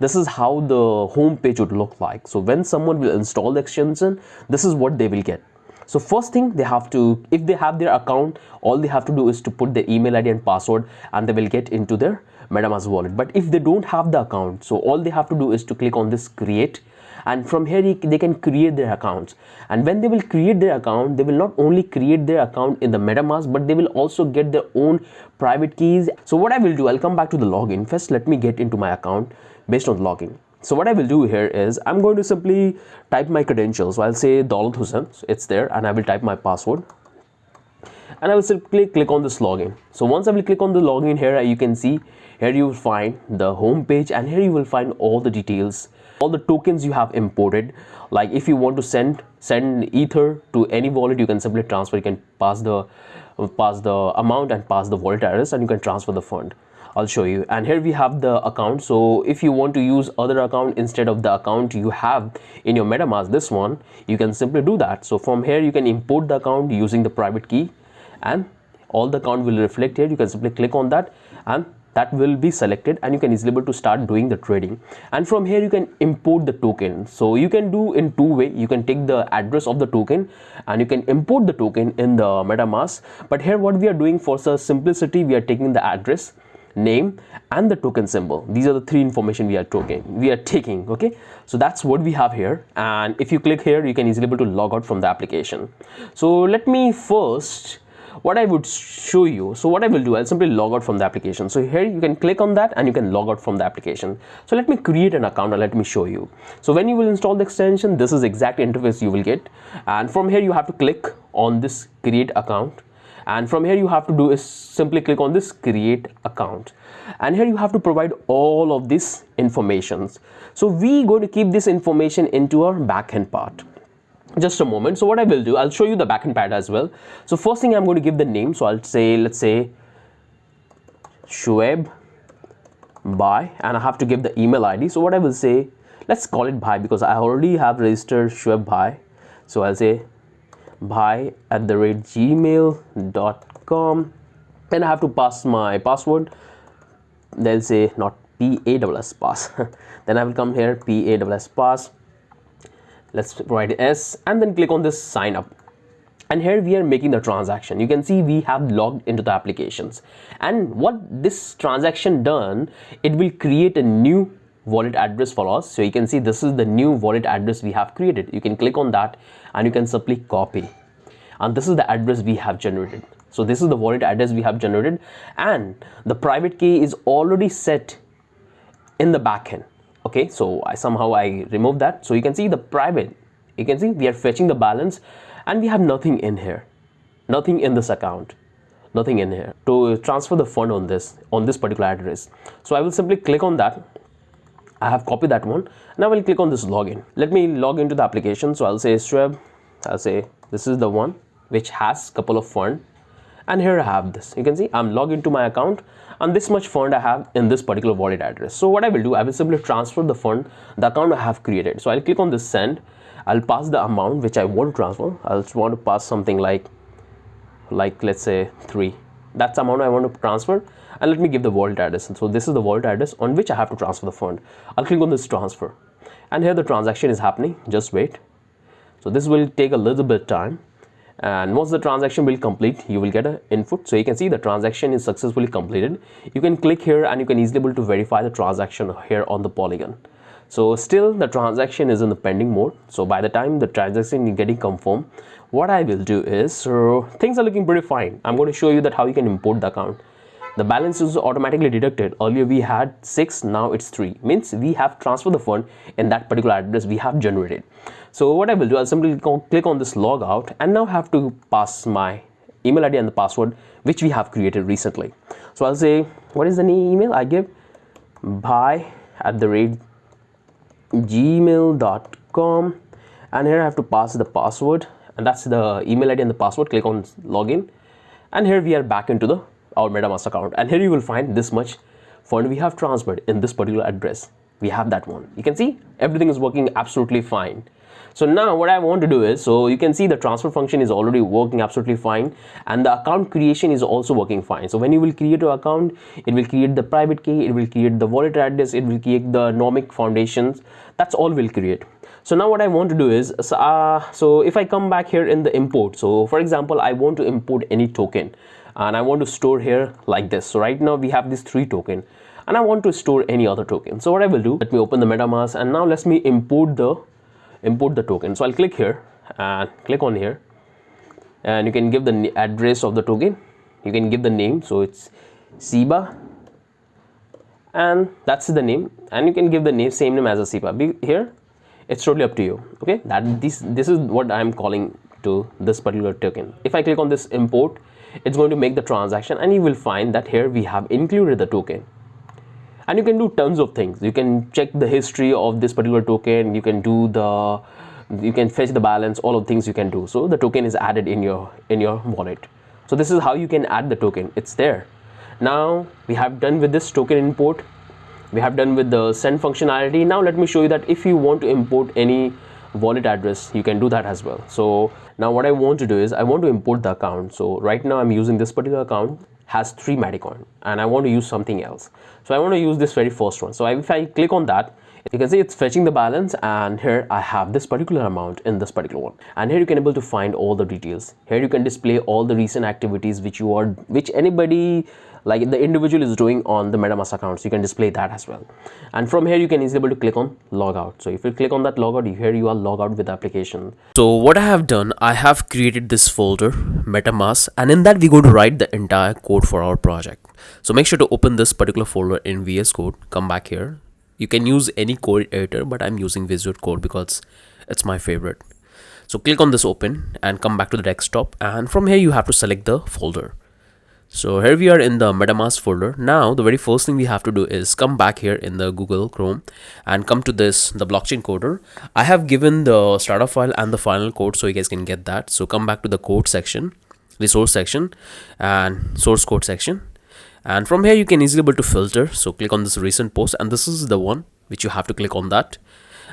this is how the home page would look like. So when someone will install the extension, this is what they will get. So first thing, they have to, if they have their account, all they have to do is to put their email ID and password, and they will get into their MetaMask wallet. But if they don't have the account, so all they have to do is to click on this create, and from here they can create their accounts. And when they will create their account, they will not only create their account in the MetaMask, but they will also get their own private keys. So what I will do, I'll come back to the login. First, let me get into my account based on login. So what I will do here is I'm going to simply type my credentials. So I'll say Daulat Hussain, so it's there, and I will type my password, and I will simply click on this login. So once I will click on the login here, you can see here you will find the home page, and here you will find all the details, all the tokens you have imported. Like if you want to send Ether to any wallet, you can simply transfer. You can pass the amount and pass the wallet address, and you can transfer the fund. I'll show you. And here we have the account. So if you want to use other account instead of the account you have in your MetaMask, this one, you can simply do that. So from here you can import the account using the private key, and all the account will reflect here. You can simply click on that, and that will be selected, and you can easily able to start doing the trading. And from here you can import the token. So you can do in two ways. You can take the address of the token and you can import the token in the MetaMask. But here what we are doing for simplicity, we are taking the address, name, and the token symbol. These are the three information we are taking. Okay, so that's what we have here. And if you click here, you can easily able to log out from the application. So let me first, what I would show you, so what I will do, I'll simply log out from the application. So here you can click on that and you can log out from the application. So let me create an account and let me show you. So when you will install the extension, this is exact interface you will get. And from here you have to click on this create account, and from here you have to do is simply click on this create account, and here you have to provide all of this informations. So we going to keep this information into our backend part. Just a moment. So what I will do, I'll show you the backend part as well. So first thing, I'm going to give the name. So I'll say, let's say Shoaib Bhai, and I have to give the email ID. So what I will say, let's call it Bhai because I already have registered Shoaib Bhai. So I'll say bhai@gmail.com, and I have to pass my password. They'll say not PASS pass. Then I will come here PASS pass. Let's provide S, and then click on this sign up. And here we are making the transaction. You can see we have logged into the applications, and what this transaction done, it will create a new wallet address for us. So you can see this is the new wallet address we have created. You can click on that and you can simply copy, and this is the address we have generated. So this is the wallet address we have generated, and the private key is already set in the backend. Okay, so I removed that. So you can see the private, you can see we are fetching the balance, and we have nothing in here, nothing in this account, nothing in here to transfer the fund on this particular address. So I will simply click on that. I have copied that one, and I will click on this login. Let me log into the application. So I'll say Shoaib, I'll say this is the one which has couple of fund, and here I have this. You can see I'm logged into my account, and this much fund I have in this particular wallet address. So what I will do, I will simply transfer the fund, the account I have created. So I'll click on this send. I'll pass the amount which I want to transfer. I'll want to pass something like let's say 3. That's the amount I want to transfer, and let me give the wallet address. And so this is the wallet address on which I have to transfer the fund. I'll click on this transfer, and here the transaction is happening. Just wait. So this will take a little bit of time, and once the transaction will complete, you will get an input. So you can see the transaction is successfully completed. You can click here and you can easily able to verify the transaction here on the Polygon. So still the transaction is in the pending mode. So by the time the transaction is getting confirmed, what I will do is, so things are looking pretty fine. I'm going to show you that how you can import the account. The balance is automatically deducted. Earlier we had 6, now it's 3. Means we have transferred the fund in that particular address we have generated. So what I will do, I'll simply click on this logout, and now have to pass my email ID and the password which we have created recently. So I'll say, what is the email I give? bhai@gmail.com, and here I have to pass the password, and that's the email ID and the password. Click on login, and here we are back into our MetaMask account, and here you will find this much fund we have transferred in this particular address. we have that one. You can see everything is working absolutely fine. So now what I want to do is, so you can see the transfer function is already working absolutely fine, and the account creation is also working fine. So when you will create your account, it will create the private key, it will create the wallet address, it will create the nomic foundations. That's all will create. So now what I want to do is, so if I come back here in the import, so for example, I want to import any token and I want to store here like this. So right now we have these 3 tokens and I want to store any other token. So what I will do, let me open the MetaMask and now let me import the token. So I'll click here and click on here, and you can give the address of the token, you can give the name, so it's SIBA, and that's the name, and you can give the same name as a SIBA. Here it's totally up to you. Okay, that this is what I'm calling to this particular token. If I click on this import, it's going to make the transaction, and you will find that here we have included the token. And you can do tons of things. You can check the history of this particular token, you can fetch the balance, all of things you can do. So the token is added in your wallet. So this is how you can add the token. It's there. Now we have done with this token import, we have done with the send functionality. Now let me show you that if you want to import any wallet address, you can do that as well. So now what I want to do is I want to import the account. So right now I'm using this particular account, has 3 Metacoin, and I want to use something else. So I want to use this very first one. So if I click on that, you can see it's fetching the balance, and here I have this particular amount in this particular one, and here you can able to find all the details. Here you can display all the recent activities which anybody, like the individual, is doing on the MetaMask account. So you can display that as well, and from here you can easily able to click on logout. So if you click on that logout, here you are logged out with the application. So what I have done, I have created this folder MetaMask, and in that we're going to write the entire code for our project. So make sure to open this particular folder in VS Code. Come back here. You can use any code editor, but I'm using Visual Code because it's my favorite. So click on this open and come back to the desktop, and from here you have to select the folder. So here we are in the MetaMask folder. Now the very first thing we have to do is come back here in the Google Chrome and come to the blockchain coder. I have given the starter file and the final code so you guys can get that. So come back to the code section, resource section, and source code section. And from here you can easily able to filter. So click on this recent post, and this is the one which you have to click on that.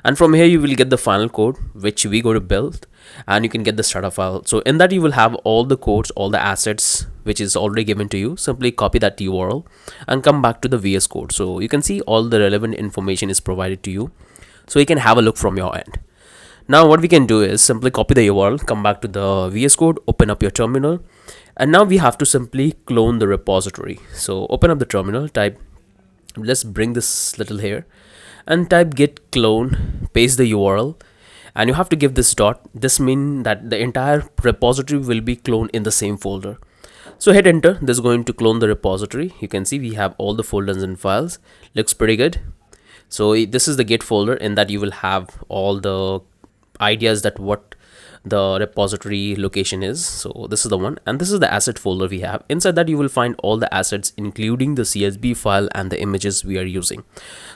And from here you will get the final code which we go to build, and you can get the starter file. So in that you will have all the codes, all the assets which is already given to you. Simply copy that URL and come back to the VS Code. So you can see all the relevant information is provided to you, so you can have a look from your end. Now what we can do is simply copy the URL, come back to the VS Code, open up your terminal, and now we have to simply clone the repository. So open up the terminal, type, let's bring this little here, and type git clone, paste the URL, and you have to give this dot. This means that the entire repository will be cloned in the same folder. So hit enter. This is going to clone the repository. You can see we have all the folders and files. Looks pretty good. So this is the git folder, in that you will have all the ideas that what the repository location is. So this is the one, and this is the asset folder we have. Inside that you will find all the assets, including the CSV file and the images we are using.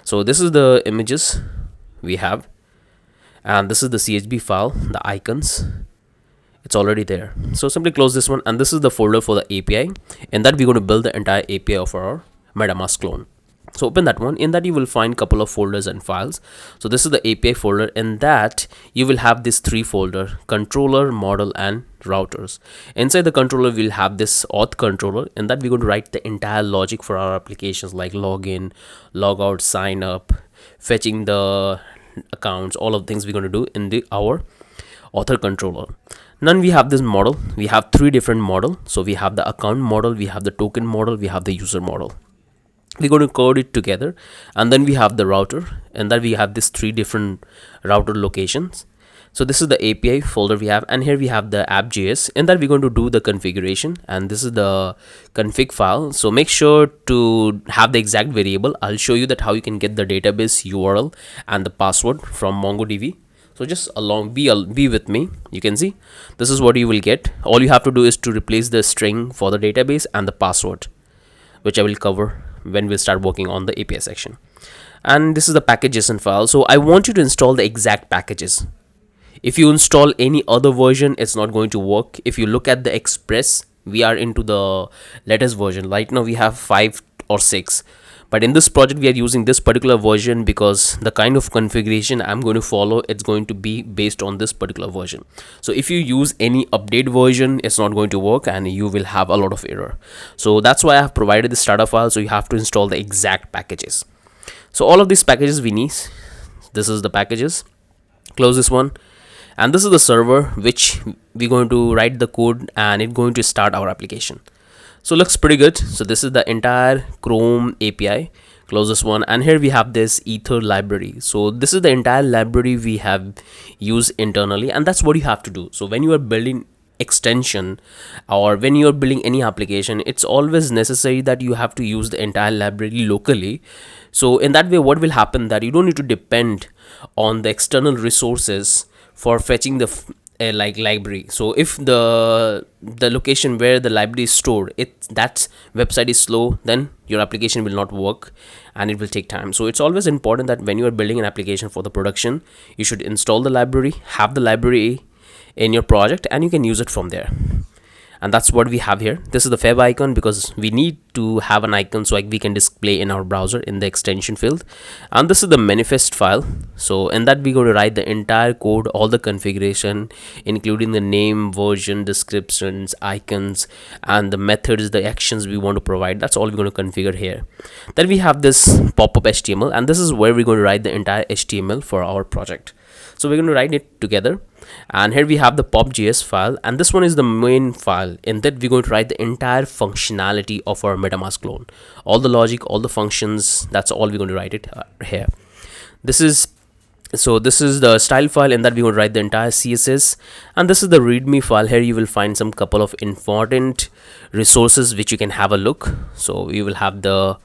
So this is the images we have, and this is the CSV file, the icons, it's already there. So simply close this one, and this is the folder for the API, and that we're going to build the entire API of our MetaMask clone. So open that one. In that you will find couple of folders and files. So this is the API folder. In that you will have this 3 folder: controller, model, and routers. Inside the controller we'll have this auth controller. In that we're going to write the entire logic for our applications, like login, logout, sign up, fetching the accounts, all of things we're going to do in our author controller. Then we have this model. We have 3 different model. So we have the account model, we have the token model, we have the user model. We're going to code it together, and then we have the router, and then we have this 3 different router locations. So this is the API folder we have, and here we have the app.js, and that we're going to do the configuration, and this is the config file. So make sure to have the exact variable. I'll show you that how you can get the database URL and the password from MongoDB. So just be with me. You can see this is what you will get. All you have to do is to replace the string for the database and the password, which I will cover when we start working on the API section. And this is the package.json file. So I want you to install the exact packages. If you install any other version, it's not going to work. If you look at the Express, we are into the latest version. Right now we have 5 or 6, But in this project we are using this particular version because the kind of configuration I'm going to follow, it's going to be based on this particular version. So if you use any update version, it's not going to work and you will have a lot of error. So that's why I have provided the starter file, so you have to install the exact packages. So all of these packages we need, this is the packages. Close this one, and this is the server which we're going to write the code and it's going to start our application. So looks pretty good. So this is the entire Chrome API. Close this one, and here we have this Ether library. So this is the entire library we have used internally, and that's what you have to do. So when you are building extension or when you're building any application, it's always necessary that you have to use the entire library locally. So in that way, what will happen that you don't need to depend on the external resources for fetching the like library. So if the location where the library is stored, that website is slow, then your application will not work and it will take time. So it's always important that when you are building an application for the production, you should install the library, have the library in your project, and you can use it from there. And that's what we have here. This is the fab icon because we need to have an icon so we can display in our browser in the extension field. And this is the manifest file. So in that we're going to write the entire code, all the configuration, including the name, version, descriptions, icons, and the methods, the actions we want to provide. That's all we're going to configure here. Then we have this pop-up HTML, and this is where we're going to write the entire HTML for our project. So we're going to write it together, and here we have the pop.js file, and this one is the main file. In that we're going to write the entire functionality of our MetaMask clone, all the logic, all the functions. That's all we're going to write it here. This is the style file. In that we're going to write the entire CSS, and this is the readme file. Here you will find some couple of important resources which you can have a look. So you will have the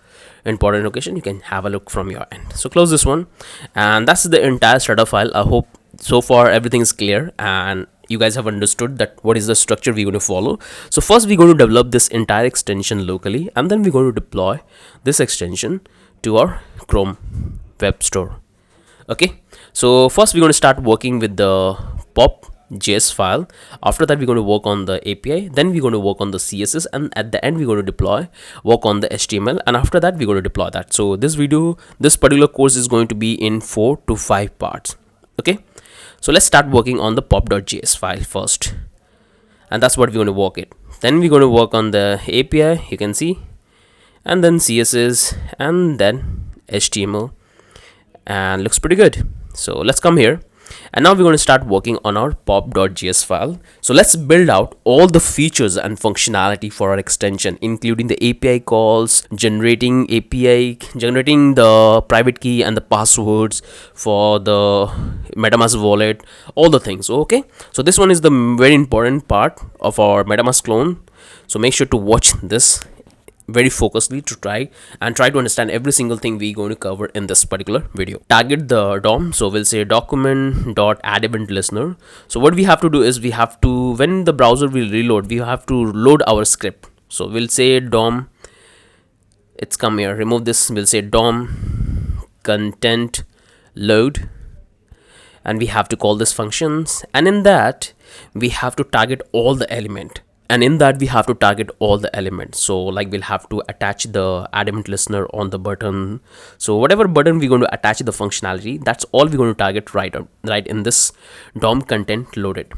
important location, you can have a look from your end. So close this one, and that's the entire starter file. I hope so far everything is clear and you guys have understood that what is the structure we're going to follow. So first we're going to develop this entire extension locally, and then we're going to deploy this extension to our Chrome web store. Okay, so first we're going to start working with the pop.js file. After that we're going to work on the API, then we're going to work on the CSS, and at the end we're going to work on the HTML, and after that we're going to deploy that. So this particular course is going to be in 4 to 5 parts. Okay, so let's start working on the pop.js file first, and that's what we're going to work it. Then we're going to work on the API, you can see, and then CSS, and then HTML, and looks pretty good. So let's come here, and now we're going to start working on our pop.js file. So let's build out all the features and functionality for our extension, including the API calls, generating the private key and the passwords for the MetaMask wallet, all the things. Okay, so this one is the very important part of our MetaMask clone. So make sure to watch this very focusedly to try to understand every single thing we're going to cover in this particular video. Target the DOM, so we'll say document.addEventListener. So what we have to do is we have to, when the browser will reload, we have to load our script. So we'll say DOM, it's come here, remove this, we'll say DOM content load, and we have to call this functions, and in that we have to target all the element. So like we'll have to attach the add event listener on the button. So whatever button we're going to attach the functionality, that's all we're going to target right in this DOM content loaded.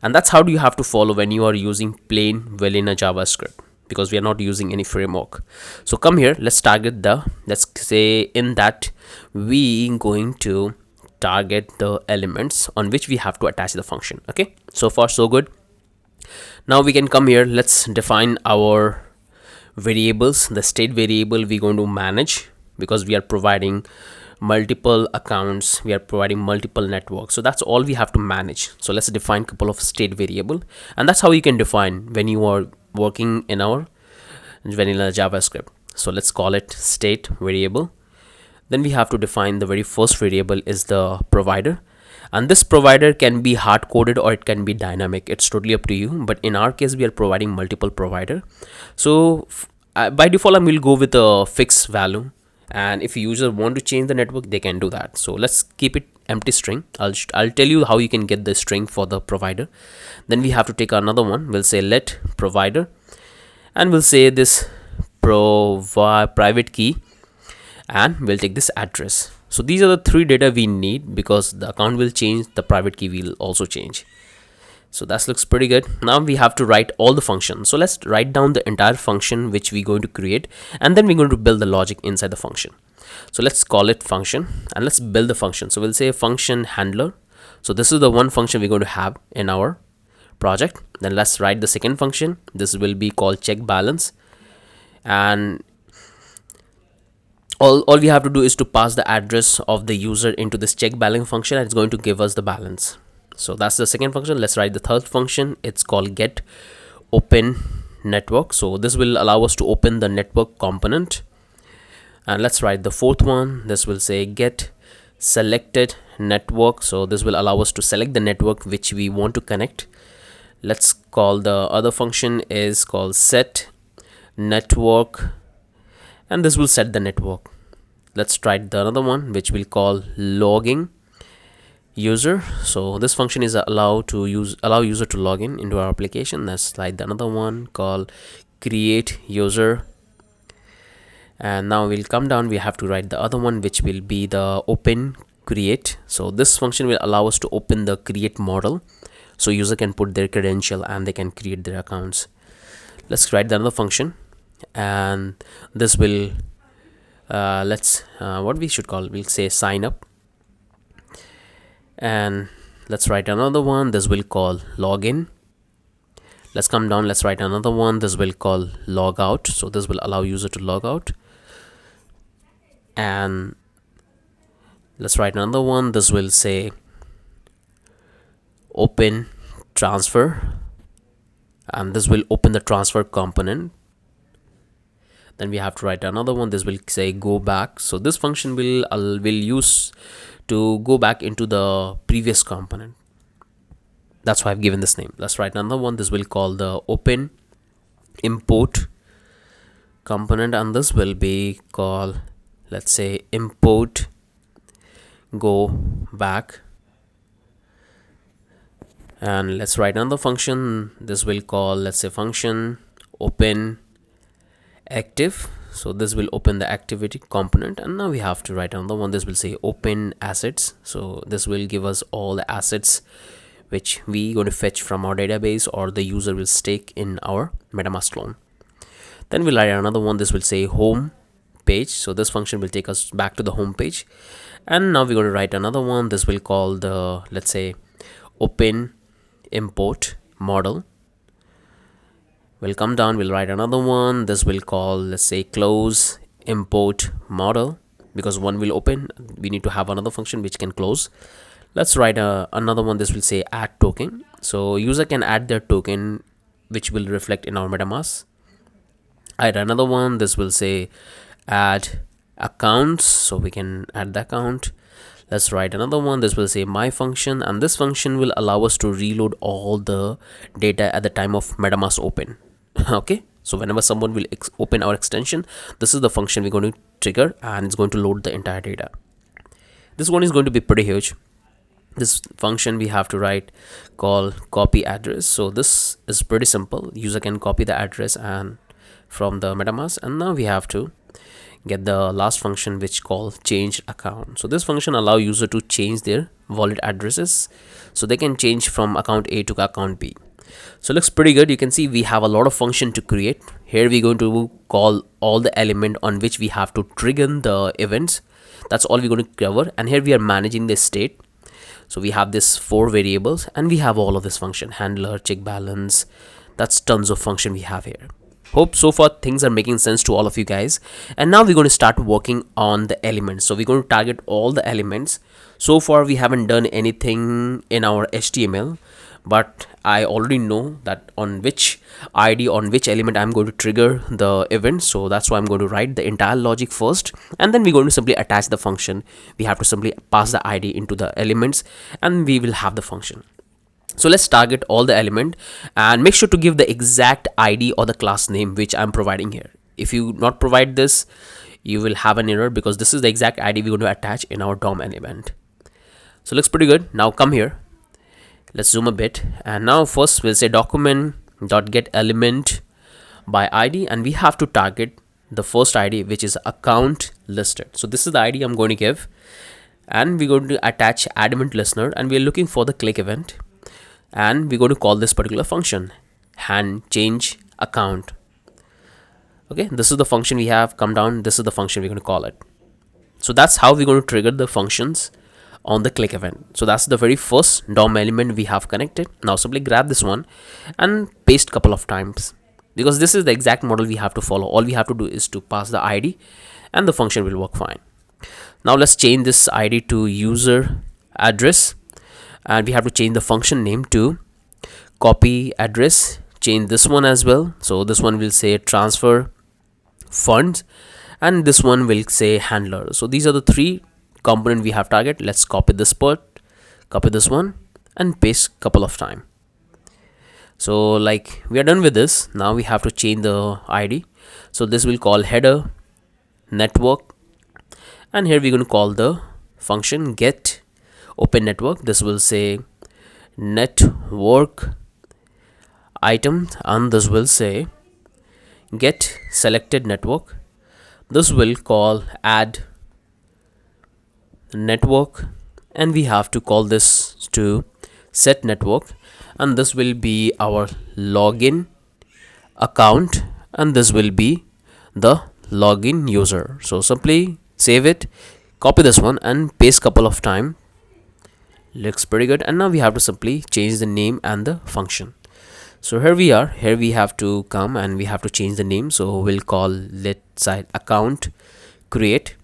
And that's how you have to follow when you are using plain vanilla JavaScript, because we are not using any framework. So come here, let's target let's say in that we going to target the elements on which we have to attach the function. Okay, so far so good. Now we can come here, let's define our variables. The state variable we're going to manage, because we are providing multiple accounts, we are providing multiple networks, so that's all we have to manage. So let's define a couple of state variable, and that's how you can define when you are working in our vanilla JavaScript. So let's call it state variable. Then we have to define the very first variable is the provider, and this provider can be hard coded or it can be dynamic, it's totally up to you, but in our case we are providing multiple provider. So by default I will go with a fixed value, and if user want to change the network, they can do that. So let's keep it empty string. I'll tell you how you can get the string for the provider. Then we have to take another one, we'll say let provider, and we'll say this private key, and we'll take this address. So these are the three data we need, because the account will change, the private key will also change. So that looks pretty good. Now we have to write all the functions. So let's write down the entire function which we're going to create, and then we're going to build the logic inside the function. So let's call it function, and let's build the function. So we'll say function handler. So this is the one function we're going to have in our project. Then let's write the second function. This will be called check balance, and all we have to do is to pass the address of the user into this check balance function, and it's going to give us the balance. So that's the second function. Let's write the third function. It's called get open network. So this will allow us to open the network component. And let's write the fourth one. This will say get selected network. So this will allow us to select the network which we want to connect. Let's call the other function is called set network, and this will set the network. Let's try the another one which we'll call logging user. So this function is allow user to log in into our application. Let's write the another one called create user, and now we'll come down. We have to write the other one which will be the open create. So this function will allow us to open the create model, so user can put their credential and they can create their accounts. Let's write the another function, and this will what we should call, we'll say sign up. And let's write another one. This will call login. Let's come down. Let's write another one. This will call log out. So this will allow user to log out. And let's write another one. This will say open transfer, and this will open the transfer component. Then we have to write another one. This will say go back. So this function will use to go back into the previous component. That's why I've given this name. Let's write another one. This will call the open import component, and this will be called, let's say, import go back. And let's write another function. This will call, let's say, function open active. So this will open the activity component. And now we have to write another one. This will say open assets. So this will give us all the assets which we going to fetch from our database, or the user will stake in our MetaMask clone. Then we'll write another one. This will say home page. So this function will take us back to the home page. And now we're going to write another one. This will call the, let's say, open import model. We'll come down, we'll write another one. This will call, let's say, close import model, because one will open, we need to have another function which can close. Let's write another one. This will say add token. So user can add their token which will reflect in our MetaMask. I write another one. This will say add accounts, so we can add the account. Let's write another one. This will say my function, and this function will allow us to reload all the data at the time of MetaMask open. Okay, so whenever someone will open our extension, this is the function we're going to trigger, and it's going to load the entire data. This one is going to be pretty huge. This function we have to write call copy address. So this is pretty simple. User can copy the address and from the MetaMask, and now we have to get the last function which call change account. So this function allow user to change their wallet addresses, so they can change from account A to account B. So it looks pretty good. You can see we have a lot of function to create. Here we're going to call all the element on which we have to trigger the events. That's all we're going to cover. And here we are managing the state. So we have this 4 variables, and we have all of this function, handler, check balance. That's tons of function we have here. Hope so far things are making sense to all of you guys. And now we're going to start working on the elements. So we're going to target all the elements. So far we haven't done anything in our HTML, but I already know that on which ID, on which element I'm going to trigger the event. So that's why I'm going to write the entire logic first, and then we're going to simply attach the function. We have to simply pass the ID into the elements, and we will have the function. So let's target all the element, and make sure to give the exact ID or the class name which I'm providing here. If you not provide this, you will have an error, because this is the exact ID we're going to attach in our DOM element. So looks pretty good. Now come here. Let's zoom a bit, and now first we'll say document.getElement by ID, and we have to target the first ID, which is account listed. So this is the ID I'm going to give, and we're going to attach add event listener, and we're looking for the click event, and we're going to call this particular function hand change account. Okay, this is the function we have. Come down, this is the function we're going to call it. So that's how we're going to trigger the functions on the click event. So that's the very first DOM element we have connected. Now simply grab this one and paste couple of times, because this is the exact model we have to follow. All we have to do is to pass the ID and the function will work fine. Now let's change this ID to user address, and we have to change the function name to copy address. Change this one as well. So this one will say transfer funds, and this one will say handler. So these are the three component we have target. Let's copy this part, copy this one, and paste couple of time. So like we are done with this. Now we have to change the ID. So this will call header network, and here we're going to call the function get open network. This will say network item, and this will say get selected network. This will call add network, and we have to call this to set network, and this will be our login account, and this will be the login user. So simply save it, copy this one, and paste couple of time. Looks pretty good. And now we have to simply change the name and the function. So here we are. Here we have to come and we have to change the name. So we'll call let site account create,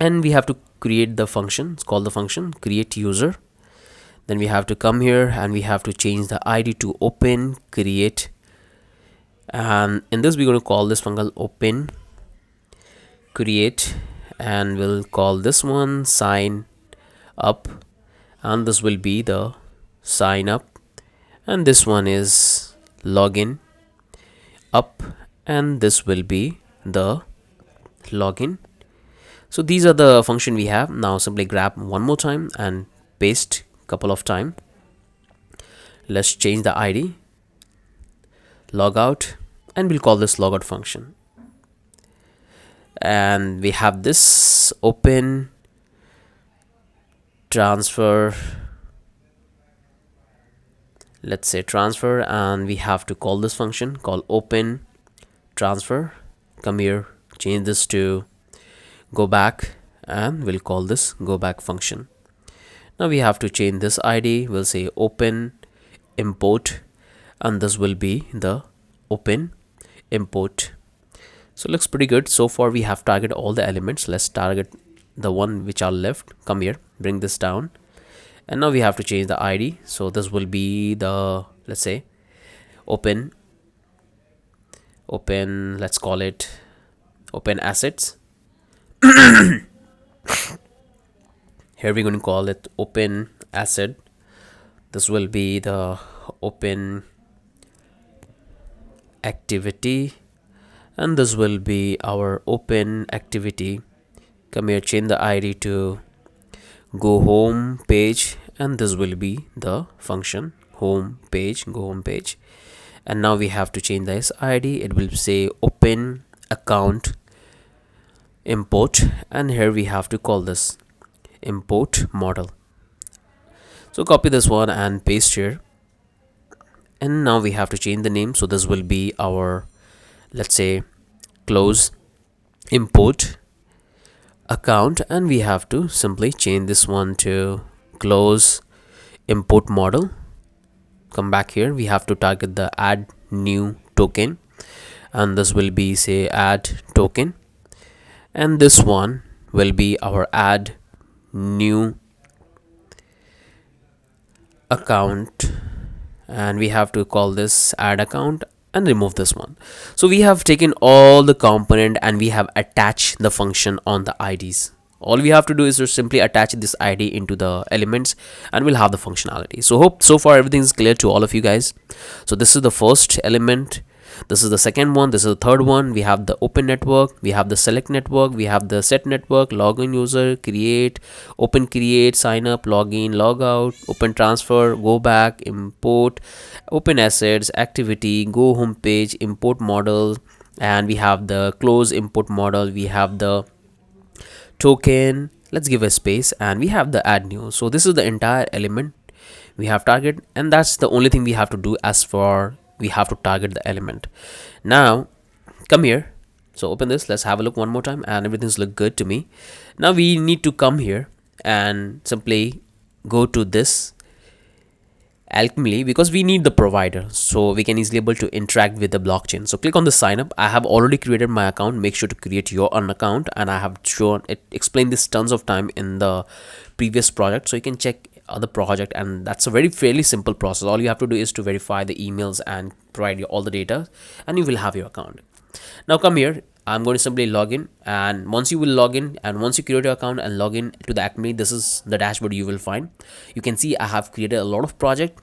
and we have to create the function. It's called the function create user. Then we have to come here and we have to change the ID to open create, and in this we're going to call this function open create, and we'll call this one sign up, and this will be the sign up, and this one is login up, and this will be the login. So these are the function we have. Now simply grab one more time and paste couple of time. Let's change the ID, logout, and we'll call this logout function. And we have this open transfer, let's say transfer, and we have to call this function called open transfer. Come here, change this to go back, and we'll call this go back function. Now we have to change this ID. We'll say open import, and this will be the open import. So it looks pretty good. So far we have targeted all the elements. Let's target the one which are left. Come here, bring this down, and now we have to change the ID. So this will be the, let's say open, let's call it open assets. Here we're going to call it open asset. This will be the open activity, and this will be our open activity. Come here, change the ID to go home page, and this will be the function home page, go home page. And now we have to change this ID. It will say open account import, and here we have to call this import model. So copy this one and paste here, and now we have to change the name. So this will be our, let's say close import account, and we have to simply change this one to close import model. Come back here, we have to target the add new token, and this will be say add token, and this one will be our add new account, and we have to call this add account and remove this one. So we have taken all the component and we have attached the function on the IDs. All we have to do is to simply attach this ID into the elements, and we'll have the functionality. So hope so far everything is clear to all of you guys. So this is the first element, this is the second one, this is the third one. We have the open network, we have the select network, we have the set network, login user, create, open create, sign up, login, logout, open transfer, go back, import, open assets, activity, go home page, import model, and we have the close input model, we have the token, let's give a space, and we have the add new. So this is the entire element we have target, and that's the only thing we have to do. As for we have to target the element. Now come here, so open this, let's have a look one more time, and everything's look good to me. Now we need to come here and simply go to this alchemy, because we need the provider so we can easily able to interact with the blockchain. So click on the sign up. I have already created my account. Make sure to create your own account, and I have shown it, explained this tons of time in the previous project, so you can check other project, and that's a very fairly simple process. All you have to do is to verify the emails and provide you all the data, and you will have your account. Now come here, I'm going to simply log in, and once you will log in and once you create your account and log in to the Acme, this is the dashboard you will find. You can see I have created a lot of project.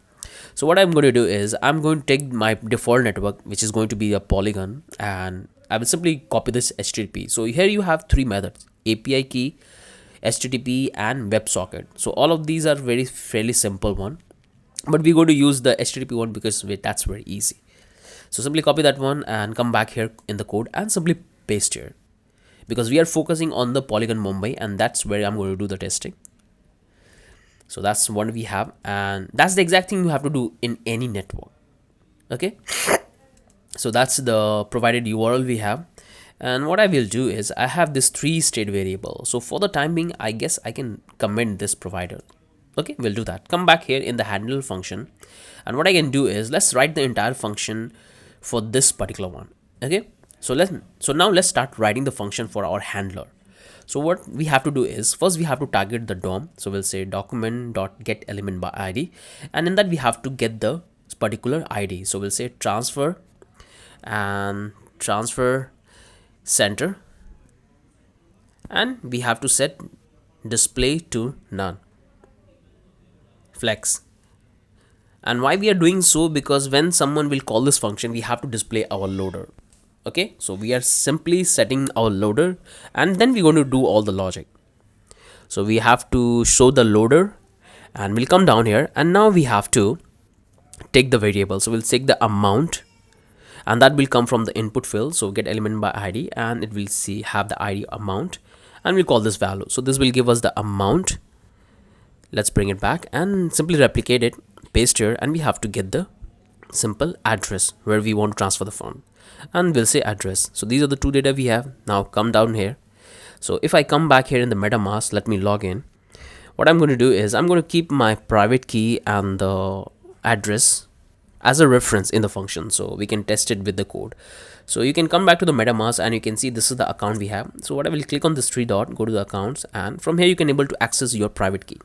So what I'm going to do is I'm going to take my default network, which is going to be a Polygon, and I will simply copy this HTTP. So here you have three methods: API key, HTTP, and WebSocket. So all of these are very fairly simple one, but we're going to use the HTTP one because that's very easy. So simply copy that one and come back here in the code and simply paste here, because we are focusing on the Polygon Mumbai, and that's where I'm going to do the testing. So that's what we have, and that's the exact thing you have to do in any network. Okay, so that's the provided URL we have. And what I will do is I have this 3 state variable. So for the time being, I guess I can comment this provider. Okay, we'll do that. Come back here in the handle function, and what I can do is let's write the entire function for this particular one. Okay, so now let's start writing the function for our handler. So what we have to do is first we have to target the DOM. So we'll say document.get element by ID, and in that we have to get the particular ID. So we'll say transfer and transfer center, and we have to set display to none, flex. And why we are doing so, because when someone will call this function, we have to display our loader. Okay, so we are simply setting our loader, and then we're going to do all the logic. So we have to show the loader, and we'll come down here, and now we have to take the variable. So we'll take the amount, and that will come from the input field. So get element by ID, and it will have the ID amount, and we'll call this value. So this will give us the amount. Let's bring it back and simply replicate it, paste here, and we have to get the simple address where we want to transfer the fund, and we'll say address. So these are the two data we have. Now come down here. So if I come back here in the MetaMask, let me log in. What I'm going to do is I'm going to keep my private key and the address as a reference in the function, so we can test it with the code. So you can come back to the MetaMask, and you can see this is the account we have. So what I will click on this 3 dot, go to the accounts, and from here you can able to access your private key.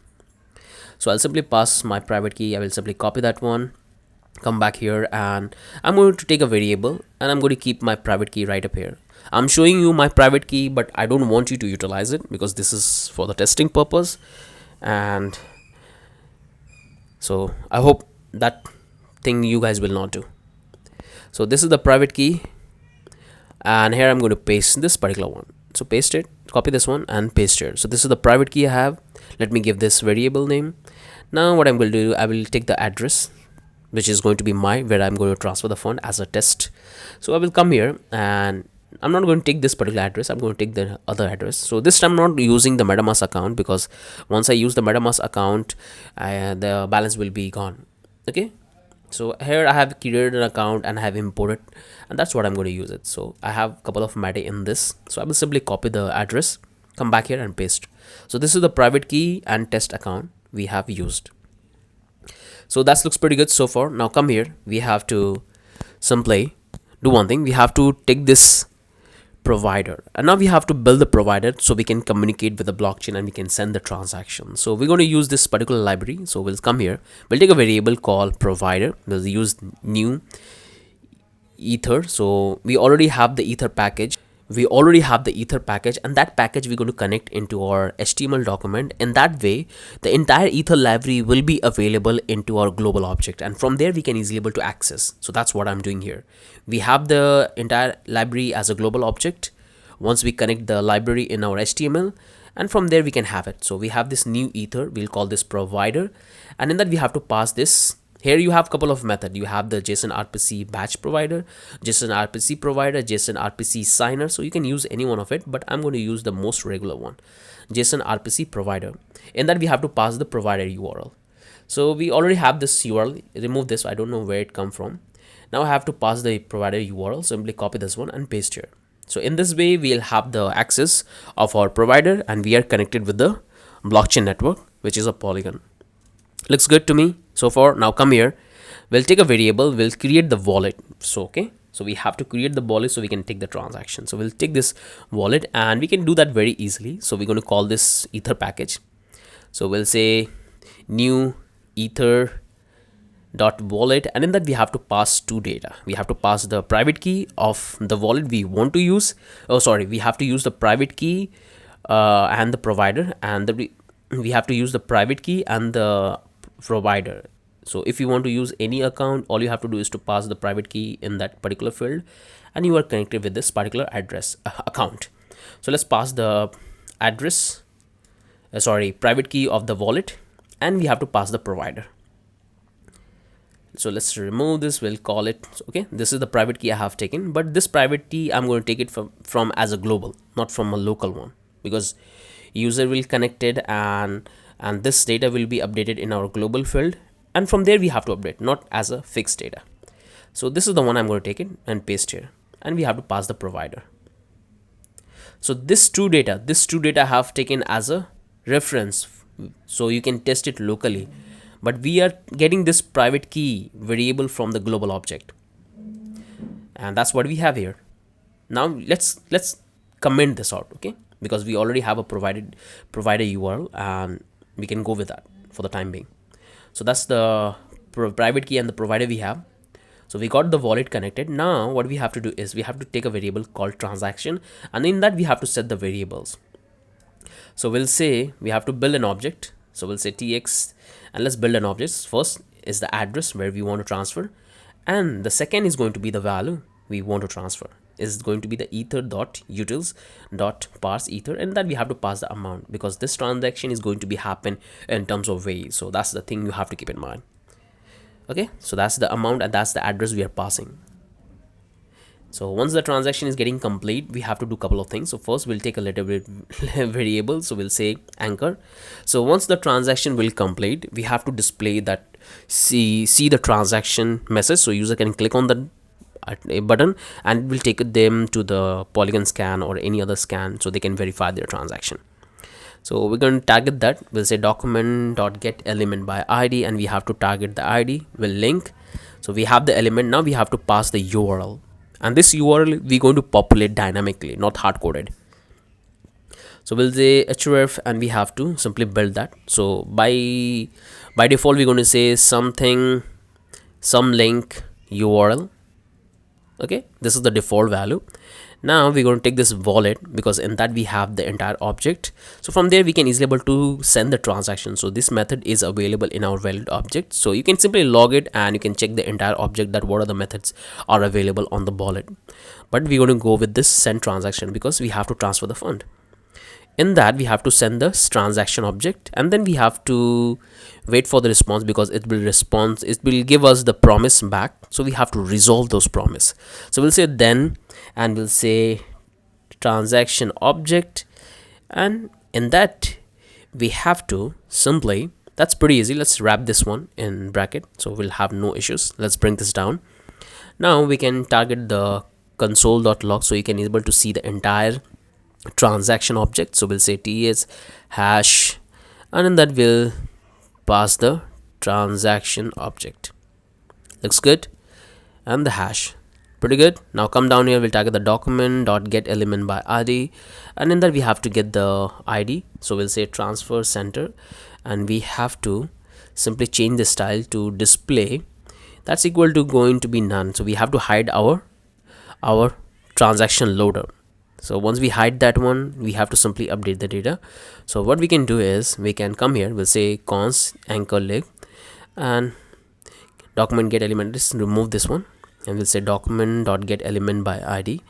So I'll simply pass my private key. I will simply copy that one, come back here, and I'm going to take a variable, and I'm going to keep my private key right up here. I'm showing you my private key, but I don't want you to utilize it because this is for the testing purpose. And so I hope that thing you guys will not do. So this is the private key, and here I'm going to paste this particular one. So paste it, copy this one and paste it. So this is the private key I have. Let me give this variable name. Now what I'm going to do, I will take the address, which is going to be where I'm going to transfer the fund as a test. So I will come here, and I'm not going to take this particular address. I'm going to take the other address. So this time I'm not using the MetaMask account, because once I use the MetaMask account, the balance will be gone. Okay, so here I have created an account and I have imported, and that's what I'm going to use it. So I have a couple of meta in this, so I will simply copy the address, come back here and paste. So this is the private key and test account we have used. So that looks pretty good so far. Now come here, we have to simply do one thing. We have to take this provider, and now we have to build the provider so we can communicate with the blockchain and we can send the transaction. So we're going to use this particular library. So we'll come here, we'll take a variable called provider. We'll use new ether. So we already have the ether package. And that package we're going to connect into our HTML document. In that way, the entire ether library will be available into our global object, and from there we can easily able to access. So that's what I'm doing here. We have the entire library as a global object. Once we connect the library in our HTML, and from there we can have it. So we have this new ether, we'll call this provider, and in that we have to pass this Here you have a couple of methods. You have the JSON RPC batch provider, JSON RPC provider, JSON RPC signer. So you can use any one of it, but I'm going to use the most regular one, JSON RPC provider. In that we have to pass the provider URL. So we already have this URL. Remove this. I don't know where it come from. Now I have to pass the provider URL. Simply copy this one and paste here. So in this way, we'll have the access of our provider and we are connected with the blockchain network, which is a Polygon. Looks good to me so far. Now come here. We'll take a variable. We'll create the wallet. So we have to create the wallet so we can take the transaction. So we'll take this wallet and we can do that very easily. So we're going to call this ether package. So we'll say new ether dot wallet, and in that we have to pass two data. We have to pass the private key of the wallet we want to use. We have to use the private key and the provider, and we have to use the private key and the provider. So if you want to use any account, all you have to do is to pass the private key in that particular field and you are connected with this particular address account. So let's pass the address private key of the wallet, and we have to pass the provider. So let's remove this. We'll call it this is the private key I have taken, but this private key I'm going to take it from as a global, not from a local one, because user will connect it and this data will be updated in our global field, and from there we have to update, not as a fixed data. So this is the one I'm going to take it and paste here, and we have to pass the provider. So this true data I have taken as a reference, so you can test it locally, but we are getting this private key variable from the global object, and that's what we have here. Now let's comment this out, because we already have a provider URL and we can go with that for the time being. So that's the private key and the provider we have. So we got the wallet connected. Now what we have to do is we have to take a variable called transaction, and in that we have to set the variables. So we'll say we have to build an object. So we'll say tx, and let's build an object. First is the address where we want to transfer, and the second is going to be the value we want to transfer. Is going to be the ether.utils.parse ether, and that we have to pass the amount, because this transaction is going to be happen in terms of ways. So that's the thing you have to keep in mind. So that's the amount and that's the address we are passing. So once the transaction is getting complete, we have to do a couple of things. So first we'll take a little bit variable. So we'll say anchor. So once the transaction will complete, we have to display that see the transaction message. So user can click on the button and it will take them to the Polygon scan or any other scan, so they can verify their transaction. So we're going to target that. We'll say document.getElement by ID, and we have to target the ID. We'll link. So we have the element. Now we have to pass the URL, and this URL we're going to populate dynamically, not hard coded. So we'll say href, and we have to simply build that. So by default we're going to say some link URL. This is the default value. Now we're going to take this wallet, because in that we have the entire object. So from there we can easily able to send the transaction. So this method is available in our valid object. So you can simply log it and you can check the entire object that what are the methods are available on the wallet. But we're going to go with this send transaction because we have to transfer the fund. In that we have to send this transaction object, and then we have to wait for the response, because it will give us the promise back. So we have to resolve those promise. So we'll say then, and we'll say transaction object, and in that we have to simply, that's pretty easy. Let's wrap this one in bracket so we'll have no issues. Let's bring this down. Now we can target the console.log, so you can able to see the entire transaction object. So we'll say ts hash, and in that we'll pass the transaction object. Looks good. And the hash, pretty good. Now come down here, we'll target the document.getElement by ID, and in that we have to get the ID. So we'll say transfer center, and we have to simply change the style to display. That's equal to going to be none. So we have to hide our transaction loader. So once we hide that one, we have to simply update the data. So what we can do is we can come here, we'll say const anchor leg, and document get element. Just remove this one, and we'll say document.getElement by ID,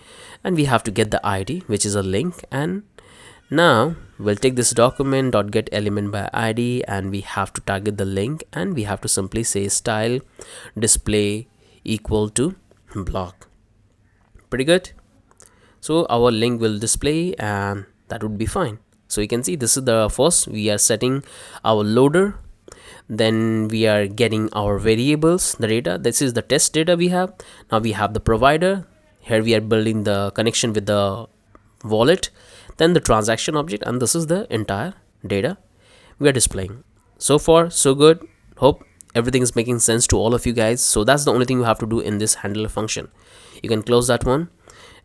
and we have to get the ID, which is a link, and Now we'll take this document dot get element by id, and we have to target the link, and we have to simply say style display equal to block. Pretty good. So our link will display, and that would be fine. So you can see this is the first, we are setting our loader, then we are getting our variables, the data. This is the test data we have. Now we have the provider. Here we are building the connection with the wallet, then the transaction object, and this is the entire data we are displaying. So far so good. Hope everything is making sense to all of you guys. So that's the only thing you have to do in this handler function. You can close that one,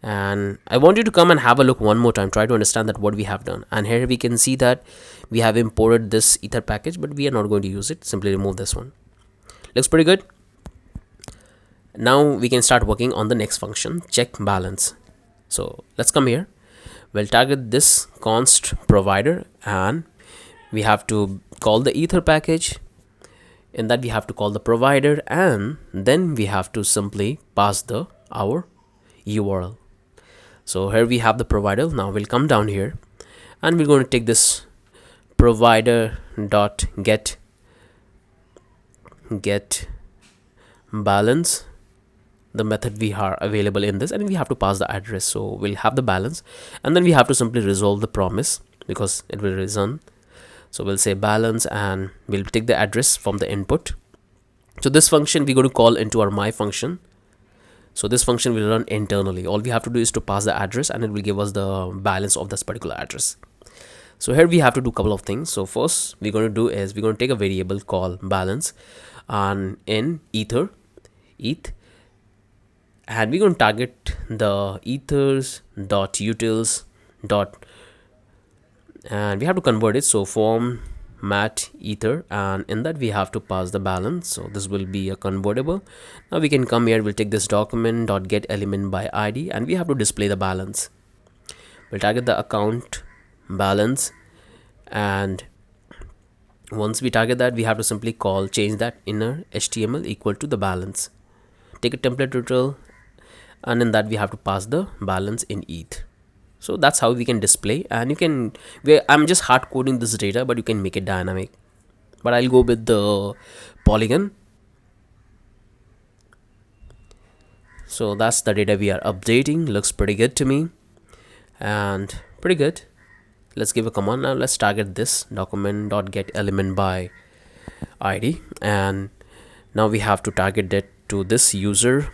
and I want you to come and have a look one more time, try to understand that what we have done. And here we can see that we have imported this ether package, but we are not going to use it. Simply remove this one. Looks pretty good. Now we can start working on the next function, check balance. So let's come here. We'll target this const provider, and we have to call the ether package. In that we have to call the provider, and then we have to simply pass our URL. So here we have the provider. Now we'll come down here, and we're going to take this provider dot get balance, the method we are available in this, and we have to pass the address. So we'll have the balance, and then we have to simply resolve the promise because it will return. So we'll say balance, and we'll take the address from the input. So this function we're going to call into our my function. So this function will run internally. All we have to do is to pass the address, and it will give us the balance of this particular address. So here we have to do a couple of things. So first we're going to do is we're going to take a variable called balance, and in ether eth, and we're going to target the ethers dot utils dot, and we have to convert it. So form mat ether, and in that we have to pass the balance. So this will be a convertible. Now we can come here, we'll take this document dot get element by id, and we have to display the balance. We'll target the account balance, and once we target that, we have to simply change that inner HTML equal to the balance. Take a template tutorial, and in that we have to pass the balance in eth. So that's how we can display, and you can, I'm just hard coding this data, but you can make it dynamic. But I'll go with the polygon. So that's the data we are updating. Looks pretty good to me, and pretty good. Let's give a command. Now let's target this document dot get element by id, and now we have to target it to this user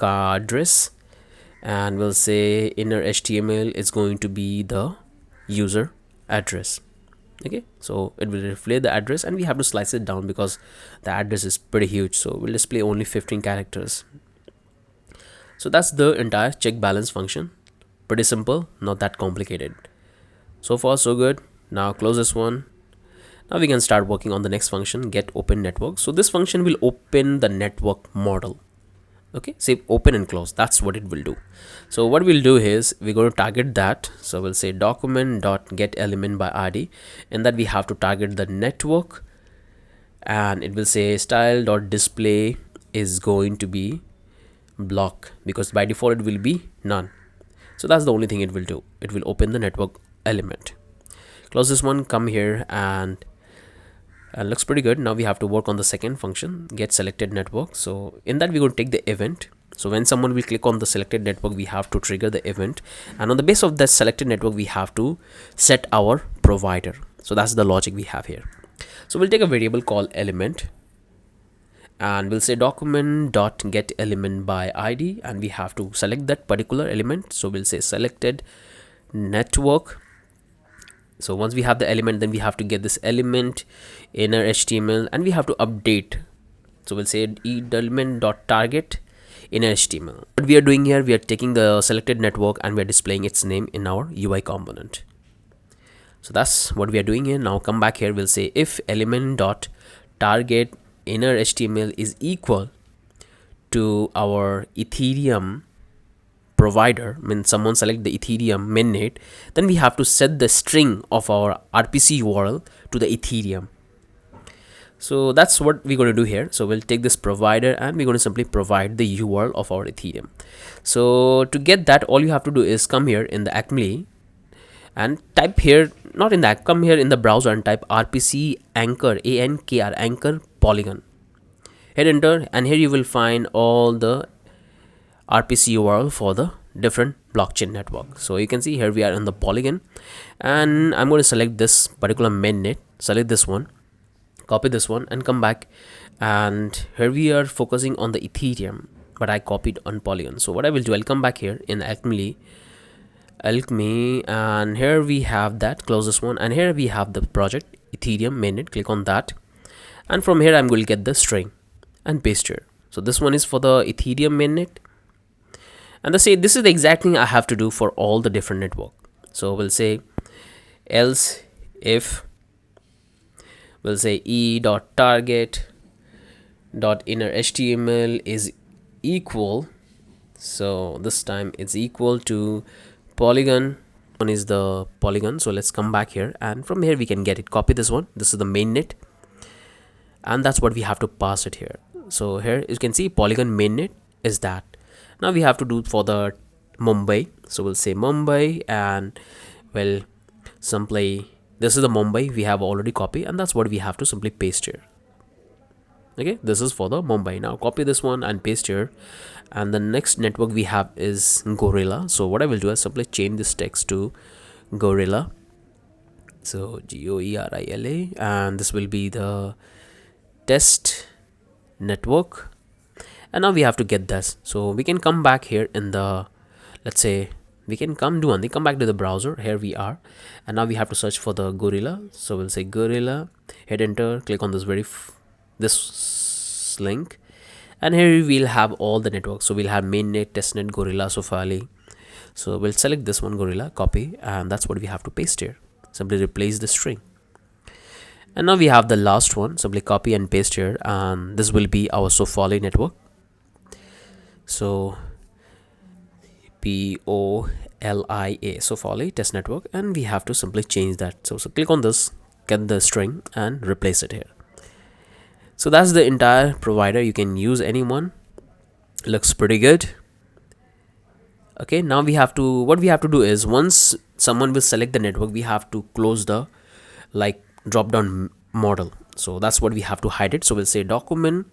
address, and we'll say inner HTML is going to be the user address. Okay, so it will reflect the address, and we have to slice it down because the address is pretty huge. So we'll display only 15 characters. So that's the entire check balance function. Pretty simple, not that complicated. So far so good. Now close this one. Now we can start working on the next function, get open network. So this function will open the network model. Okay, say open and close, that's what it will do. So what we'll do is we're going to target that. So we'll say document dot get element by id, and that we have to target the network, and it will say style dot display is going to be block, because by default it will be none. So that's the only thing it will do. It will open the network element. Close this one, come here, and looks pretty good. Now we have to work on the second function, get selected network. So in that we're going to take the event. So when someone will click on the selected network, we have to trigger the event, and on the base of that selected network we have to set our provider. So that's the logic we have here. So we'll take a variable called element, and we'll say document dot get element by id, and we have to select that particular element. So we'll say selected network. So once we have the element, then we have to get this element inner HTML, and we have to update. So we'll say element dot target inner HTML. What we are doing here, we are taking the selected network and we are displaying its name in our UI component. So that's what we are doing here. Now come back here, we'll say if element dot target inner HTML is equal to our Ethereum provider, when someone select the Ethereum mainnet, then we have to set the string of our RPC URL to the Ethereum. So that's what we're going to do here. So we'll take this provider, and we're going to simply provide the URL of our Ethereum. So to get that, all you have to do is come here in the Acme, and type here, not in that, come here in the browser and type rpc anchor, ANKR, anchor polygon. Hit enter, and here you will find all the RPC URL for the different blockchain network. So you can see here we are on the Polygon, and I'm going to select this particular mainnet, select this one, copy this one, and come back. And here we are focusing on the Ethereum, but I copied on Polygon. So what I will do, I'll come back here in Alchemy, and here we have that, close this one, and here we have the project Ethereum mainnet, click on that, and from here I'm going to get the string and paste here. So this one is for the Ethereum mainnet, and this is the exact thing I have to do for all the different network. So we'll say else if, we'll say e.target.inner HTML is equal, so this time it's equal to Polygon. One is the Polygon, so let's come back here, and from here we can get it, copy this one, this is the mainnet, and that's what we have to pass it here. So here you can see Polygon mainnet is that. Now we have to do for the Mumbai, so we'll say Mumbai, and well, simply this is the Mumbai we have already copied, and that's what we have to simply paste here. Okay, this is for the Mumbai. Now copy this one and paste here, and the next network we have is Gorilla. So what I will do is simply change this text to Gorilla, so GOERILA, and this will be the test network. And now we have to get this, so we can come back here in the, let's say we can come back to the browser. Here we are, and now we have to search for the Gorilla. So we'll say Gorilla, hit enter, click on this this link, and here we'll have all the networks. So we'll have mainnet, testnet, Gorilla, Sofali. So we'll select this one, Gorilla, copy, and that's what we have to paste here. Simply replace the string. And now we have the last one, simply copy and paste here, and this will be our Sofali network. So POLIA, Sofali test network, and we have to simply change that. So click on this, get the string, and replace it here. So that's the entire provider. You can use anyone. Looks pretty good. Okay, now what we have to do is, once someone will select the network, we have to close the drop down model. So that's what we have to hide it. So we'll say document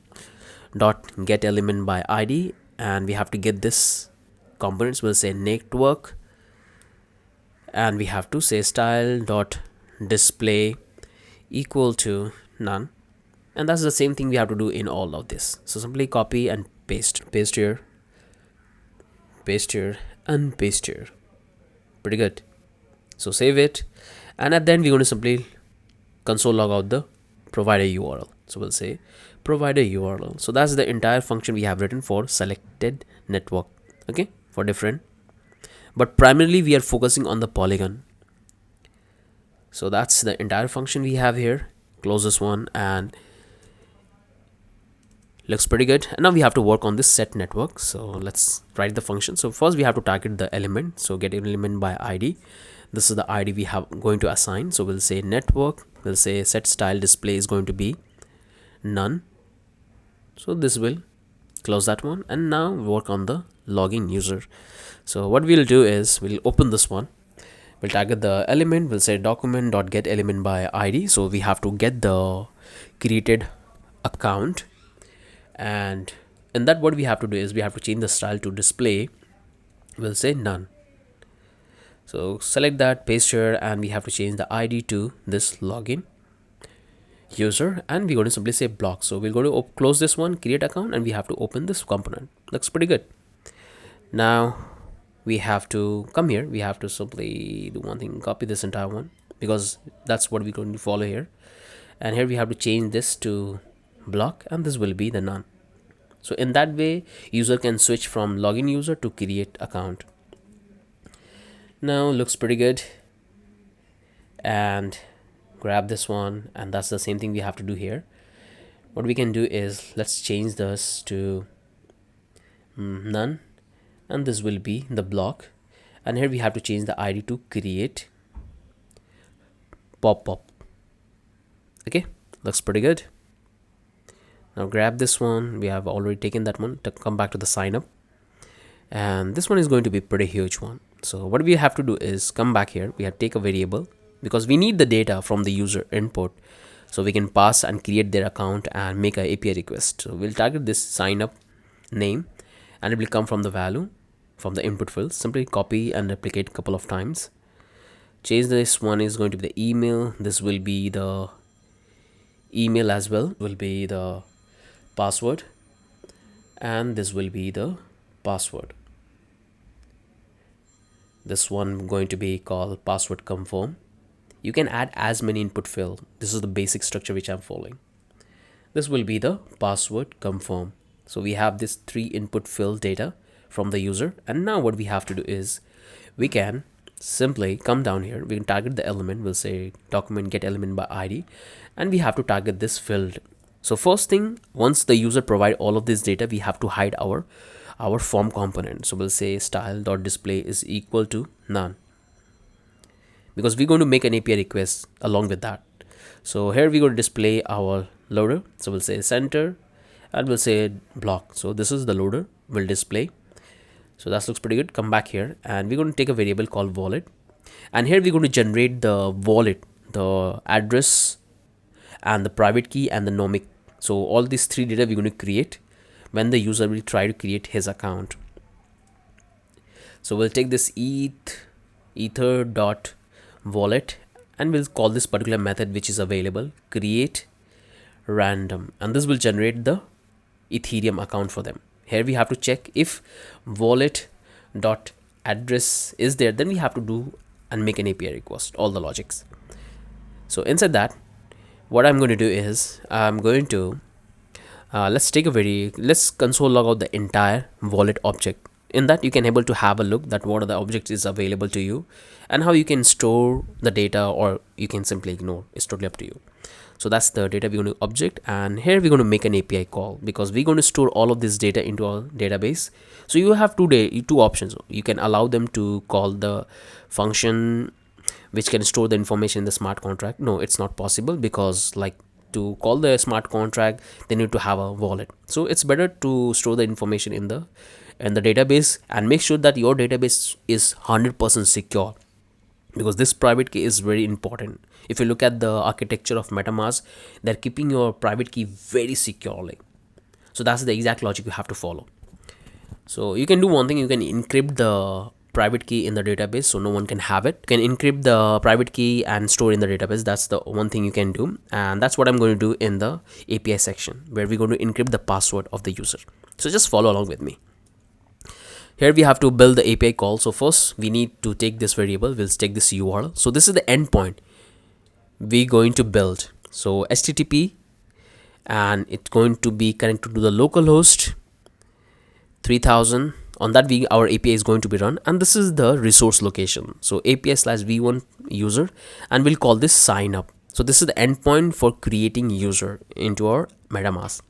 dot get element by ID, and we have to get this components. We'll say network, and we have to say style dot display equal to none, and that's the same thing we have to do in all of this. So simply copy and paste here, and paste here. Pretty good. So save it, and at the end we're going to simply console log out the provider URL. So we'll say provider URL. So that's the entire function we have written for selected network. Okay, for different, but primarily we are focusing on the Polygon. So that's the entire function we have here. Close this one, and looks pretty good. And now we have to work on this set network. So let's write the function. So first we have to target the element. So get element by ID. This is the ID we have going to assign. So we'll say network, we'll say set style display is going to be none. So this will close that one, and now work on the login user. So what we'll do is we'll open this one, we'll target the element, we'll say document dot get element by ID. So we have to get the created account, and in that what we have to do is we have to change the style to display, we'll say none. So select that, paste here, and we have to change the ID to this login user, and we're going to simply say block. So we're going to close this one, create account, and we have to open this component. Looks pretty good. Now we have to come here, we have to simply do one thing, copy this entire one, because that's what we're going to follow here, and here we have to change this to block, and this will be the none. So in that way user can switch from login user to create account. Now looks pretty good, and grab this one, and that's the same thing we have to do here. What we can do is let's change this to none, and this will be the block, and here we have to change the ID to create pop-up. Okay, looks pretty good. Now grab this one, we have already taken that one, to come back to the sign up, and this one is going to be pretty huge one. So what we have to do is come back here. We have to take a variable because we need the data from the user input, so we can pass and create their account and make a API request. So we'll target this sign up name, and it will come from the value from the input field. Simply copy and replicate a couple of times. Change this one is going to be the email. This will be the email as well, will be the password, and this will be the password. This one going to be called password confirm. You can add as many input field. This is the basic structure which I'm following. This will be the password confirm. So we have this 3 input field data from the user, and now what we have to do is we can simply come down here. We can target the element. We'll say document get element by ID, and we have to target this field. So first thing, once the user provide all of this data, we have to hide our form component. So we'll say style.display is equal to none, because we're going to make an API request along with that. So here we're going to display our loader. So we'll say center, and we'll say block. So this is the loader will display. So that looks pretty good. Come back here, and we're going to take a variable called wallet, and here we're going to generate the wallet, the address, and the private key and the nomic. So all these 3 data we're going to create when the user will try to create his account. So we'll take this ether dot wallet, and we'll call this particular method which is available create random, and this will generate the Ethereum account for them. Here we have to check if wallet dot address is there, then we have to do and make an API request, all the logics. So inside that, what I'm going to do is I'm going to let's console log out the entire wallet object. In that you can able to have a look that what are the objects is available to you and how you can store the data, or you can simply ignore. It's totally up to you. So that's the data we're going to object, and here we're going to make an API call because we're going to store all of this data into our database. So you have two options. You can allow them to call the function which can store the information in the smart contract. No, it's not possible, because like to call the smart contract they need to have a wallet. So it's better to store the information in the database, and make sure that your database is 100% secure, because this private key is very important. If you look at the architecture of MetaMask, they're keeping your private key very securely. So that's the exact logic you have to follow. So you can do one thing. You can encrypt the private key in the database so no one can have it. You can encrypt the private key and store in the database. That's the one thing you can do, and that's what I'm going to do in the API section, where we're going to encrypt the password of the user. So just follow along with me. Here we have to build the API call. So first we need to take this variable. We'll take this URL. So this is the endpoint we're going to build. So HTTP, and it's going to be connected to the localhost 3000. On that our API is going to be run, and this is the resource location. So API/v1 user, and we'll call this sign up. So this is the endpoint for creating user into our MetaMask.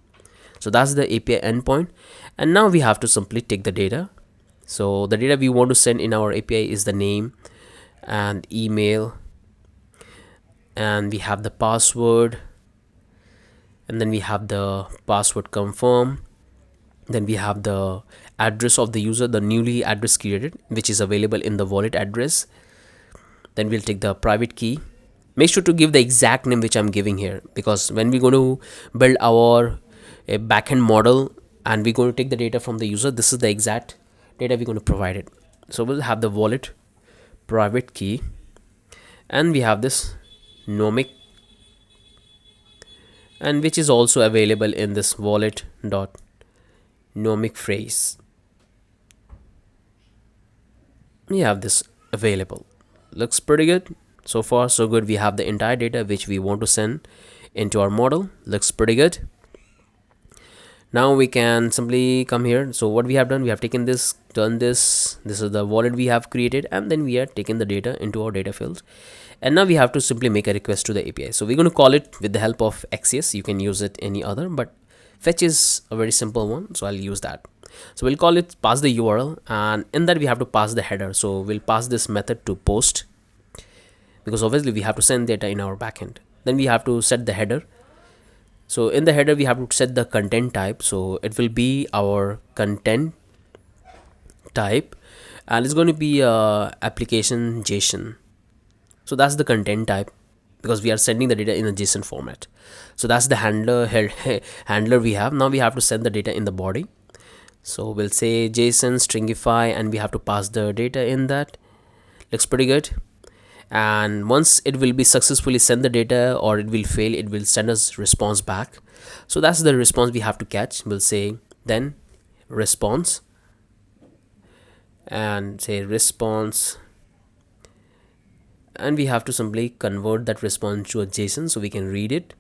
So that's the API endpoint, and now we have to simply take the data. So the data we want to send in our API is the name and email, and we have the password, and then we have the password confirm, then we have the address of the user, the newly address created, which is available in the wallet address. Then we'll take the private key. Make sure to give the exact name which I'm giving here, because when we're going to build our backend model and we're going to take the data from the user, this is the exact data we're going to provide it. So we'll have the wallet private key, and we have this nomic, and which is also available in this wallet dot nomic phrase. We have this available. Looks pretty good. So far so good. We have the entire data which we want to send into our model. Looks pretty good. Now we can simply come here. So what we have done, we have taken this, done this. This is the wallet we have created, and then we are taking the data into our data fields. And now we have to simply make a request to the API. So we're going to call it with the help of XCS. You can use it any other, but fetch is a very simple one, so I'll use that. So we'll call it pass the URL, and in that we have to pass the header. So we'll pass this method to post, because obviously we have to send data in our backend. Then we have to set the header. So in the header we have to set the content type. So it will be our content type, and it's going to be application JSON. So that's the content type, because we are sending the data in a JSON format. So that's the handler we have. Now we have to send the data in the body. So we'll say JSON stringify, and we have to pass the data in that. Looks pretty good. And once it will be successfully send the data, or it will fail, it will send us response back. So that's the response we have to catch. We'll say then response, and say response, and we have to simply convert that response to a JSON so we can read it.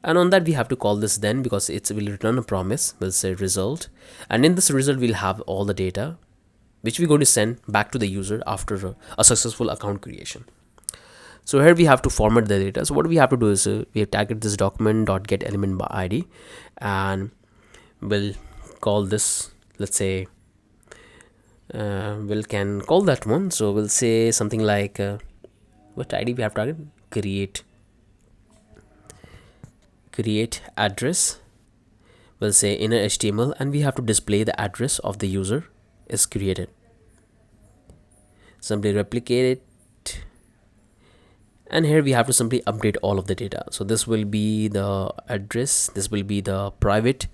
And on that we have to call this then, because it will return a promise. We'll say result, and in this result we'll have all the data which we're going to send back to the user after a successful account creation. So here we have to format the data. So what we have to do is we have tagged this document.getElement by ID, and we'll call this, let's say we'll can call that one. So we'll say something like what ID we have targeted, create address. We'll say inner HTML, and we have to display the address of the user is created. Simply replicate it, and here we have to simply update all of the data. So this will be the address, this will be the private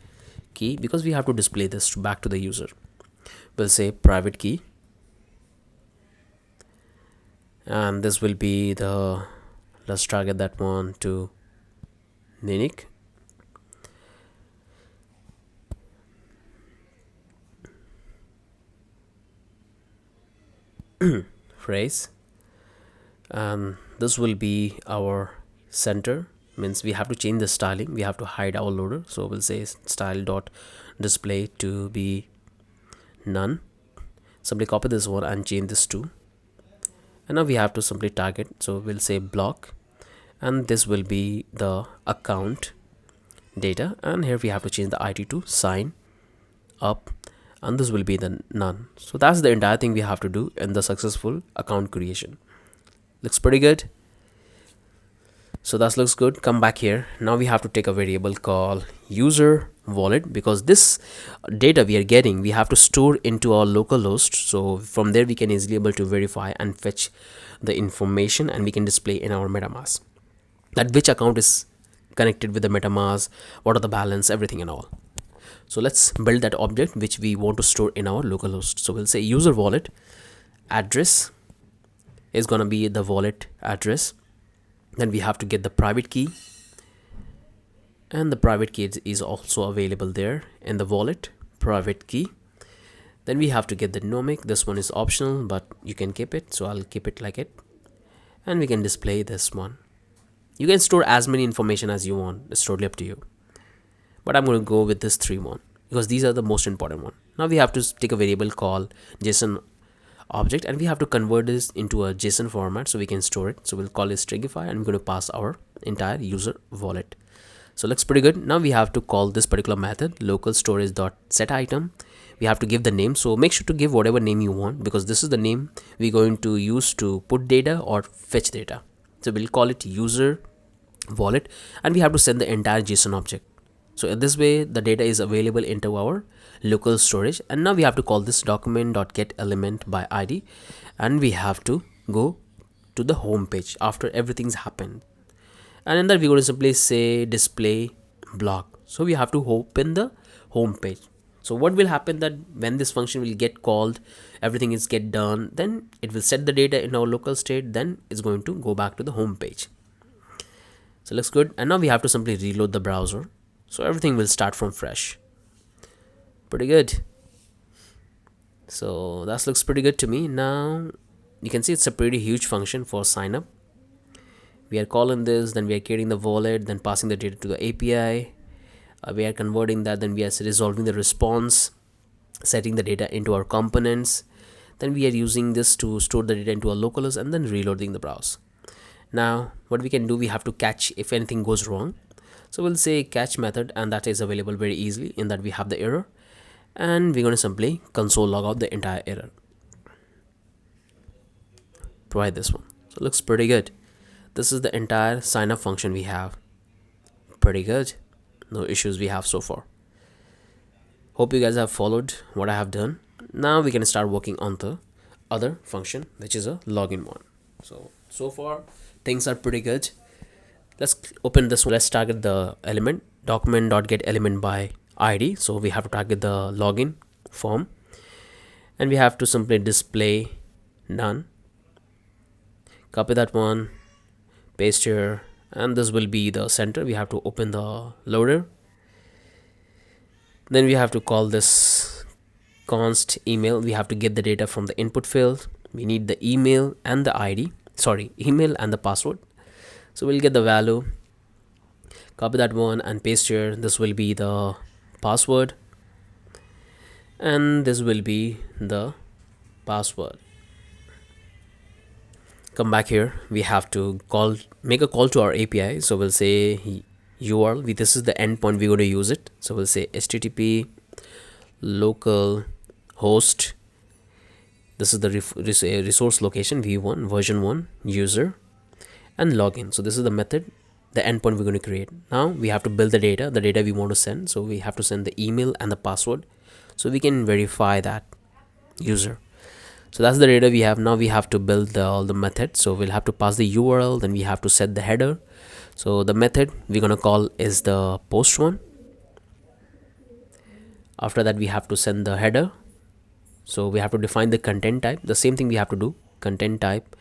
key, because we have to display this back to the user. We'll say private key, and this will be the, let's target that one to unique. Phrase, this will be our center, means we have to change the styling, we have to hide our loader. So we'll say style dot display to be none. Simply copy this one and change this to, and now we have to simply target. So we'll say block, and this will be the account data, and here we have to change the ID to sign up, and this will be the none. So that's the entire thing we have to do in the successful account creation. Looks pretty good. So that looks good. Come back here. Now we have to take a variable called user wallet, because this data we are getting, we have to store into our local host. So from there we can easily able to verify and fetch the information, and we can display in our MetaMask that which account is connected with the MetaMask, what are the balance, everything and all. So let's build that object which we want to store in our local host. So we'll say user wallet address is gonna be the wallet address. Then we have to get the private key, and the private key is also available there in the wallet private key. Then we have to get the nomic. This one is optional, but you can keep it, so I'll keep it like it, and we can display this one. You can store as many information as you want, it's totally up to you, but I'm going to go with this 3-1 because these are the most important one. Now we have to take a variable called JSON object, and we have to convert this into a JSON format so we can store it. So we'll call it stringify, and we're going to pass our entire user wallet. So looks pretty good. Now we have to call this particular method local storage dot set item. We have to give the name, so make sure to give whatever name you want, because this is the name we're going to use to put data or fetch data. So we'll call it user wallet, and we have to send the entire JSON object. So in this way the data is available into our local storage. And now we have to call this document.getElement by ID, and we have to go to the home page after everything's happened, and in that we're going to simply say display block. So we have to open the home page. So what will happen that when this function will get called, everything is get done, then it will set the data in our local state, then it's going to go back to the home page. So looks good. And now we have to simply reload the browser, so everything will start from fresh. Pretty good. So that looks pretty good to me. Now you can see it's a pretty huge function for sign up. We are calling this, then we are creating the wallet, then passing the data to the API. We are converting that, then we are resolving the response, setting the data into our components, then we are using this to store the data into our localhost, and then reloading the browse. Now what we can do, we have to catch if anything goes wrong. So we'll say catch method, and that is available very easily in that we have the error, and we're going to simply console log out the entire error. Try this one. So it looks pretty good. This is the entire sign up function we have. Pretty good. No issues we have so far. Hope you guys have followed what I have done. Now we can start working on the other function, which is a login one. So far things are pretty good. Let's open this one. Let's target the element document.get element by id. So we have to target the login form, and we have to simply display none. Copy that one, paste here, and this will be the center. We have to open the loader. Then we have to call this const email. We have to get the data from the input field. We need the email and the id, sorry, email and the password. So we'll get the value, copy that one and paste here. This will be the password, and this will be the password. Come back here. We have to make a call to our API. So we'll say URL. This is the endpoint we're going to use it. So we'll say HTTP local host. This is the resource location v1 version 1 user and login. So this is the method, the endpoint we're going to create. Now we have to build the data we want to send. So we have to send the email and the password so we can verify that user. So that's the data we have. Now we have to build all the methods. So we'll have to pass the URL, then we have to set the header. So the method we're going to call is the post one. After that we have to send the header. So we have to define the content type. The same thing we have to do, content type,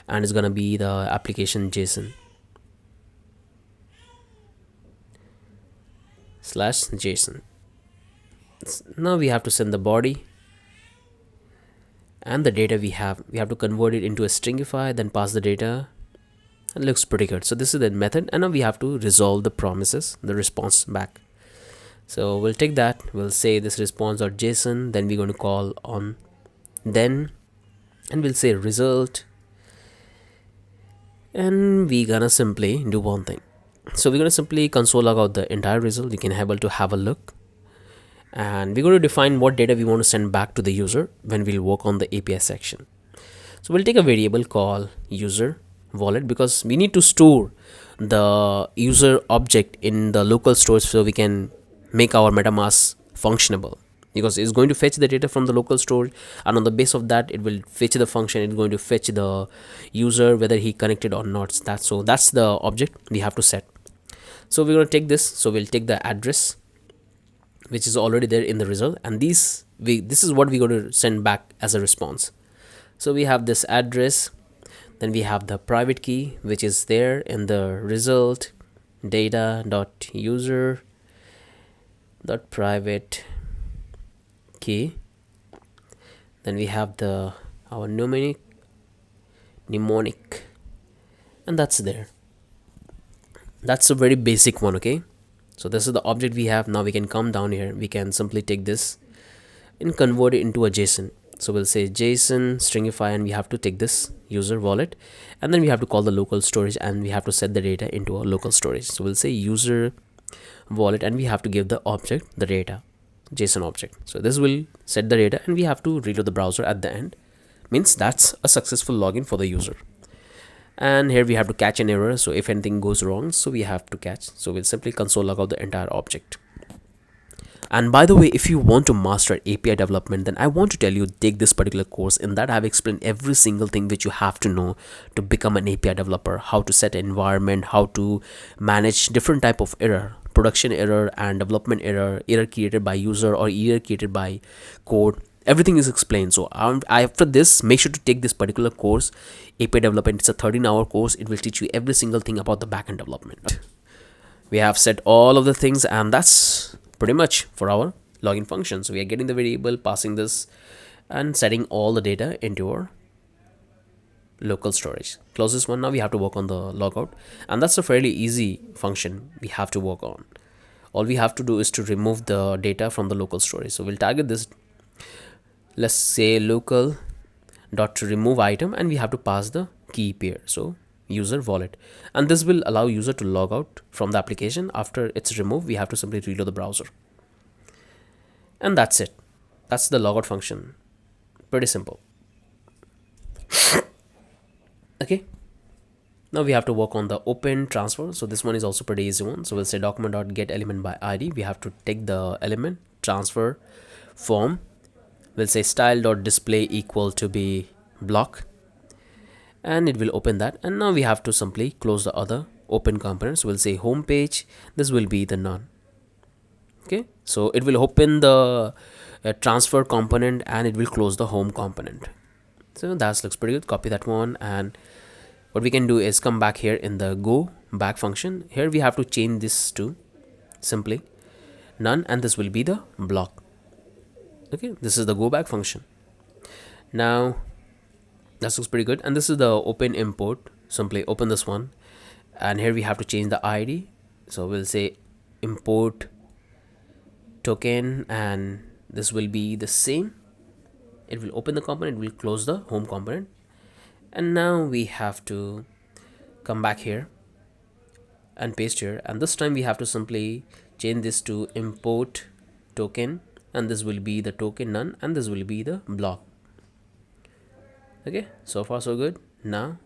and it's going to be the application JSON /JSON. Now we have to send the body and the data we have to convert it into a stringify, then pass the data. It looks pretty good. So this is the method, and now we have to resolve the promises, the response back. So we'll take that, we'll say this response.json, then we're going to call on then, and we'll say result, and we're gonna simply do one thing. So we're going to simply console log out the entire result. You can able to have a look, and we're going to define what data we want to send back to the user when we'll work on the API section. So we'll take a variable called user wallet, because we need to store the user object in the local storage so we can make our MetaMask functionable, because it's going to fetch the data from the local storage, and on the base of that it will fetch the function. It's going to fetch the user whether he connected or not. So that's the object we have to set. So we're going to take this. So we'll take the address which is already there in the result, and this is what we're going to send back as a response. So we have this address, then we have the private key which is there in the result, data.user.private key. Then we have our mnemonic, and that's there. That's a very basic one. Okay, so this is the object we have. Now we can come down here, we can simply take this and convert it into a JSON. So we'll say JSON stringify, and we have to take this user wallet, and then we have to call the local storage, and we have to set the data into a local storage. So we'll say user wallet, and we have to give the object the data JSON object. So this will set the data, and we have to reload the browser at the end. Means that's a successful login for the user. And here we have to catch an error. So if anything goes wrong, so we have to catch. So we'll simply console log out the entire object. And by the way, if you want to master API development, then I want to tell you, take this particular course. In that I've explained every single thing which you have to know to become an API developer, how to set an environment, how to manage different type of error, production error and development error created by user or error created by code. Everything is explained. So after this, make sure to take this particular course, API development. It's a 13-hour course. It will teach you every single thing about the backend development. We have set all of the things, and that's pretty much for our login function. So we are getting the variable, passing this, and setting all the data into our local storage. Close this one. Now we have to work on the logout, and that's a fairly easy function we have to work on. All we have to do is to remove the data from the local storage. So we'll target this. Let's say local dot to remove item, and we have to pass the key pair. So user wallet, and this will allow user to log out from the application. After it's removed, we have to simply reload the browser, and that's it. That's the logout function. Pretty simple. Okay, now we have to work on the open transfer. So this one is also pretty easy one. So we'll say document.get element by id. We have to take the element transfer form, We'll say style.display equal to be block, and it will open that. And now we have to simply close the other open components. We'll say home page, this will be the none. Okay, so it will open the transfer component and it will close the home component. So that looks pretty good. Copy that one, and what we can do is come back here in the go back function. Here we have to change this to simply none, and this will be the block. Okay, this is the go back function. Now that looks pretty good, and this is the open import. Simply open this one, and here we have to change the ID. So we'll say import token, and this will be the same. It will open the component, it will close the home component. And now we have to come back here and paste here, and this time we have to simply change this to import token, and this will be the token none, and this will be the block. Okay, so far so good. Now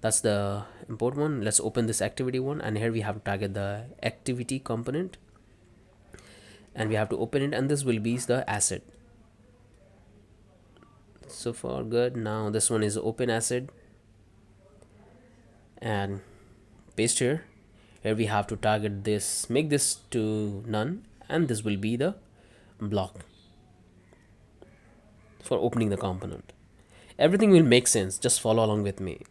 that's the import one. Let's open this activity one, and here we have to target the activity component, and we have to open it, and this will be the asset. So far good. Now this one is open asset, and paste here. Here we have to target this, make this to none, and this will be the block for opening the component. Everything will make sense, just follow along with me.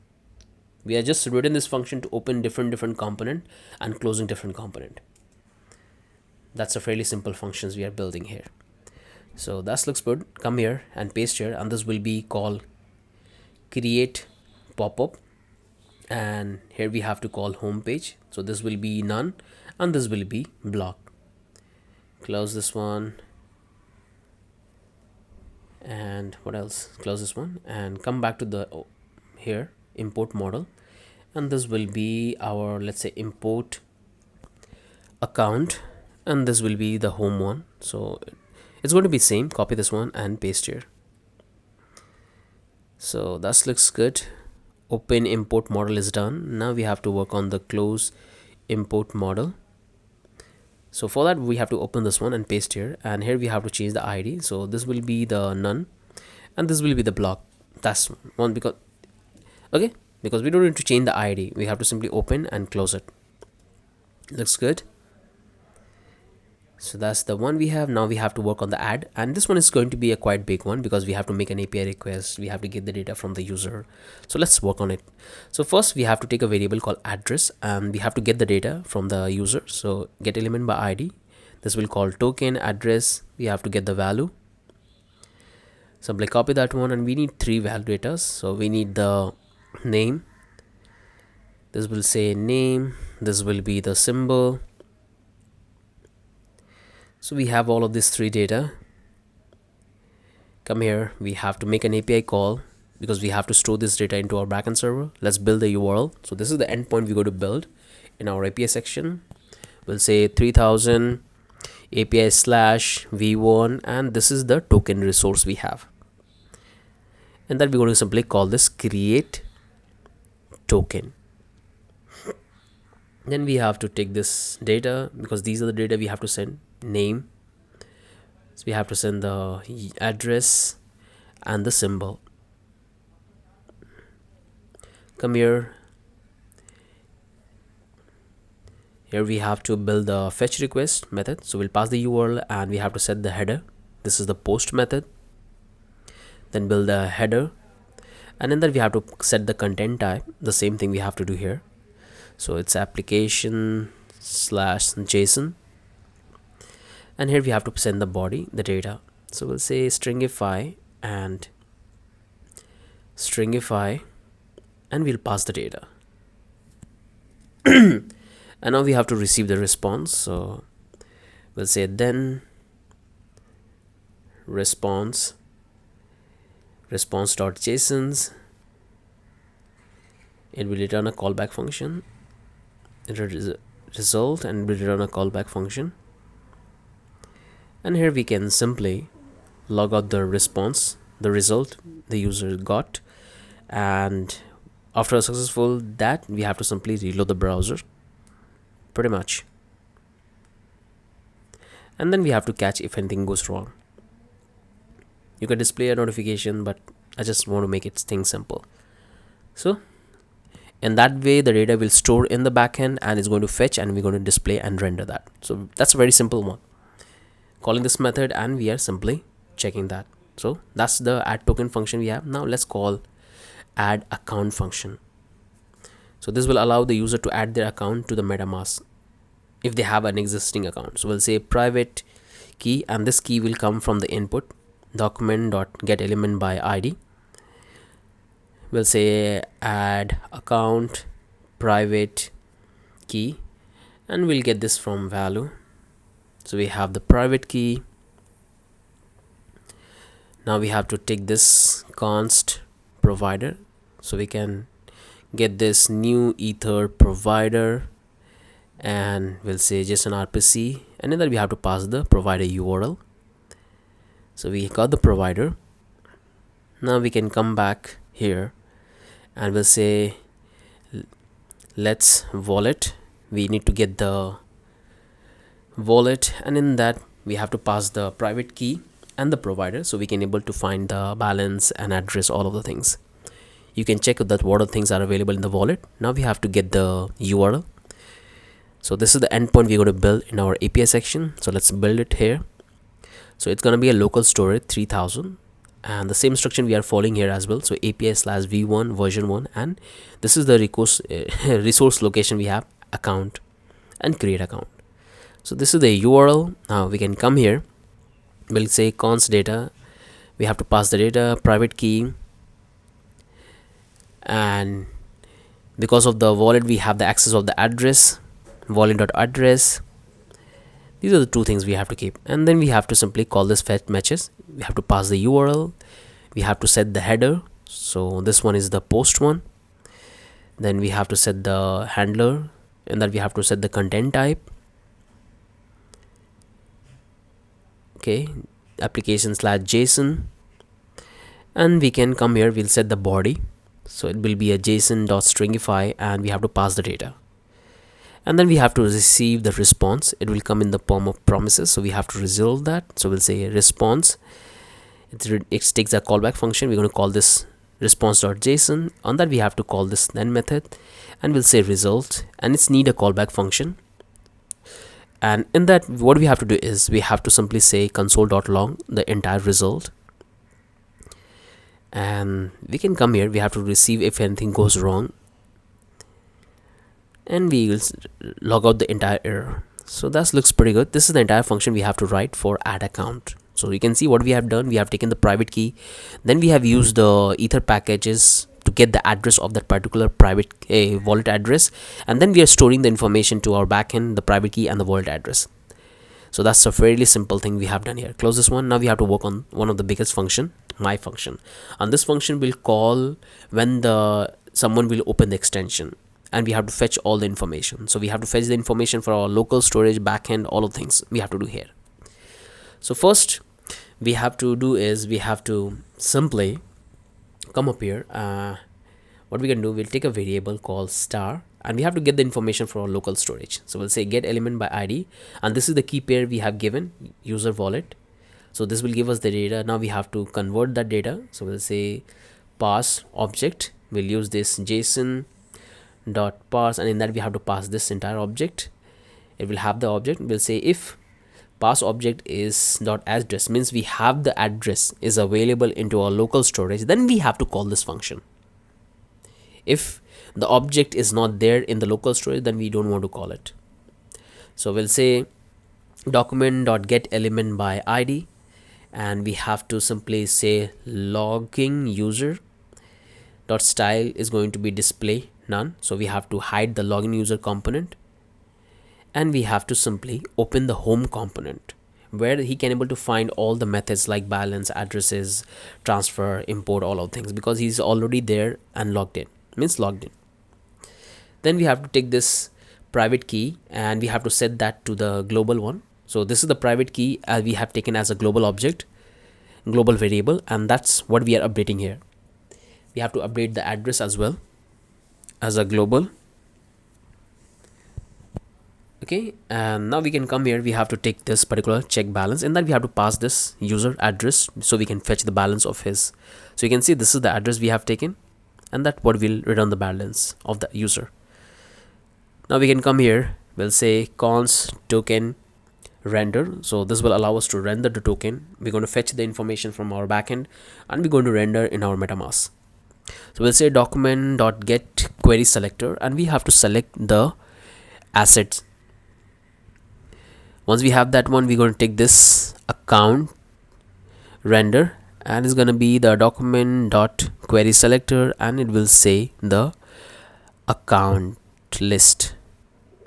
We have just written this function to open different component and closing different component. That's a fairly simple functions we are building here. So that looks good. Come here and paste here, and this will be called create pop-up, and here we have to call home page. So this will be none, and this will be block. Close this one, and what else? Close this one, and come back to the here import model, and this will be our, let's say, import account, and this will be the home one. So it's going to be same. Copy this one and paste here. So that looks good. Open import model is done. Now we have to work on the close import model. So for that we have to open this one and paste here, and here we have to change the ID. So this will be the none, and this will be the block. That's one, because okay, because we don't need to change the ID, we have to simply open and close it. Looks good. So that's the one we have. Now we have to work on the add, and this one is going to be a quite big one because we have to make an API request, we have to get the data from the user. So let's work on it. So first we have to take a variable called address, and we have to get the data from the user. So get element by ID, this will call token address. We have to get the value. Simply copy that one, and we need 3 value data. So we need the name, this will say name, this will be the symbol. So we have all of these 3 data. Come here, we have to make an API call because we have to store this data into our backend server. Let's build the URL. So this is the endpoint we're going to build in our API section. We'll say 3000 API slash v1, and this is the token resource we have, and then we're going to simply call this create token. Then we have to take this data because these are the data we have to send. Name, so we have to send the address and the symbol. Come here, here we have to build the fetch request method. So we'll pass the URL, and we have to set the header. This is the post method. Then build the header, and then we have to set the content type. The same thing we have to do here. So it's application slash JSON, and here we have to send the body, the data. So we'll say stringify and stringify, and we'll pass the data. And now we have to receive the response. So we'll say then response.jsons. It will return a callback function. Result, and will return a callback function. And here we can simply log out the response, the result the user got, and after a successful that, we have to simply reload the browser, pretty much, and then we have to catch if anything goes wrong. You can display a notification, but I just want to make it things simple. So in that way, the data will store in the backend and is going to fetch, and we're going to display and render that. So that's a very simple one. Calling this method, and we are simply checking that. So that's the add token function we have. Now let's call add account function. So this will allow the user to add their account to the MetaMask if they have an existing account. So we'll say private key, and this key will come from the input document.getElement by ID. We'll say add account private key, and we'll get this from value. So we have the private key. Now we have to take this const provider, so we can get this new ether provider, and we'll say JSON RPC, and then we have to pass the provider URL. So we got the provider. Now we can come back here and we'll say let's wallet. We need to get the wallet, and in that we have to pass the private key and the provider, so we can able to find the balance and address, all of the things. You can check that what are things are available in the wallet. Now we have to get the URL. So this is the endpoint we're going to build in our API section. So let's build it here. So it's going to be a local storage 3000, and the same instruction we are following here as well. So API/v1 version 1, and this is the resource location we have, account and create account. So this is the URL. Now we can come here. We'll say const data. We have to pass the data, private key, and because of the wallet we have the access of the address, wallet.address. These are the two things we have to keep, and then we have to simply call this fetch matches. We have to pass the URL. We have to set the header. So this one is the post one. Then we have to set the handler, and then we have to set the content type. Okay, application/JSON, and we can come here. We'll set the body, so it will be a JSON.stringify, and we have to pass the data, and then we have to receive the response. It will come in the form of promises, so we have to resolve that. So we'll say response. It takes a callback function. We're going to call this response.json. On that we have to call this then method, and we'll say result, and it's need a callback function. And in that, what we have to do is we have to simply say console.log the entire result, and we can come here. We have to receive if anything goes wrong, and we will log out the entire error. So that looks pretty good. This is the entire function we have to write for add account. So you can see what we have done. We have taken the private key, then we have used the ether packages to get the address of that particular private wallet address, and then we are storing the information to our backend, the private key and the wallet address. So that's a fairly simple thing we have done here. Close this one. Now we have to work on one of the biggest function, my function, and this function will call when someone will open the extension, and we have to fetch all the information. So we have to fetch the information for our local storage, backend, all of things we have to do here. So first we have to do is we have to simply come up here. What we can do, we'll take a variable called star, and we have to get the information for our local storage. So we'll say get element by ID, and this is the key pair we have given user wallet. So this will give us the data. Now we have to convert that data. So we'll say pass object. We'll use this JSON dot parse, and in that we have to pass this entire object. It will have the object. We'll say if pass object is dot address, means we have the address is available into our local storage, then we have to call this function. If the object is not there in the local storage, then we don't want to call it. So we'll say document.getElement by ID, and we have to simply say logging user dot style is going to be display none. So we have to hide the login user component, and we have to simply open the home component where he can able to find all the methods like balance, addresses, transfer, import, all of things, because he's already there and logged in, means logged in. Then we have to take this private key, and we have to set that to the global one. So this is the private key we have taken as a global object, global variable, and that's what we are updating here. We have to update the address as well as a global. Okay, and now we can come here. We have to take this particular check balance, and then we have to pass this user address so we can fetch the balance of his. So you can see this is the address we have taken, and that what will return the balance of the user. Now we can come here. We'll say const token render. So this will allow us to render the token. We're going to fetch the information from our backend, and we're going to render in our MetaMask. So we'll say document.get query selector, and we have to select the assets. Once we have that one, we're going to take this account render, and it's going to be the document.query selector, and it will say the account list.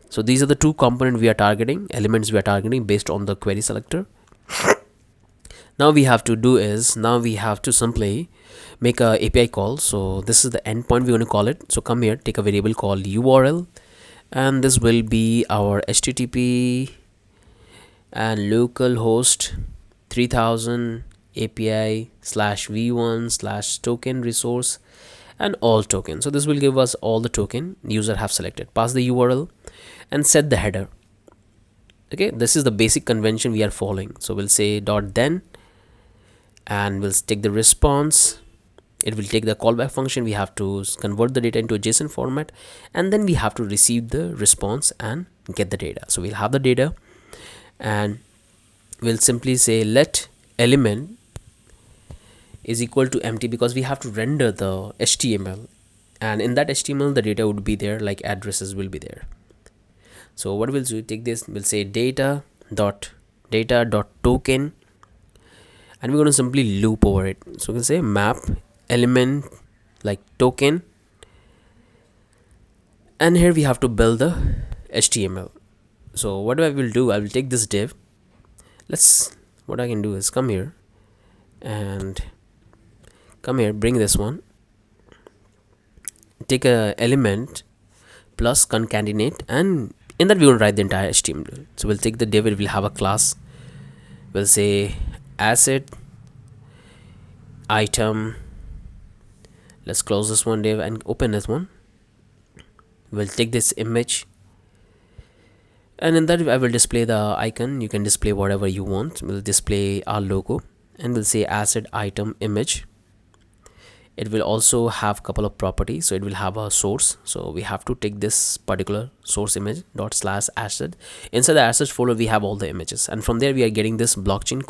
So these are the two components we are targeting, elements we are targeting based on the query selector. Now we have to do is, now we have to simply make a API call. So this is the endpoint we're going to call it. So come here, take a variable called URL, and this will be our HTTP and localhost 3000 API /v1 /token resource and all token. So this will give us all the token user have selected. Pass the URL and set the header. Okay, this is the basic convention we are following. So we'll say .then, and we'll take the response. It will take the callback function. We have to convert the data into a JSON format, and then we have to receive the response and get the data. So we'll have the data, and we'll simply say let element is equal to empty, because we have to render the HTML, and in that HTML the data would be there, like addresses will be there. So what we'll do, take this, we'll say data.token, and we're going to simply loop over it. So we'll say map element like token, and here we have to build the HTML. So what I will do, I will take this div. What I can do is come here and bring this one, take a element plus concatenate, and in that we will write the entire HTML. So we'll take the div, it will have a class. We'll say asset item. Let's close this one div and open this one. We'll take this image, and in that I will display the icon. You can display whatever you want. We'll display our logo, and we'll say asset item image. It will also have a couple of properties. So it will have a source. So we have to take this particular source image /asset. Inside the assets folder we have all the images, and from there we are getting this blockchain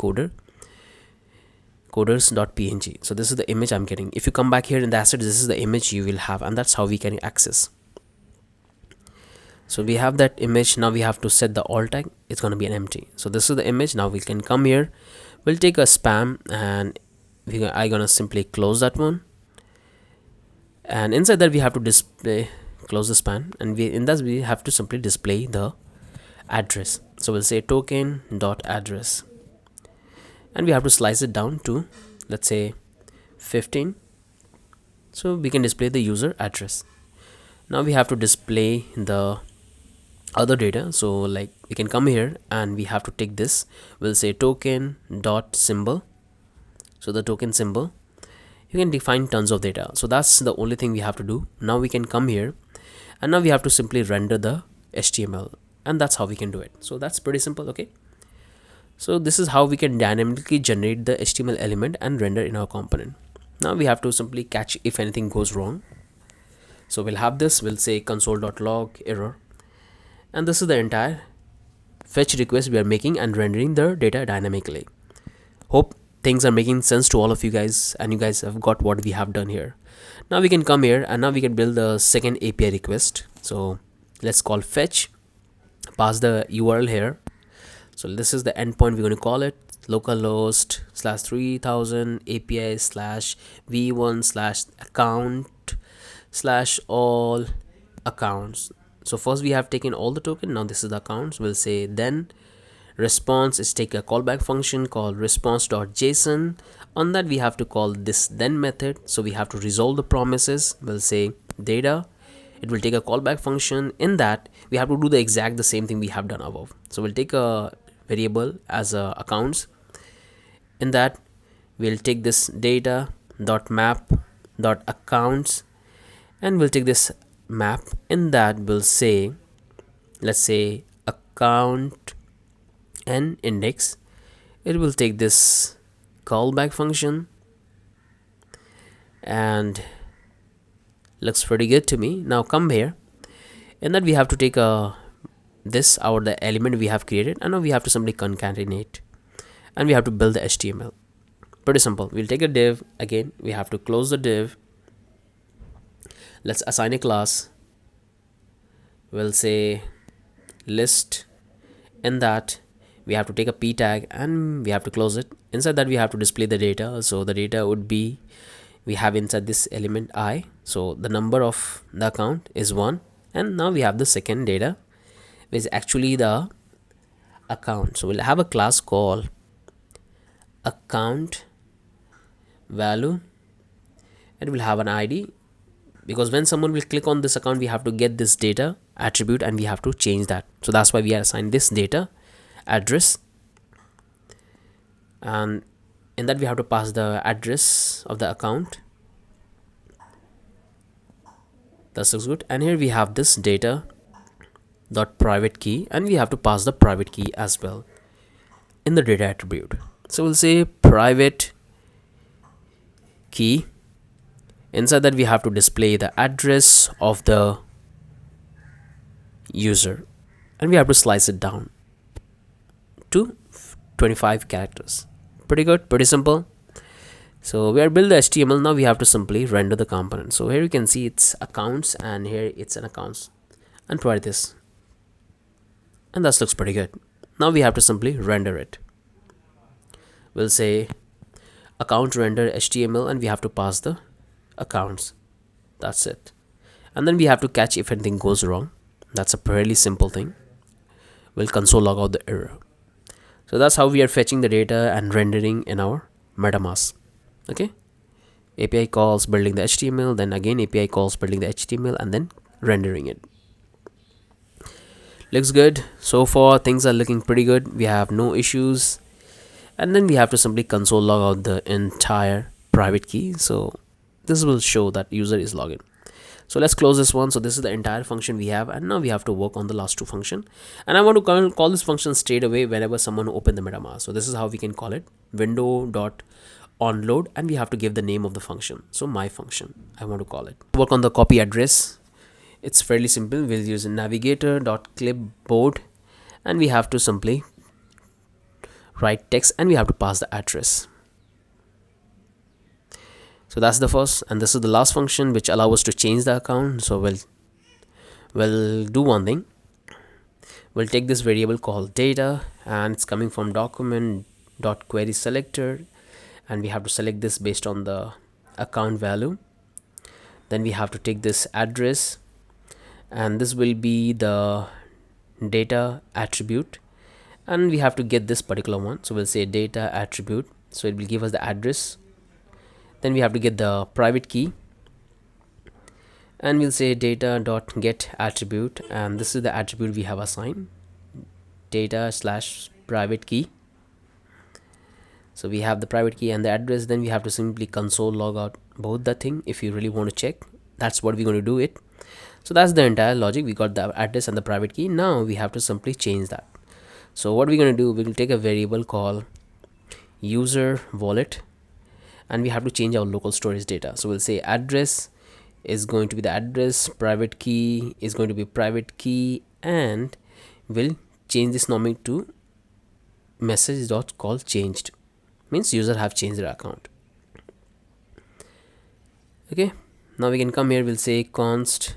coders.png. so this is the image I'm getting. If you come back here in the asset, this is the image you will have, and that's how we can access. So we have that image. Now we have to set the alt tag. It's going to be an empty. So this is the image. Now we can come here, we'll take a spam, and I'm gonna simply close that one, and inside that we have to display, close the span, and in that we have to simply display the address. So we'll say token.address, and we have to slice it down to, let's say, 15. So we can display the user address. Now we have to display the other data. So like we can come here and we have to take this, we'll say token.symbol. So the token symbol, you can define tons of data. So that's the only thing we have to do. Now we can come here, and now we have to simply render the HTML, and that's how we can do it. So that's pretty simple. Okay, so this is how we can dynamically generate the HTML element and render in our component. Now we have to simply catch if anything goes wrong. So we'll have this, we'll say console.log error, and this is the entire fetch request we are making and rendering the data dynamically. Hope things are making sense to all of you guys, and you guys have got what we have done here. Now we can come here, and now we can build the second API request. So let's call fetch, pass the URL here. So this is the endpoint we're going to call it, localhost /3000 API /v1 /account /all accounts. So first we have taken all the token. Now this is the accounts. We'll say then response is take a callback function called response.json. On that we have to call this then method. So we have to resolve the promises. We'll say data, it will take a callback function. In that we have to do the same thing we have done above. So we'll take a variable as a accounts. In that we'll take this data.map.accounts, and we'll take this map. In that we'll say, let's say account and index. It will take this callback function and looks pretty good to me. Now come here, and that we have to take this the element we have created, and now we have to simply concatenate, and we have to build the HTML. Pretty simple. We'll take a div. Again, we have to close the div. Let's assign a class. We'll say list. In that, we have to take a p tag and we have to close it. Inside that, we have to display the data. So the data would be, we have inside this element I. So the number of the account is 1, and now we have the second data, which is actually the account. So we'll have a class called account value. It will have an ID, because when someone will click on this account, we have to get this data attribute and we have to change that. So that's why we are assigned this data address, and in that we have to pass the address of the account. That looks good. And here we have this data dot private key, and we have to pass the private key as well in the data attribute. So we'll say private key. Inside that, we have to display the address of the user, and we have to slice it down to 25 characters. Pretty good, pretty simple. So we are build the HTML. Now we have to simply render the component. So here you can see it's accounts, and here it's an accounts, and provide this, and that looks pretty good. Now we have to simply render it. We'll say account render HTML, and we have to pass the accounts. That's it. And then we have to catch if anything goes wrong. That's a fairly simple thing. We'll console log out the error. So that's how we are fetching the data and rendering in our MetaMask. Okay, API calls building the HTML, then again API calls building the HTML, and then rendering it. Looks good. So far things are looking pretty good. We have no issues. And then we have to simply console log out the entire private key. So this will show that user is logged in. So let's close this one. So this is the entire function we have, and now we have to work on the last two function, and I want to call this function straight away whenever someone open the MetaMask. So this is how we can call it: window.onload, and we have to give the name of the function. So my function, I want to call it. Work on the copy address. It's fairly simple. We'll use navigator.clipboard, and we have to simply write text, and we have to pass the address. So that's the first, and this is the last function which allow us to change the account. So we'll do one thing. We'll take this variable called data, and it's coming from document.query selector, and we have to select this based on the account value. Then we have to take this address, and this will be the data attribute, and we have to get this particular one. So we'll say data attribute, so it will give us the address. Then we have to get the private key, and we'll say data.get attribute, and this is the attribute we have assigned, data/private key. So we have the private key and the address. Then we have to simply console log out both the thing if you really want to check. That's what we're going to do it. So that's the entire logic. We got the address and the private key. Now we have to simply change that. So what we're going to do, we will take a variable called user wallet, and we have to change our local storage data. So we'll say address is going to be the address, private key is going to be private key, and we'll change this norming to message.call changed, means user have changed their account. Okay, now we can come here. We'll say const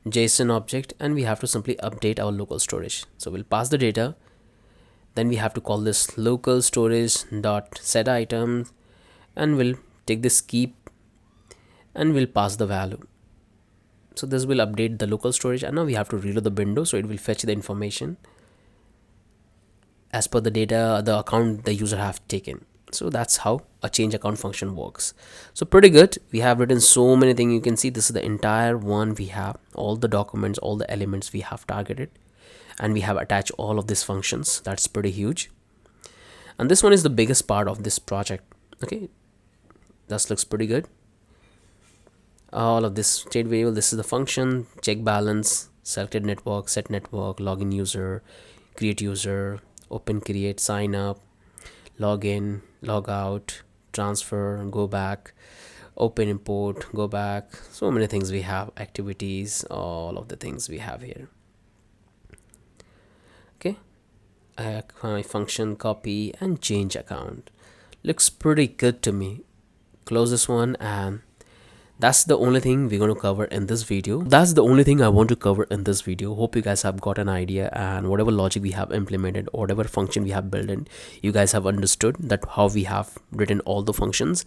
JSON object, and we have to simply update our local storage. So we'll pass the data, then we have to call this local storage dot set items, and we'll take this keep, and we'll pass the value. So this will update the local storage, and now we have to reload the window, so it will fetch the information as per the data, the account the user have taken. So that's how a change account function works. So pretty good. We have written so many things. You can see this is the entire one. We have all the documents, all the elements we have targeted, and we have attached all of these functions. That's pretty huge, and this one is the biggest part of this project. Okay, that looks pretty good. All of this state variable, this is the function, check balance, selected network, set network, login user, create user, open, create, sign up, login, log out, transfer, go back, open, import, go back. So many things we have, activities, all of the things we have here. Okay, my function, copy and change account. Looks pretty good to me. Close this one, and that's the only thing we're going to cover in this video. That's the only thing I want to cover in this video. Hope you guys have got an idea, and whatever logic we have implemented, or whatever function we have built in, you guys have understood that how we have written all the functions.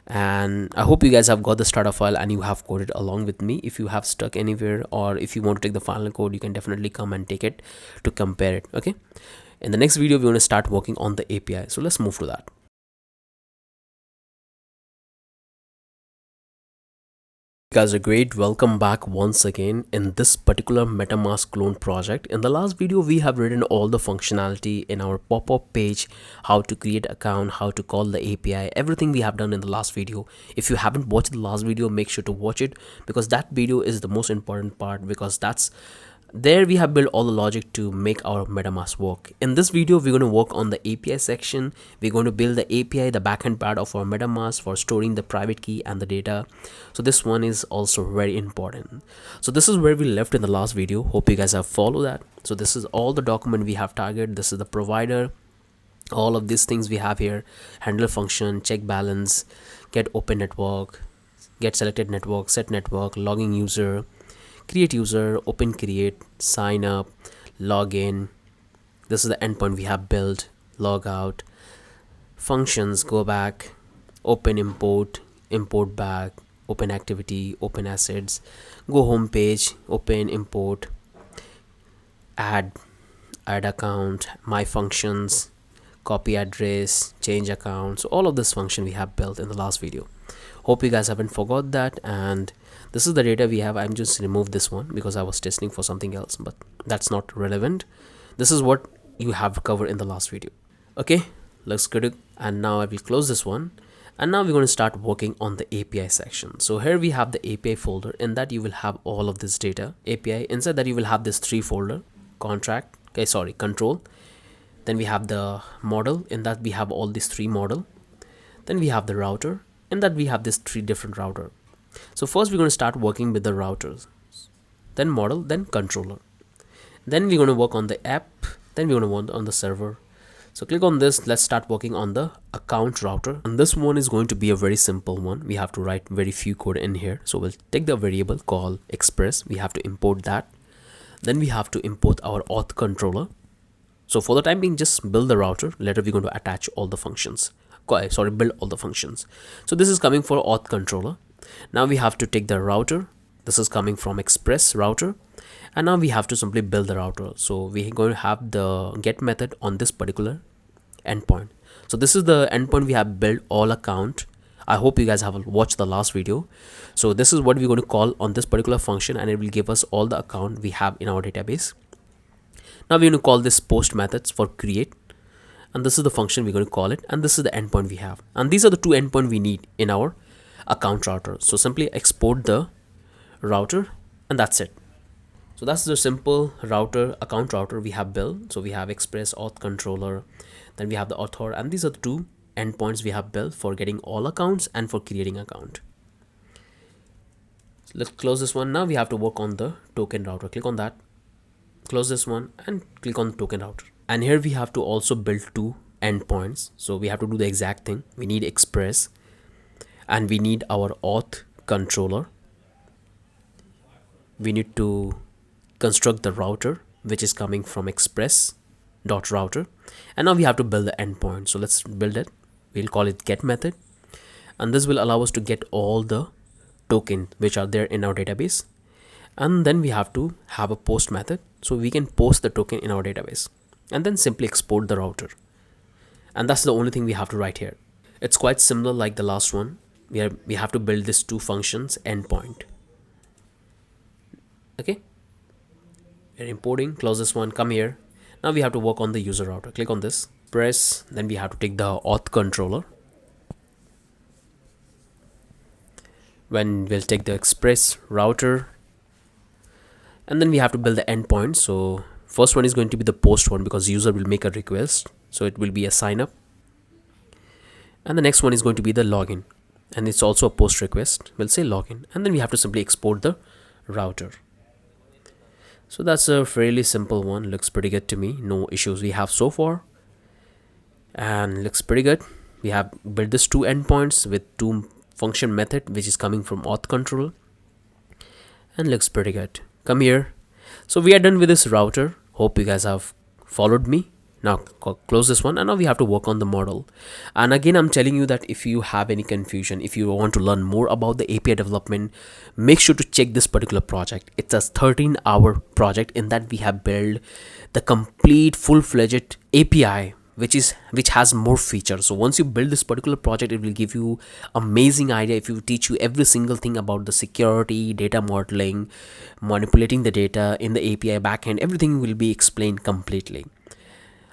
And I hope you guys have got the starter file and you have coded along with me. If you have stuck anywhere, or if you want to take the final code, you can definitely come and take it to compare it. Okay, in the next video we're going to start working on the API, so let's move to that. Guys are great. Welcome back once again in this particular MetaMask Clone project. In the last video we have written all the functionality in our pop-up page, how to create account, how to call the API, everything we have done in the last video. If you haven't watched the last video, make sure to watch it, because that video is the most important part, because that's there we have built all the logic to make our MetaMask work. In this video we're going to work on the API section. We're going to build the API, the backend part of our MetaMask, for storing the private key and the data. So this one is also very important. So this is where we left in the last video. Hope you guys have followed that. So this is all the document we have targeted. This is the provider, all of these things we have here: handler function, check balance, get open network, get selected network, set network, logging user, create user, open, create, sign up, login. This is the endpoint we have built, log out, functions, go back, open, import, import back, open activity, open assets, go home page, open, import, add account, my functions, copy address, change account. So all of this function we have built in the last video. Hope you guys haven't forgot that. And this is the data we have. I'm just remove this one because I was testing for something else, but that's not relevant. This is what you have covered in the last video. Okay, looks good. And now I will close this one, and now we're going to start working on the API section. So here we have the API folder. In that you will have all of this data. API, inside that you will have this 3 folder: contract, control. Then we have the model. In that we have all these 3 model. Then we have the router. In that we have this 3 different router. So first we're going to start working with the routers, then model, then controller. Then we're going to work on the app, then we're going to work on the server. So click on this. Let's start working on the account router. And this one is going to be a very simple one. We have to write very few code in here. So we'll take the variable called express. We have to import that. Then we have to import our auth controller. So for the time being, just build the router. Later we're going to attach all the functions. Build all the functions. So this is coming for auth controller. Now we have to take the router. This is coming from express router. And now we have to simply build the router. So we're going to have the get method on this particular endpoint. So this is the endpoint we have built all account. I hope you guys have watched the last video. So this is what we're going to call on this particular function, and it will give us all the account we have in our database. Now we're going to call this post methods for create. And this is the function we're going to call it. And this is the endpoint we have. And these are the 2 endpoints we need in our account router. So simply export the router, and that's it. So that's the simple account router we have built. So we have express, auth controller, then we have the author, and these are the 2 endpoints we have built for getting all accounts and for creating account. So let's close this one. Now we have to work on the token router. Click on that, close this one, and click on the token router. And here we have to also build 2 endpoints. So we have to do the exact thing. We need express, and we need our auth controller. We need to construct the router, which is coming from express.router. And now we have to build the endpoint. So let's build it. We'll call it get method. And this will allow us to get all the tokens which are there in our database. And then we have to have a post method. So we can post the token in our database. And then simply export the router. And that's the only thing we have to write here. It's quite similar like the last one. We have to build these 2 functions endpoint. Okay, we're importing, close this one, come here. Now we have to work on the user router. Click on this, press, then we have to take the auth controller. When we'll take the express router, And then we have to build the endpoint. So first one is going to be the post one, because user will make a request, so it will be a sign up. And the next one is going to be the login, and it's also a post request. We'll say login, and then we have to simply export the router. So that's a fairly simple one. Looks pretty good to me. No issues we have so far, and looks pretty good. We have built this two endpoints with two function method, which is coming from auth control, and looks pretty good. Come here. So we are done with this router. Hope you guys have followed me. Now close this one, and now we have to work on the model. And again, I'm telling you that if you have any confusion, if you want to learn more about the API development, make sure to check this particular project. It's a 13-hour project in that we have built the complete full-fledged API, which has more features. So once you build this particular project, it will give you amazing idea. If you teach you every single thing about the security, data modeling, manipulating the data in the API backend, everything will be explained completely.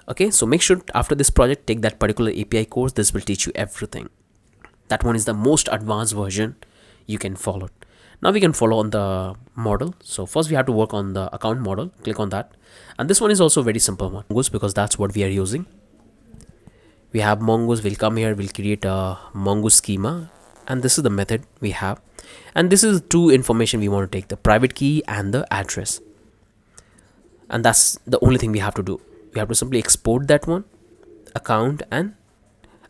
Okay, so make sure after this project, take that particular API course. This will teach you everything. That one is the most advanced version you can follow. Now we can follow on the model. So first we have to work on the account model. Click on that. And this one is also a very simple one, because that's what we are using. We have mongoose. We'll come here, we'll create a mongoose schema, and this is the method we have. And this is two information we want to take, the private key and the address. And that's the only thing we have to do. We have to simply export that one, account and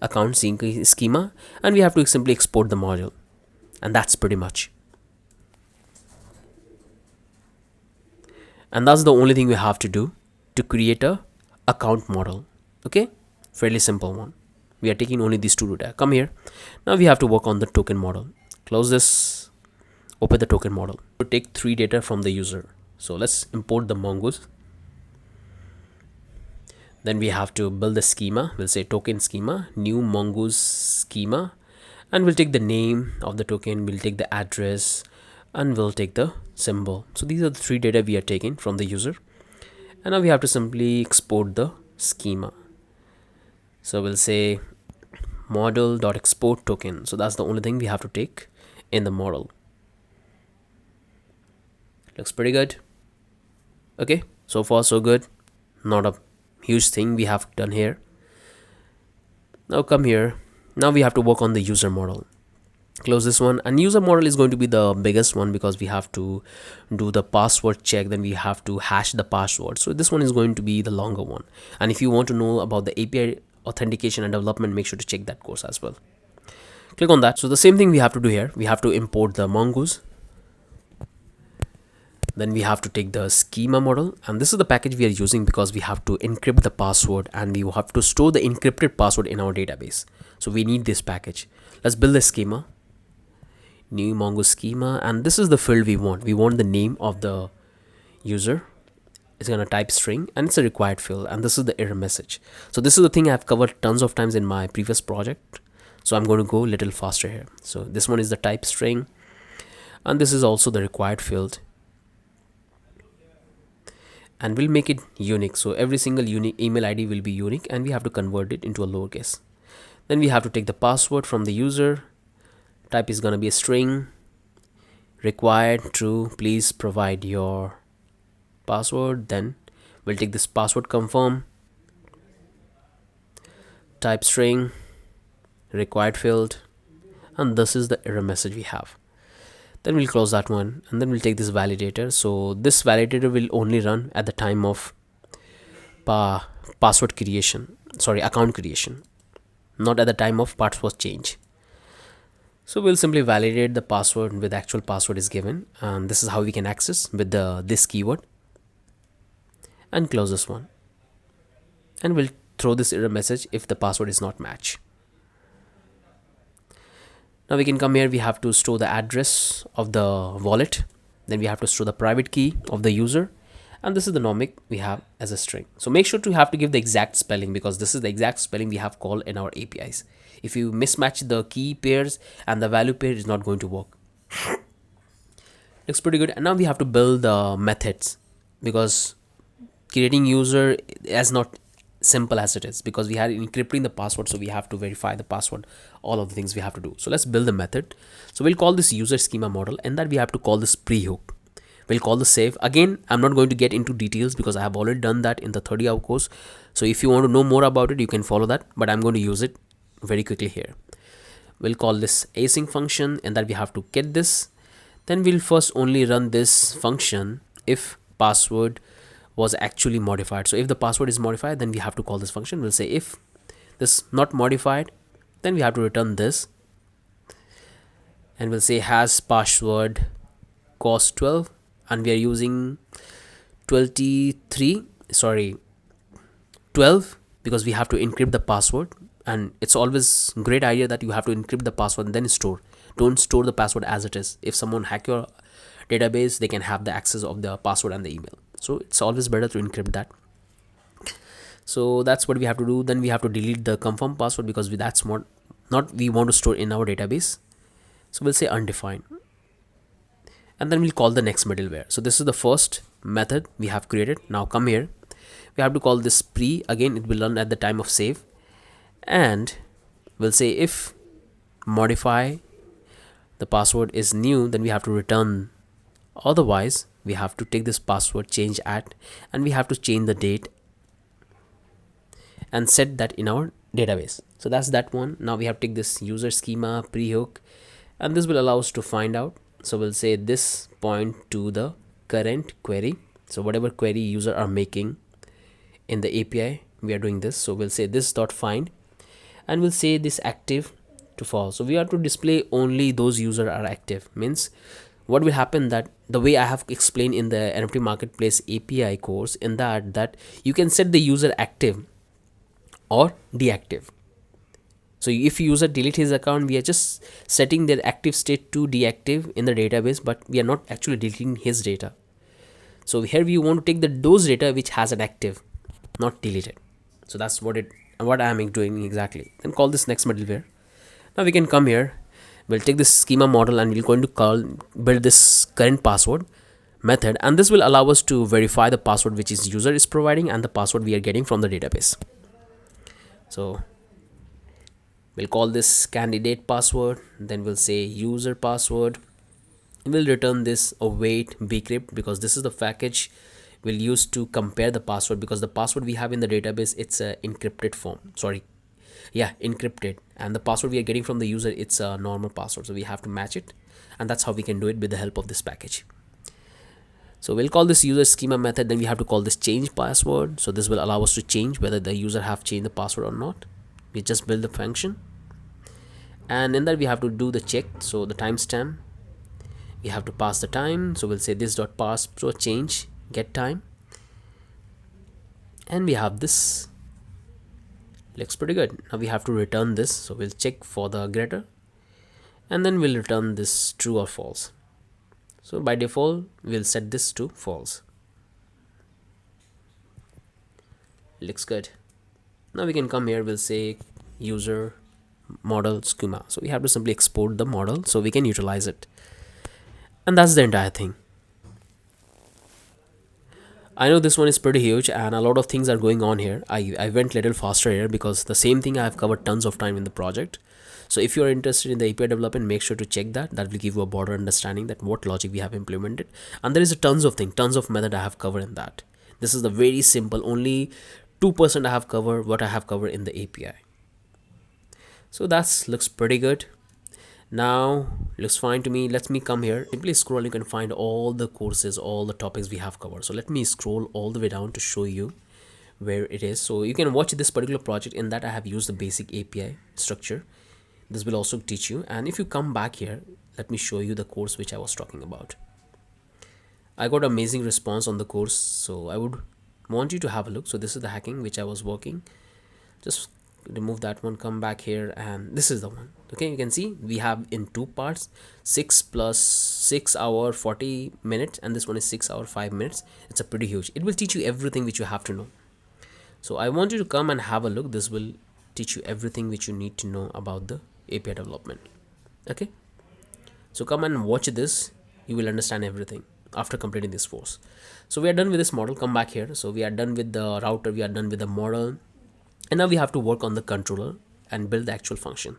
account schema, and we have to simply export the module. And that's pretty much. And that's the only thing we have to do to create a account model. Okay, fairly simple one. We are taking only these two data. Come here. Now we have to work on the token model. Close this, open the token model. To take three data from the user. So let's import the mongoose. Then we have to build the schema. We'll say token schema, new mongoose schema, and we'll take the name of the token, we'll take the address, and we'll take the symbol. So these are the three data we are taking from the user. And now we have to simply export the schema. So we'll say model.export token. So that's the only thing we have to take in the model. Looks pretty good. Okay, so far so good. Not a huge thing we have done here. Now come here. Now we have to work on the user model. Close this one, and user model is going to be the biggest one, because we have to do the password check, then we have to hash the password. So this one is going to be the longer one. And if you want to know about the API authentication and development, make sure to check that course as well. Click on that. So the same thing we have to do here. We have to import the mongoose. Then we have to take the schema model, and this is the package we are using because we have to encrypt the password and we have to store the encrypted password in our database. So we need this package. Let's build the schema, new mongoose schema, and this is the field we want. We want the name of the user. It's gonna type string, and it's a required field, and this is the error message. So this is the thing I've covered tons of times in my previous project, so I'm going to go a little faster here. So this one is the type string, and this is also the required field, and we'll make it unique. So every single unique email ID will be unique, and we have to convert it into a lowercase. Then we have to take the password from the user. Type is gonna be a string. Required true. Please provide your password. Then we'll take this password confirm. Type string. Required field. And this is the error message we have. Then we'll close that one, and then we'll take this validator. So this validator will only run at the time of password creation, account creation, not at the time of password change. So we'll simply validate the password with actual password is given, and this is how we can access with this keyword, and close this one, and we'll throw this error message if the password is not matched. Now we can come here. We have to store the address of the wallet, then we have to store the private key of the user, and this is the nomic we have as a string. So make sure to have to give the exact spelling, because this is the exact spelling we have called in our APIs. If you mismatch the key pairs and the value pair, is not going to work. Looks pretty good. And now we have to build the methods, because creating user is not simple as it is, because we are encrypting the password, so we have to verify the password, all of the things we have to do. So let's build the method. So we'll call this user schema model, and that we have to call this pre-hook. We'll call the save. Again, I'm not going to get into details because I have already done that in the 30-hour course. So if you want to know more about it, you can follow that, but I'm going to use it very quickly here. We'll call this async function, and that we have to get this. Then we'll first only run this function if password was actually modified. So if the password is modified, then we have to call this function. We'll say if this not modified, then we have to return this, and we'll say has password cost 12, and we are using 12 because we have to encrypt the password, and it's always great idea that you have to encrypt the password and then store. Don't store the password as it is. If someone hack your database, they can have the access of the password and the email, so it's always better to encrypt that. So that's what we have to do. Then we have to delete the confirm password because that's not we want to store in our database. So we'll say undefined, and then we'll call the next middleware. So this is the first method we have created. Now come here, we have to call this pre. Again, it will run at the time of save, and we'll say if modify the password is new, then we have to return. Otherwise, we have to take this password change at, and we have to change the date and set that in our database. So that's that one. Now we have to take this user schema pre-hook, and this will allow us to find out. So we'll say this point to the current query. So whatever query user are making in the API, we are doing this. So we'll say this dot find, and we'll say this active to false. So we have to display only those user are active. Means what will happen, that the way I have explained in the NFT marketplace API course, in that you can set the user active or deactive. So if user delete his account, we are just setting their active state to deactive in the database, but we are not actually deleting his data. So here we want to take those data which has an active, not deleted. So that's what I am doing exactly. Then call this next middleware. Now we can come here, we'll take this schema model, and we're going to build this current password method, and this will allow us to verify the password which is user is providing and the password we are getting from the database. So we'll call this candidate password, then we'll say user password. We'll return this await bcrypt because this is the package we'll use to compare the password, because the password we have in the database, it's a encrypted form. Encrypted, and the password we are getting from the user, it's a normal password, so we have to match it, and that's how we can do it with the help of this package. So we'll call this user schema method, then we have to call this change password. So this will allow us to change whether the user have changed the password or not. We just build the function, and in that we have to do the check. So the timestamp, we have to pass the time. So we'll say this dot pass so change get time, and we have this. Looks pretty good. Now we have to return this. So we'll check for the greater, and then we'll return this true or false. So by default, we'll set this to false. Looks good. Now we can come here, we'll say user model schema. So we have to simply export the model so we can utilize it. And that's the entire thing. I know this one is pretty huge and a lot of things are going on here. I went a little faster here because the same thing I have covered tons of time in the project. So if you are interested in the API development, make sure to check that. That will give you a broader understanding that what logic we have implemented. And there is a tons of method I have covered in that. This is the very simple, only 2% I have covered what I have covered in the API. So that looks pretty good. Now looks fine to me. Let me come here, simply scroll. You can find all the courses, all the topics we have covered. So let me scroll all the way down to show you where it is. So you can watch this particular project. In that I have used the basic API structure. This will also teach you. And if you come back here, let me show you the course which I was talking about. I got amazing response on the course, so I would want you to have a look. So this is the hacking which I was working. Just remove that one, come back here, and this is the one. Okay, you can see we have in two parts, 6 plus 6 hour 40 minutes, and this one is 6 hour 5 minutes. It's a pretty huge. It will teach you everything which you have to know. So I want you to come and have a look. This will teach you everything which you need to know about the API development. Okay, so come and watch this. You will understand everything after completing this course. So we are done with this model. Come back here. So we are done with the router, we are done with the model, and now we have to work on the controller and build the actual function.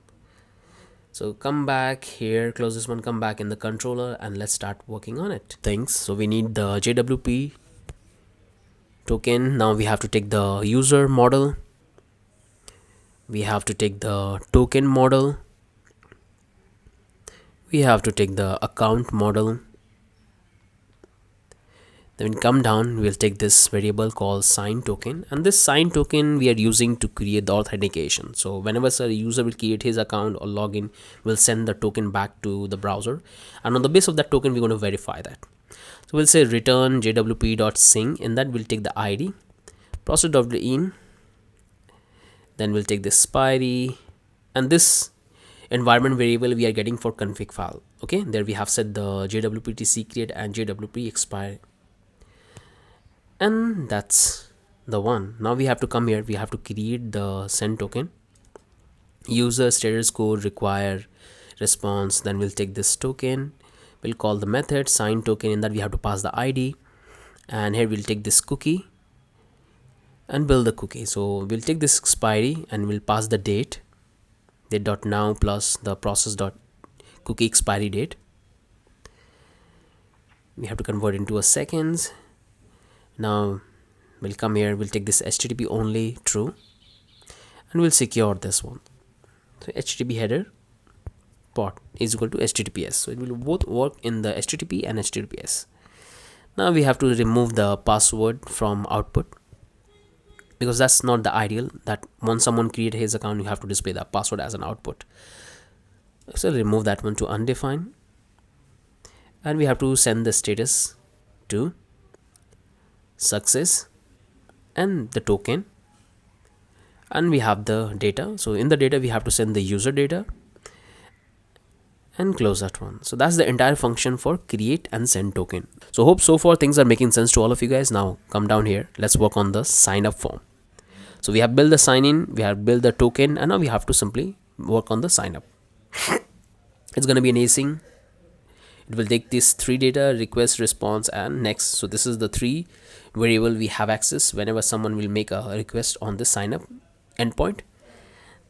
So come back here, close this one, come back in the controller, and let's start working on it. Things. So we need the JWP token. Now we have to take the user model. We have to take the token model. We have to take the account model. Then we come down, we'll take this variable called sign token, and this sign token we are using to create the authentication. So whenever a user will create his account or login, we'll send the token back to the browser, and on the base of that token we're going to verify that. So we'll say return jwp.sing. In that we'll take the id, process.in, then we'll take this expiry, and this environment variable we are getting for config file. Okay, there we have set the jwpt secret and jwp expire, and that's the one. Now we have to come here, we have to create the send token, user status code require response. Then we'll take this token, we'll call the method sign token. In that we have to pass the id, and here we'll take this cookie and build the cookie. So we'll take this expiry and we'll pass the date dot now plus the process dot cookie expiry date. We have to convert into a seconds. Now we'll come here, we'll take this http only true, and we'll secure this one. So http header port is equal to https, so it will both work in the http and https. Now we have to remove the password from output, because that's not the ideal, that once someone create his account you have to display the password as an output. So remove that one to undefined, and we have to send the status to success and the token, and we have the data. So in the data we have to send the user data and close that one. So that's the entire function for create and send token. So hope so far things are making sense to all of you guys. Now come down here, let's work on the sign up form. So we have built the sign in, we have built the token, and now we have to simply work on the sign up. It's going to be an async. It will take these three data, request, response, and next. So this is the three variable we have access whenever someone will make a request on the sign up endpoint.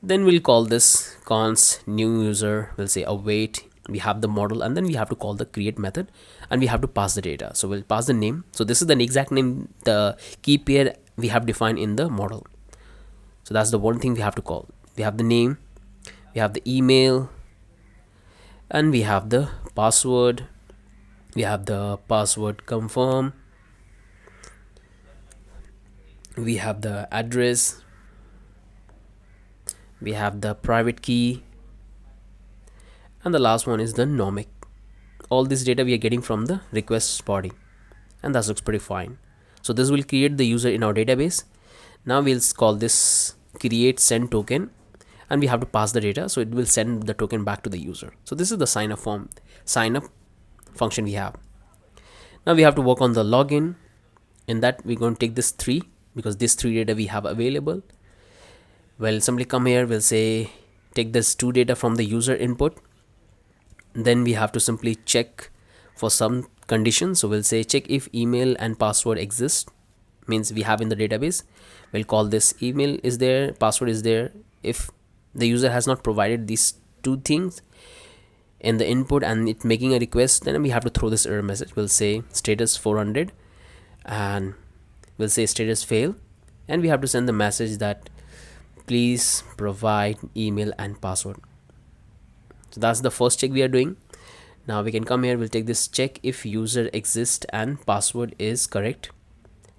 Then we'll call this const new user, we'll say await, we have the model, and then we have to call the create method, and we have to pass the data. So we'll pass the name. So this is the exact name, the key pair we have defined in the model. So that's the one thing we have to call. We have the name, we have the email, and we have the password. We have the password confirm, we have the address, we have the private key, and the last one is the nomic. All this data we are getting from the request body, and that looks pretty fine. So this will create the user in our database. Now we'll call this create send token, and we have to pass the data, so it will send the token back to the user. So this is the sign up form, sign up function we have. Now we have to work on the login. In that we're going to take this 3, because this 3 data we have available. Well, simply come here, we'll say take this 2 data from the user input. Then we have to simply check for some conditions. So we'll say check if email and password exist, means we have in the database. We'll call this email is there, password is there. If the user has not provided these 2 things in the input and it making a request, then we have to throw this error message. We'll say status 400, and we'll say status fail, and we have to send the message that please provide email and password. So that's the first check we are doing. Now we can come here, we'll take this check if user exists and password is correct,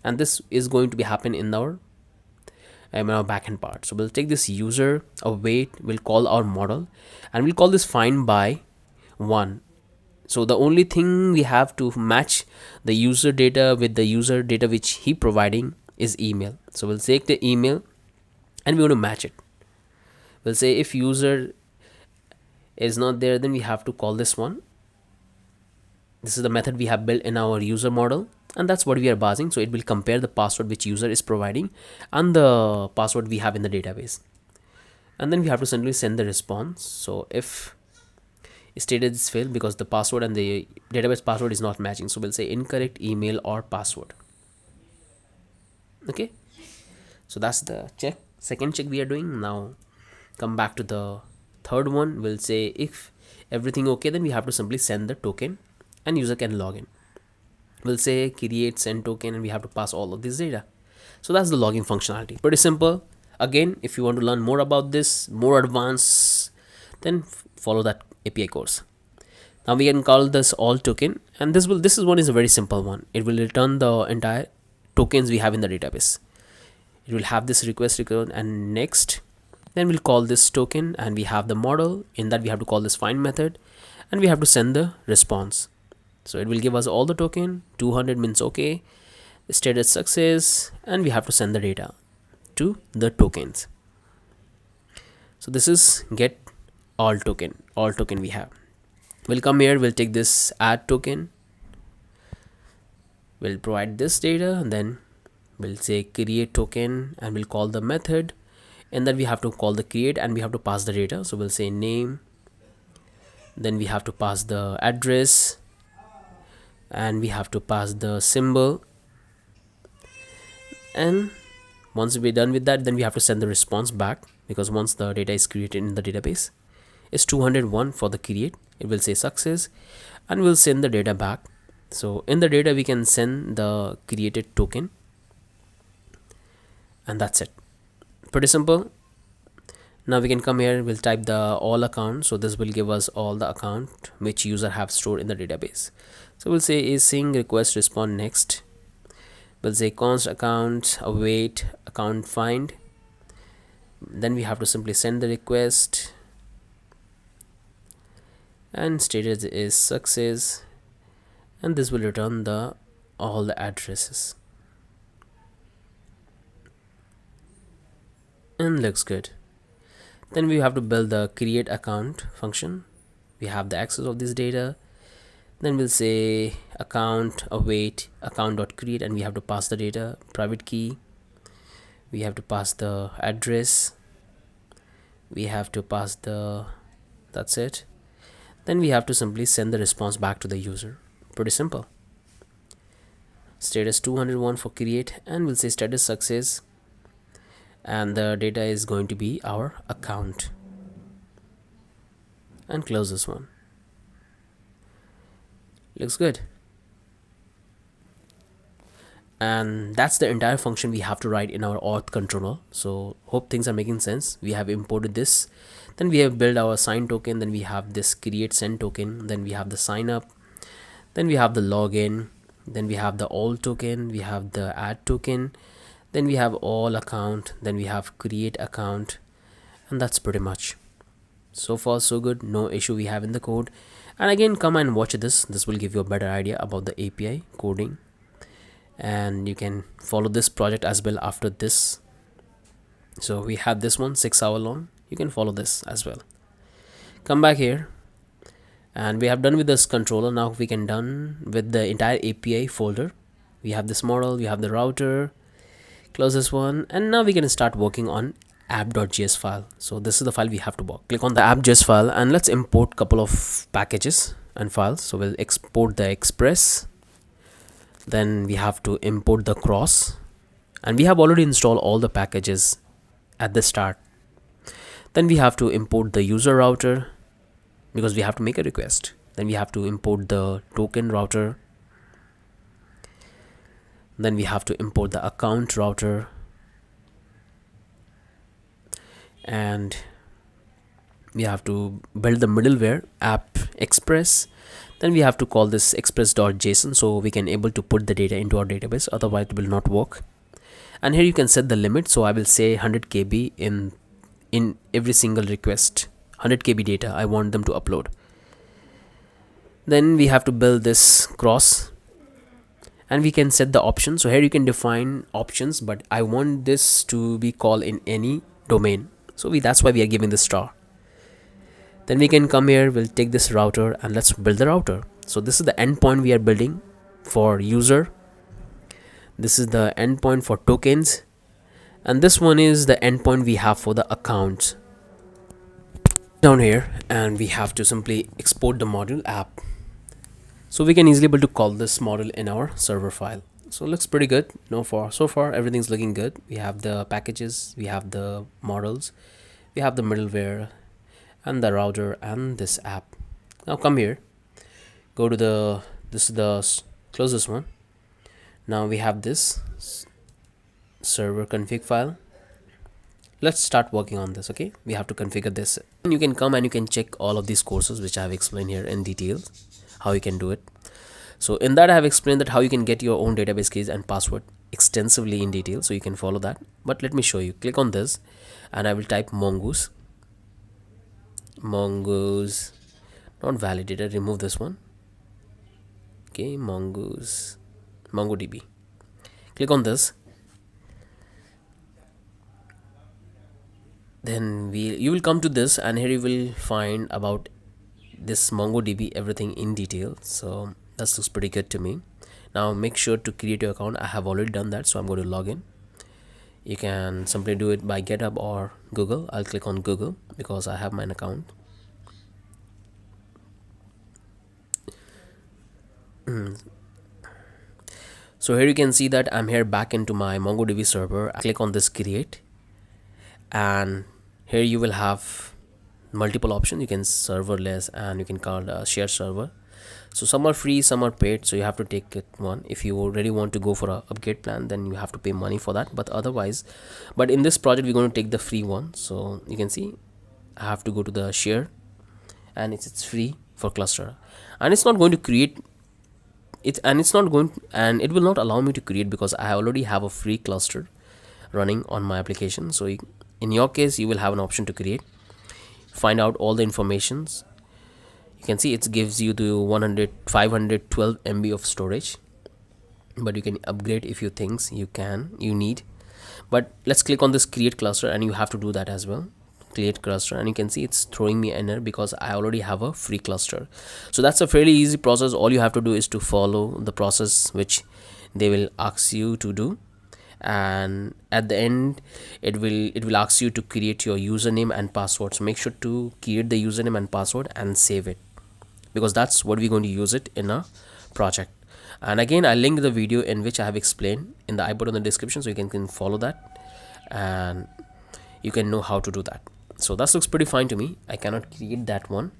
and this is going to be happen in our backend part. So we'll take this user await, we'll call our model, and we'll call this find by 1. So the only thing we have to match the user data with the user data which he providing is email. So we'll take the email and we want to match it. We'll say if user is not there, then we have to call this one. This is the method we have built in our user model, and that's what we are passing. So it will compare the password which user is providing and the password we have in the database, and then we have to simply send the response. So if stated is failed because the password and the database password is not matching, so we'll say incorrect email or password. Okay, so that's the check, second check we are doing. Now come back to the third one will say if everything okay, then we have to simply send the token and user can log in. We'll say create send token and we have to pass all of this data. So that's the logging functionality. Pretty simple. Again, if you want to learn more about this, more advanced, then follow that API course. Now we can call this all token, and this one is a very simple one. It will return the entire tokens we have in the database. It will have this request record and next. Then we'll call this token and we have the model. In that we have to call this find method and we have to send the response. So it will give us all the token. 200 means okay, status success, and we have to send the data to the tokens. So this is get all token we have. We'll come here, we'll take this add token, we'll provide this data, and then we'll say create token and we'll call the method, and then we have to call the create and we have to pass the data. So we'll say name, then we have to pass the address and we have to pass the symbol, and once we're done with that, then we have to send the response back, because once the data is created in the database, it's 201 for the create. It will say success and we'll send the data back. So in the data we can send the created token, and that's it. Pretty simple. Now we can come here, we'll type the all account. So this will give us all the account which user have stored in the database. So we'll say async request respond next. We'll say const account await account find. Then we have to simply send the request and status is success, and this will return the all the addresses, and looks good. Then we have to build the create account function. We have the access of this data. Then we'll say account await account.create and we have to pass the data, private key, we have to pass the address, we have to pass the, that's it. Then we have to simply send the response back to the user. Pretty simple. Status 201 for create, and we'll say status success, and the data is going to be our account, and close this one. Looks good. And that's the entire function we have to write in our auth controller. So hope things are making sense. We have imported this, then we have built our sign token, then we have this create send token, then we have the sign up, then we have the login, then we have the all token, we have the add token, then we have all account, then we have create account, and that's pretty much. So far so good, no issue we have in the code. And again, come and watch this will give you a better idea about the API coding, and you can follow this project as well after this. So we have this one 6 hour long, you can follow this as well. Come back here, and we have done with this controller. Now we can done with the entire API folder. We have this model, we have the router, close this one, and now we can start working on app.js file. So this is the file we have to work. Click on the app.js file and let's import couple of packages and files. So we'll export the express, then we have to import the cross, and we have already installed all the packages at the start. Then we have to import the user router because we have to make a request. Then we have to import the token router, then we have to import the account router, and we have to build the middleware app express. Then we have to call this express.json so we can able to put the data into our database, otherwise it will not work. And here you can set the limit. So I will say 100 KB in every single request, 100 KB data I want them to upload. Then we have to build this cross, and we can set the options. So here you can define options, but I want this to be called in any domain, so that's why we are giving the star. Then we can come here, we'll take this router and let's build the router. So this is the endpoint we are building for user, this is the endpoint for tokens, and this one is the endpoint we have for the accounts. Down here, and we have to simply export the module app, so we can easily able to call this module in our server file. So it looks pretty good. So far everything's looking good. We have the packages, we have the models, we have the middleware, and the router and this app. Now come here, go to the, this is the closest one. Now we have this server config file. Let's start working on this. Okay, we have to configure this, and you can come and you can check all of these courses which I have explained here in detail how you can do it. So in that I have explained that how you can get your own database keys and password extensively in detail, so you can follow that. But let me show you. Click on this and I will type mongoose not validated, remove this one. Okay, mongodb. Click on this, then you will come to this, and here you will find about this MongoDB everything in detail. So that looks pretty good to me. Now make sure to create your account. I have already done that, so I'm going to log in. You can simply do it by GitHub or Google. I'll click on Google because I have my account. So here you can see that I'm here back into my MongoDB server. I click on this create, and here you will have multiple options. You can serverless, and you can call a shared server. So some are free, some are paid, so you have to take it one. If you really want to go for a upgrade plan, then you have to pay money for that. But otherwise, but in this project we're going to take the free one. So you can see I have to go to the share, and it's free for cluster, and it's not going to create it, and it will not allow me to create because I already have a free cluster running on my application. So in your case you will have an option to create, find out all the informations. You can see it gives you the 512 MB of storage, but you can upgrade if you think you need. But let's click on this create cluster, and you have to do that as well. Create cluster, and you can see it's throwing me an error because I already have a free cluster. So that's a fairly easy process. All you have to do is to follow the process which they will ask you to do, and at the end it will ask you to create your username and password. So make sure to create the username and password and save it, because that's what we're going to use it in a project. And again, I link the video in which I have explained in the I button in the description, so you can follow that and you can know how to do that. So that looks pretty fine to me. I cannot create that one.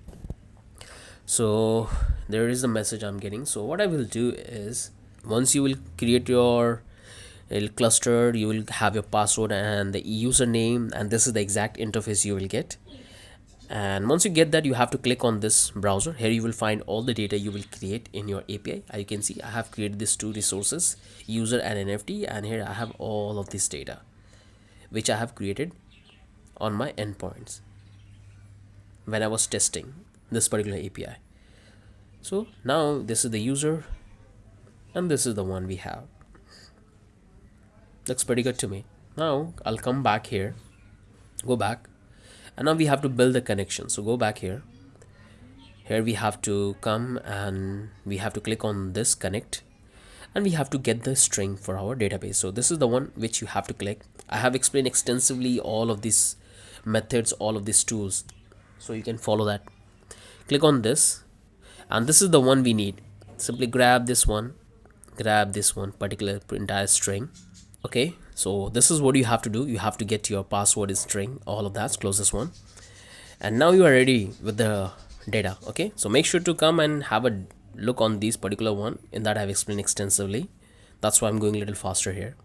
So there is the message I'm getting. So what I will do is, once you will create your cluster, you will have your password and the username, and this is the exact interface you will get. And once you get that, you have to click on this browser. Here you will find all the data you will create in your API. As you can see, I have created these two resources, user and NFT, and here I have all of this data which I have created on my endpoints when I was testing this particular API. So now this is the user, and this is the one we have. Looks pretty good to me. Now I'll come back here, go back, and now we have to build the connection. So go back here. Here we have to come and we have to click on this connect, and we have to get the string for our database. So this is the one which you have to click. I have explained extensively all of these methods, all of these tools, so you can follow that. Click on this, and this is the one we need. Simply grab this one particular entire string. Okay, so this is what you have to do. You have to get your password is string, all of that. Close this one, and now you are ready with the data. Okay, so make sure to come and have a look on these particular one. In that I have explained extensively. That's why I'm going a little faster here,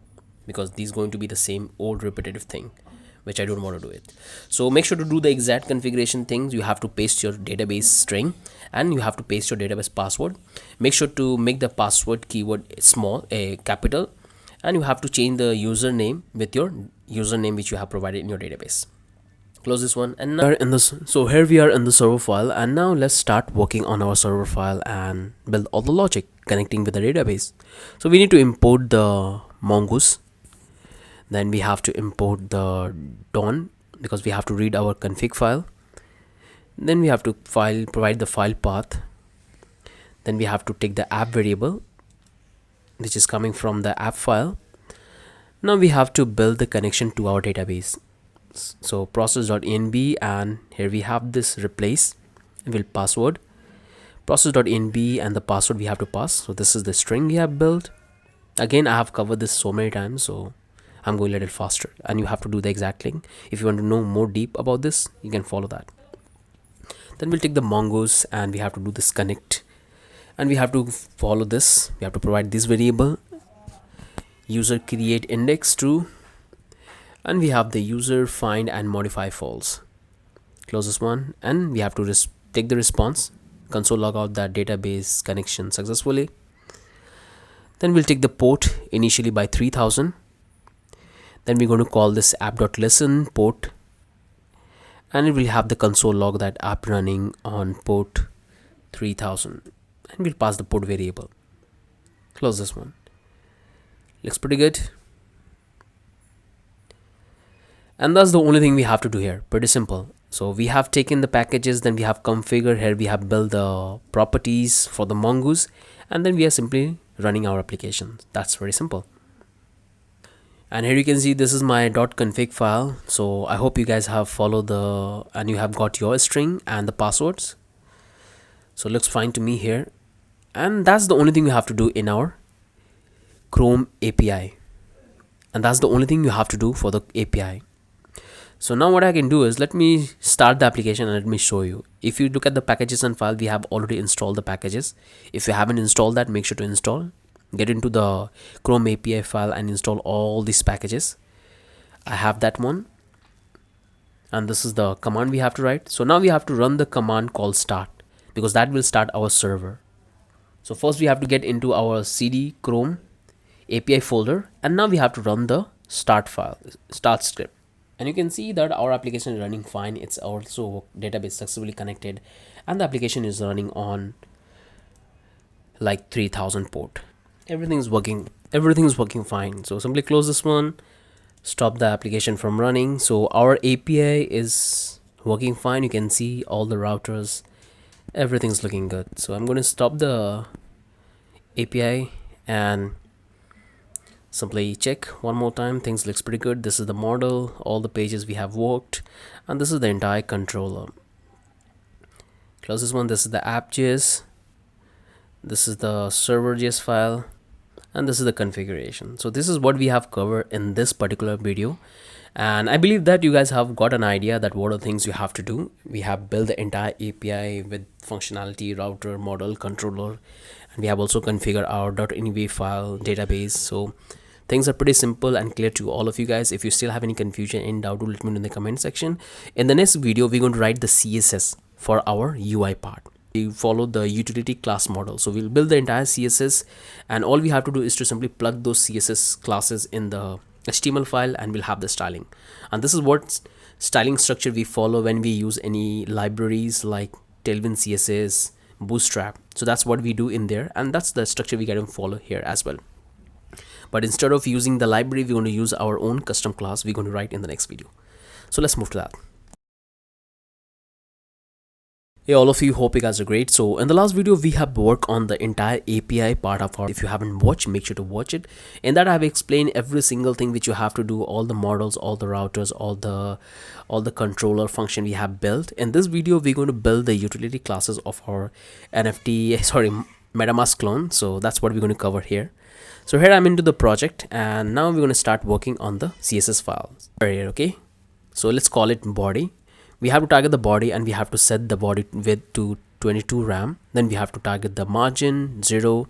because these going to be the same old repetitive thing which I don't want to do it. So make sure to do the exact configuration things. You have to paste your database string, and you have to paste your database password. Make sure to make the password keyword small, a capital, and you have to change the username with your username which you have provided in your database. Close this one, and now so here we are in the server file, and now let's start working on our server file and build all the logic connecting with the database. So we need to import the mongoose, then we have to import the dawn because we have to read our config file, then we have to provide the file path, then we have to take the app variable which is coming from the app file. Now we have to build the connection to our database. So process.env, and here we have this replace will password process.env, and the password we have to pass. So this is the string we have built. Again, I have covered this so many times, so I'm going a little faster, and you have to do the exact thing. If you want to know more deep about this, you can follow that. Then we'll take the mongoose and we have to do this connect, and we have to follow this. We have to provide this variable user create index true, and we have the user find and modify false. Close this one, and we have to take the response console log out that database connection successfully. Then we'll take the port initially by 3000. Then we're going to call this app.listen port, and it will have the console log that app running on port 3000, and we'll pass the port variable. Close this one. Looks pretty good. And that's the only thing we have to do here. Pretty simple. So we have taken the packages, then we have configured here, we have built the properties for the mongoose, and then we are simply running our application. That's very simple. And here you can see this is my .config file. So I hope you guys have followed and you have got your string and the passwords. So it looks fine to me here. And that's the only thing we have to do in our Chrome API. And that's the only thing you have to do for the API. So now what I can do is, let me start the application and let me show you. If you look at the packages and file, we have already installed the packages. If you haven't installed that, make sure to install. Get into the Chrome API file and install all these packages. I have that one. And this is the command we have to write. So now we have to run the command called start, because that will start our server. So first we have to get into our CD Chrome API folder, and now we have to run the start script. And you can see that our application is running fine. It's also database successfully connected, and the application is running on like 3000 port. Everything's working fine. So simply close this one, stop the application from running. So our API is working fine. You can see all the routers, everything's looking good. So I'm going to stop the API and simply check one more time. Things looks pretty good. This is the model, all the pages we have worked, and this is the entire controller. Close this one. This is the app.js, this is the server.js file, and this is the configuration. So this is what we have covered in this particular video, and I believe that you guys have got an idea that what are the things you have to do. We have built the entire API with functionality, router, model, controller, and we have also configured our .env file database. So things are pretty simple and clear to all of you guys. If you still have any confusion and doubt, do let me know in the comment section. In the next video, we're going to write the CSS for our UI part. We follow the utility class model. So we'll build the entire CSS, and all we have to do is to simply plug those CSS classes in the HTML file, and we'll have the styling. And this is what styling structure we follow when we use any libraries like Tailwind CSS, Bootstrap. So that's what we do in there, and that's the structure we can follow here as well. But instead of using the library, we're going to use our own custom class we're going to write in the next video. So let's move to that. Hey all of you, hope you guys are great. So in the last video, we have worked on the entire API part of our. If you haven't watched, make sure to watch it. In that I have explained every single thing which you have to do, all the models, all the routers, all the controller function we have built. In this video, we're going to build the utility classes of our MetaMask Clone. So that's what we're going to cover here. So here I'm into the project, and now we're going to start working on the CSS files. Okay, so let's call it body. We have to target the body, and we have to set the body width to 22 RAM. Then we have to target the margin 0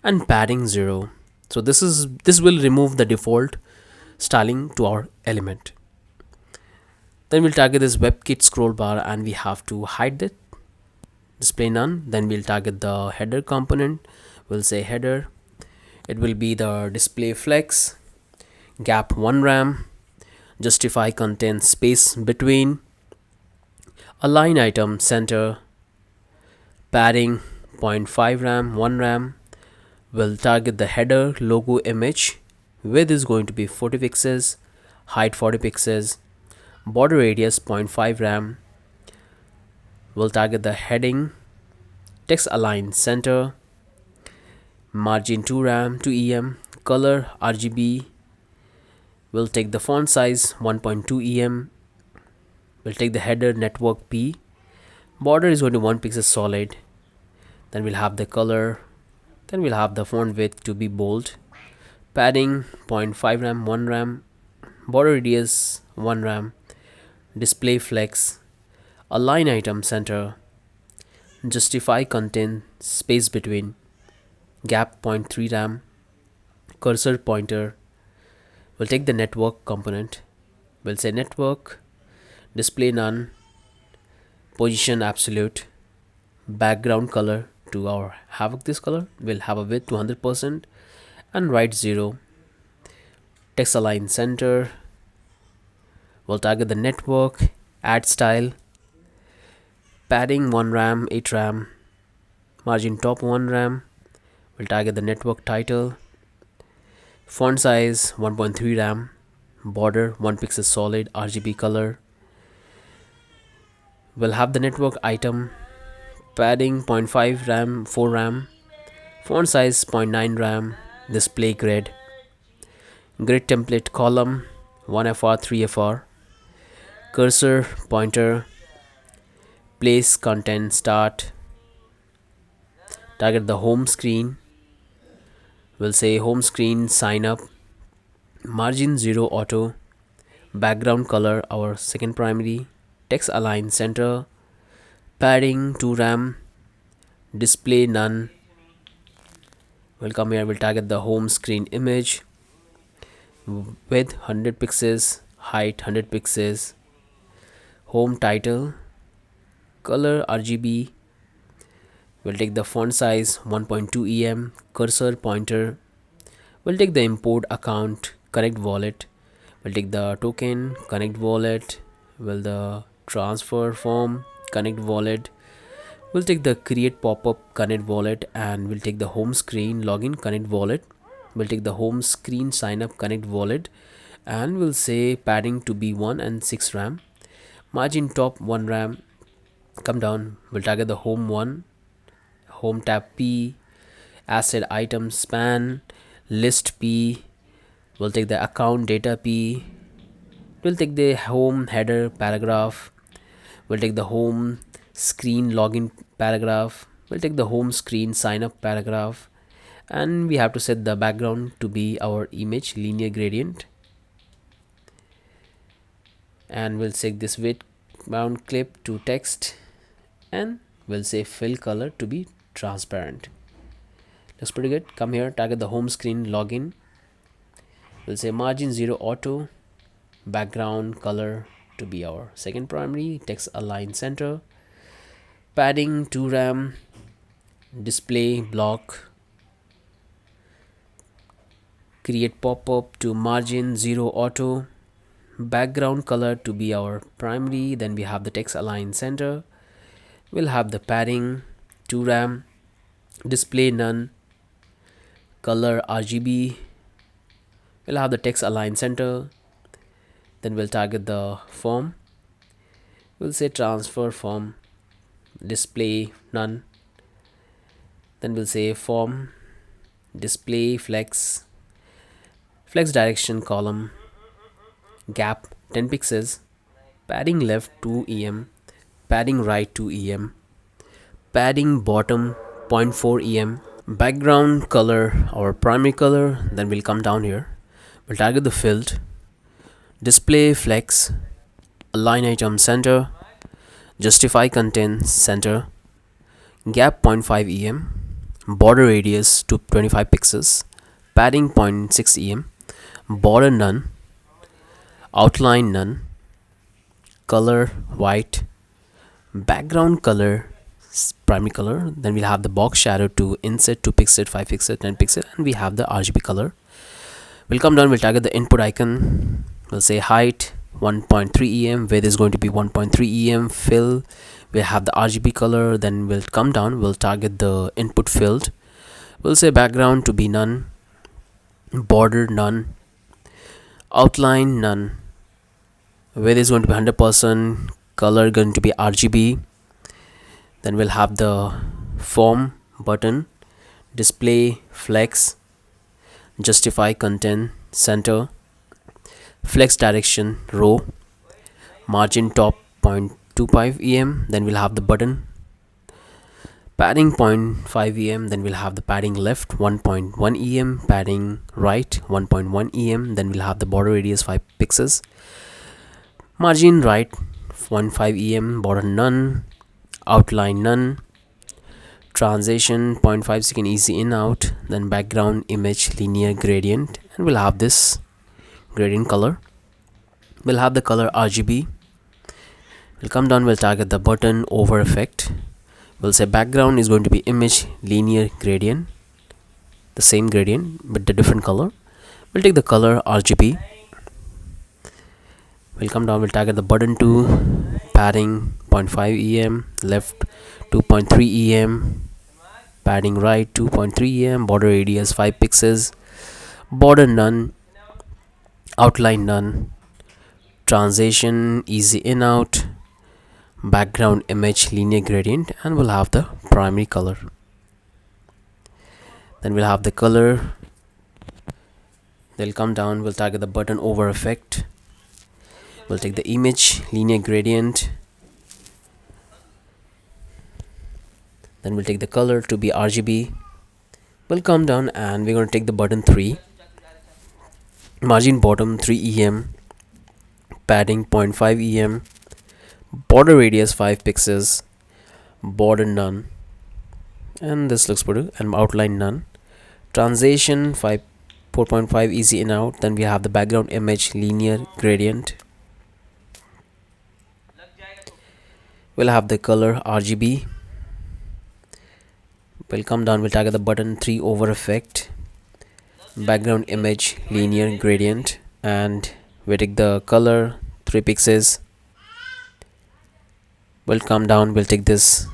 and padding 0. So this will remove the default styling to our element. Then we'll target this WebKit scroll bar, and we have to hide it, display none. Then we'll target the header component. We'll say header. It will be the display flex, gap 1 RAM, justify content space between, align item center, padding 0.5 RAM, 1 RAM. We'll target the header logo image. Width is going to be 40 pixels, height 40 pixels, border radius 0.5 RAM. We'll target the heading, text align center, margin 2 RAM, 2 EM, color RGB. We'll take the font size 1.2 EM. We'll take the header network P. Border is going to 1 pixel solid. Then we'll have the color. Then we'll have the font width to be bold. Padding 0.5 RAM, 1 RAM. Border radius 1 RAM. Display flex. Align item center, justify content space between, gap 0.3 RAM, cursor pointer. We'll take the network component. We'll say network, display none, position absolute, background color to our havoc this color. We'll have a width to 100% and right 0. Text align center. We'll target the network, add style, padding 1 RAM, 8 RAM, margin top 1 RAM. We'll target the network title, font size 1.3 RAM, border 1 pixel solid, RGB color. We'll have the network item, padding 0.5 RAM, 4 RAM, font size 0.9 RAM, display grid, grid template column 1FR, 3FR, cursor pointer, place content start, target the home screen. We'll say home screen sign up, margin 0 auto, background color our second primary, text align center, padding 2 RAM, display none. We'll come here, we'll target the home screen image, width 100 pixels, height 100 pixels, home title, color RGB. We'll take the font size 1.2 em, cursor pointer. We'll take the import account, connect wallet. We'll take the token, connect wallet. Will the transfer form, connect wallet. We'll take the create pop-up, connect wallet, and we'll take the home screen login, connect wallet. We'll take the home screen sign up, connect wallet, and we'll say padding to be 1 and 6 RAM, margin top 1 RAM. Come down, we'll target the home 1, home tab P, asset item span, list P. We'll take the account data P. We'll take the home header paragraph. We'll take the home screen login paragraph. We'll take the home screen sign up paragraph, and we have to set the background to be our image linear gradient, and we'll set this weight bound clip to text, and we'll say fill color to be transparent. Looks pretty good. Come here, target the home screen login. We'll say margin 0 auto, background color to be our second primary, text align center, padding 2 RAM, display block, create pop-up to margin 0 auto, background color to be our primary. Then we have the text align center. We'll have the padding 2 RAM, display none, color RGB. We'll have the text align center. Then we'll target the form. We'll say transfer form, display none. Then we'll say form, display flex direction column, gap 10 pixels, padding left 2 em, padding right 2 em, padding bottom 0.4 em, background color our primary color. Then we'll come down here, we'll target the field, display flex, align item center, justify content center, gap 0.5 em, border radius to 25 pixels, padding 0.6 em, border none, outline none, color white, background color primary color. Then we'll have the box shadow to inset 2 pixel, 5 pixel, 10 pixel, and we have the RGB color. We'll come down, we'll target the input icon. We'll say height 1.3 em, width is going to be 1.3 em, fill, we'll have the RGB color. Then we'll come down, we'll target the input field. We'll say background to be none, border none, outline none, width is going to be 100%, color going to be RGB. Then we'll have the form button, display flex, justify content center, flex direction row, margin top 0.25 em. Then we'll have the button, padding 0.5 em. Then we'll have the padding left 1.1 em, padding right 1.1 em. Then we'll have the border radius 5 pixels, margin right 0.5 em, border none, outline none, transition 0.5 second easy in out, then background image linear gradient, and we'll have this gradient color. We'll have the color RGB. We'll come down, we'll target the button over effect. We'll say background is going to be image linear gradient, the same gradient but the different color. We'll take the color RGB. We'll come down, we'll target the button to padding 0.5 em, left 2.3 em, padding right 2.3 em, border radius 5 pixels, border none, outline none, transition easy in out, background image linear gradient, and we'll have the primary color. Then we'll have the color. They'll come down, we'll target the button over effect. We'll take the image linear gradient, then we'll take the color to be RGB. We'll come down and we're going to take the button 3, margin bottom 3 em, padding 0.5 em, border radius 5 pixels, border none, and this looks good, and outline none, transition 4.5 easy in out. Then we have the background image linear gradient. We'll have the color RGB. We'll come down, we'll target the button 3 over effect, background image linear gradient, and we take the color 3 pixels. We'll come down, we'll take this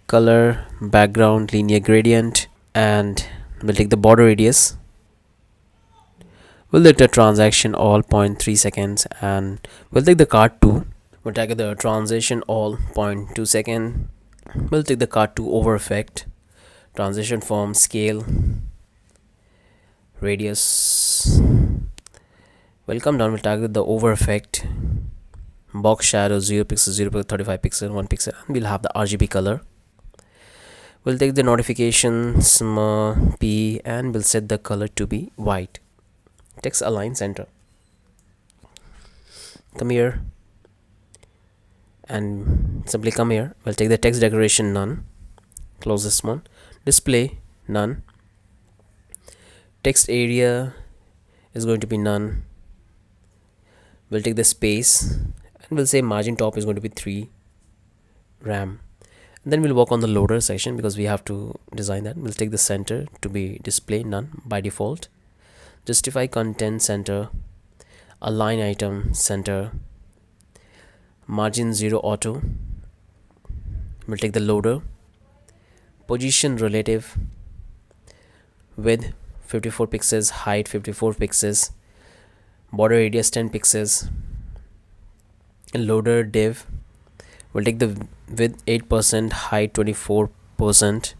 color background linear gradient, and we'll take the border radius. We'll take the transaction all 0.3 seconds, and we'll take the card 2. We'll target the transition all 0.2 second. We'll take the card 2 over effect, transition from scale radius. We'll come down, we'll target the over effect, box shadow 0 pixel, 0 pixel, 35 pixel, 1 pixel, and we'll have the RGB color. We'll take the notification P and we'll set the color to be white. Text align center. Come here and simply come here. We'll take the text decoration none, close this one, display none, text area is going to be none. We'll take the space and we'll say margin top is going to be 3 RAM. And then we'll work on the loader section because we have to design that. We'll take the center to be display none by default, justify content center, align item center, margin 0 auto. We'll take the loader, position relative, width 54 pixels, height 54 pixels, border radius 10 pixels, and loader div. We'll take the width 8%, height 24%,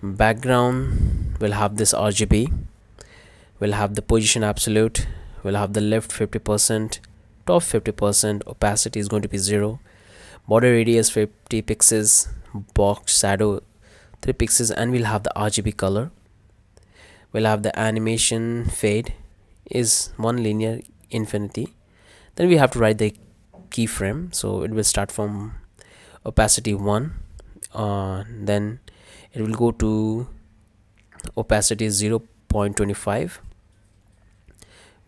background will have this RGB, we'll have the position absolute, we'll have the left 50%, top 50%, opacity is going to be 0, border radius 50 pixels, box shadow 3 pixels, and we'll have the RGB color. We'll have the animation fade is 1 linear infinity. Then we have to write the keyframe, so it will start from opacity 1, then it will go to opacity 0.25.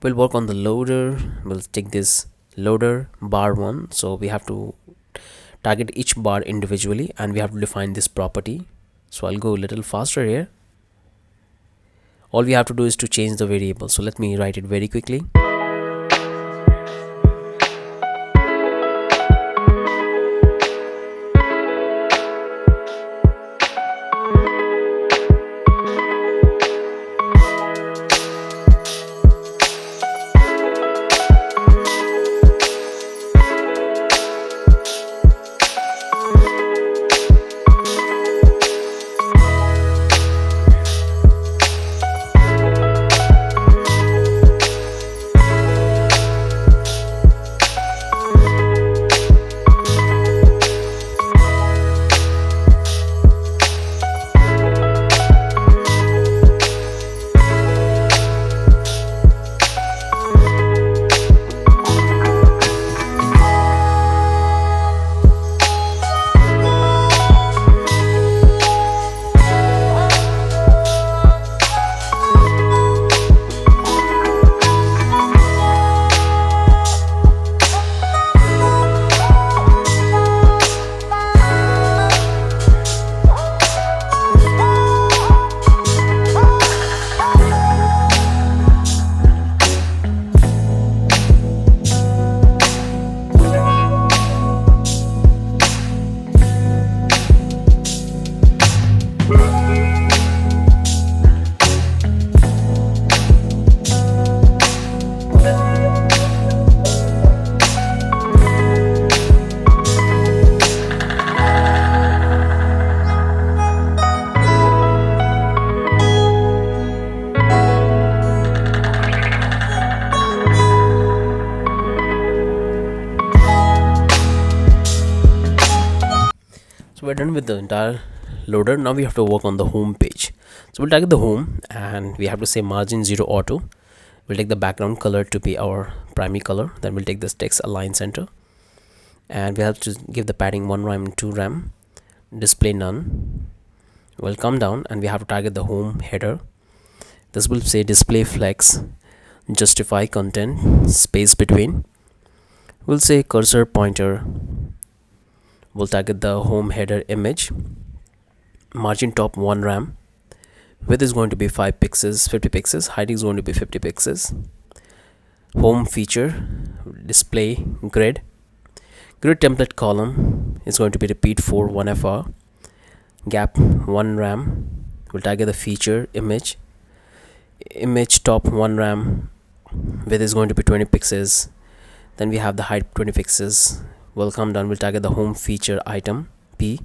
We'll work on the loader. We'll take this loader bar 1, so we have to target each bar individually and we have to define this property. So I'll go a little faster here. All we have to do is to change the variable, so let me write it very quickly. we're done with the entire loader. Now we have to work on the home page. So we'll target the home and we have to say margin 0 auto. We'll take the background color to be our primary color. Then we'll take this text align center, and we have to give the padding 1 rem and 2 rem. Display none. We'll come down and we have to target the home header. This will say display flex, justify content, space between. We'll say cursor pointer. We'll target the home header image. Margin top 1 rem. Width is going to be 5 pixels, 50 pixels. Height is going to be 50 pixels. Home feature, display grid. Grid template column is going to be repeat for 1FR. Gap 1 rem. We'll target the feature image. Image top 1 rem. Width is going to be 20 pixels. Then we have the height 20 pixels. We'll come down, we'll target the home feature item P.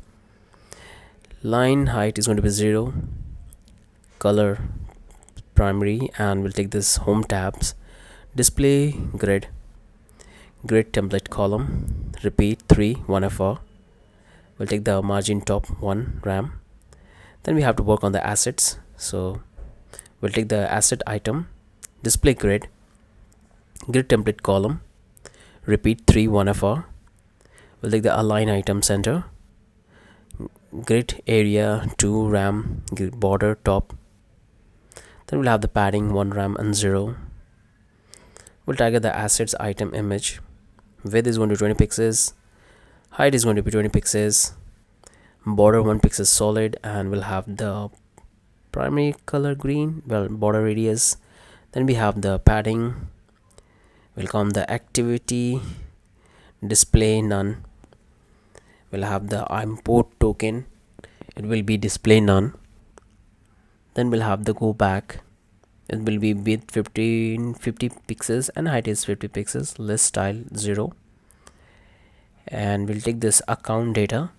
Line height is going to be 0. Color primary, and we'll take this home tabs. Display grid. Grid template column. Repeat 3 1FR. We'll take the margin top 1 rem. Then we have to work on the assets. So we'll take the asset item. Display grid. Grid template column. Repeat 3 1FR. We'll take the align item center. Grid area 2 rem. Border top. Then we'll have the padding 1 rem and 0. We'll target the assets item image. Width is going to be 20 pixels. Height is going to be 20 pixels. Border 1 pixel solid, and we'll have the primary color green, well, border radius. Then we have the padding. We'll come the activity, display none. We'll have the import token, it will be display none. Then we'll have the go back, it will be width 50 pixels and height is 50 pixels. List style 0. And we'll take this account data,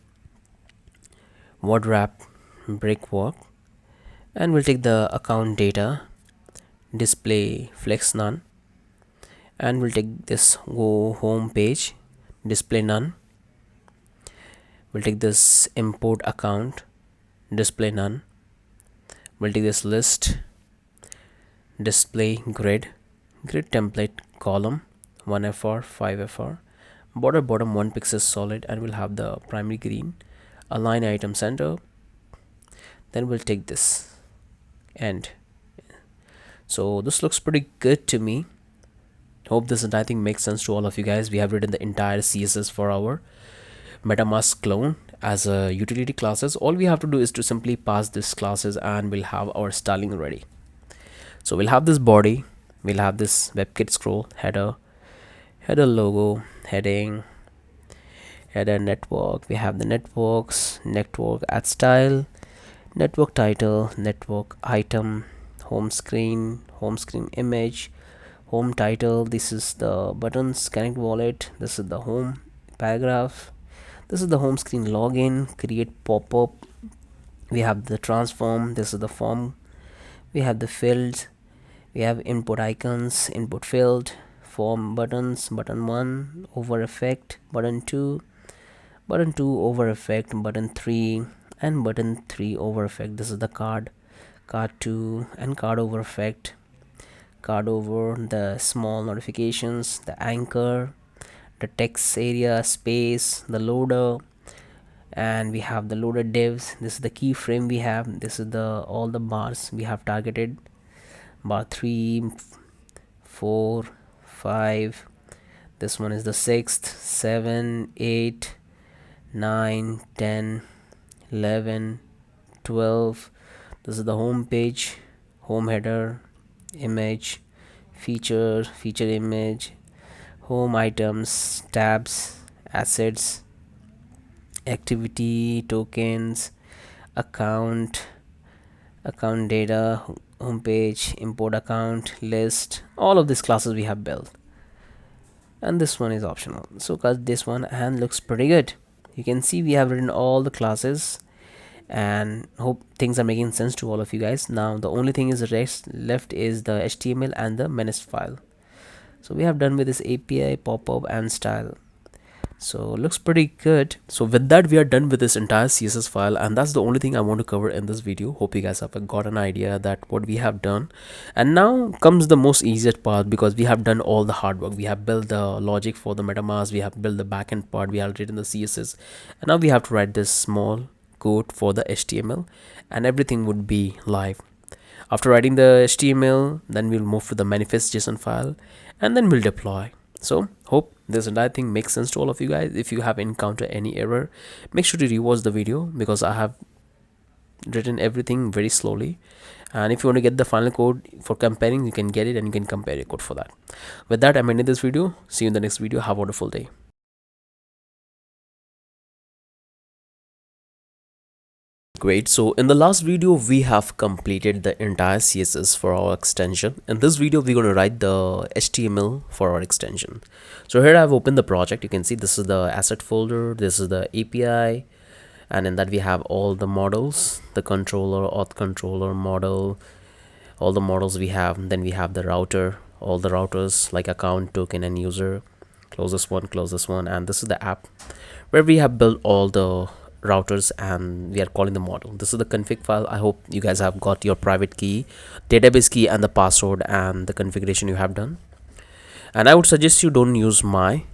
word wrap breakwork, and we'll take the account data, display flex none, and we'll take this go home page, display none. We'll take this import account, display none. We'll take this list, display grid, grid template column 1FR 5FR. Border bottom 1 pixel solid, and we'll have the primary green. Align item center. Then we'll take this end. So this looks pretty good to me. Hope this entire thing makes sense to all of you guys. We have written the entire CSS for our MetaMask clone as a utility classes. All we have to do is to simply pass this classes and we'll have our styling ready. So we'll have this body, we'll have this WebKit scroll, header logo, heading, header network. We have the network add style, network title, network item, home screen image, home title. This is the buttons, connect wallet. This is the home paragraph. This is the home screen login, create pop-up. We have the transform. This is the form. We have the fields. We have input icons, input field, form buttons, button 1 over effect, button 2 over effect, button 3 and button 3 over effect. This is the card 2 and card over effect, card over, the small notifications, the anchor, the text area, space, the loader, and we have the loader divs. This is the keyframe we have. This is the all the bars we have targeted, bar 3 4 5. This one is the 6th, 7 8 9 10 11 12. This is the home page, home header, image, feature image, home items, tabs, assets, activity, tokens, account data, home page, import account, list. All of these classes we have built, and this one is optional. So cut this one and looks pretty good. You can see we have written all the classes, and hope things are making sense to all of you guys. Now the only thing is left is the HTML and the menace file. So we have done with this API, pop-up and style. So looks pretty good. So with that, we are done with this entire CSS file, and that's the only thing I want to cover in this video. Hope you guys have got an idea that what we have done. And now comes the most easiest part, because we have done all the hard work. We have built the logic for the MetaMask, we have built the backend part, we have written the CSS, and now we have to write this small code for the HTML, and everything would be live. After writing the HTML, then we'll move to the manifest JSON file, and then we'll deploy. So hope this entire thing makes sense to all of you guys. If you have encountered any error, make sure to rewatch the video, because I have written everything very slowly. And if you want to get the final code for comparing, you can get it and you can compare your code for that. With that, I'm ending this video. See you in the next video. Have a wonderful day. Great. So in the last video, we have completed the entire CSS for our extension. In this video, we're going to write the HTML for our extension. So here I've opened the project. You can see this is the asset folder, this is the API, and in that we have all the models, the controller, auth controller model, all the models we have. Then we have the router, all the routers like account, token, and user. Close this one, and this is the app where we have built all the routers and we are calling the model. This is the config file. I hope you guys have got your private key, database key, and the password and the configuration you have done. And I would suggest you don't use my,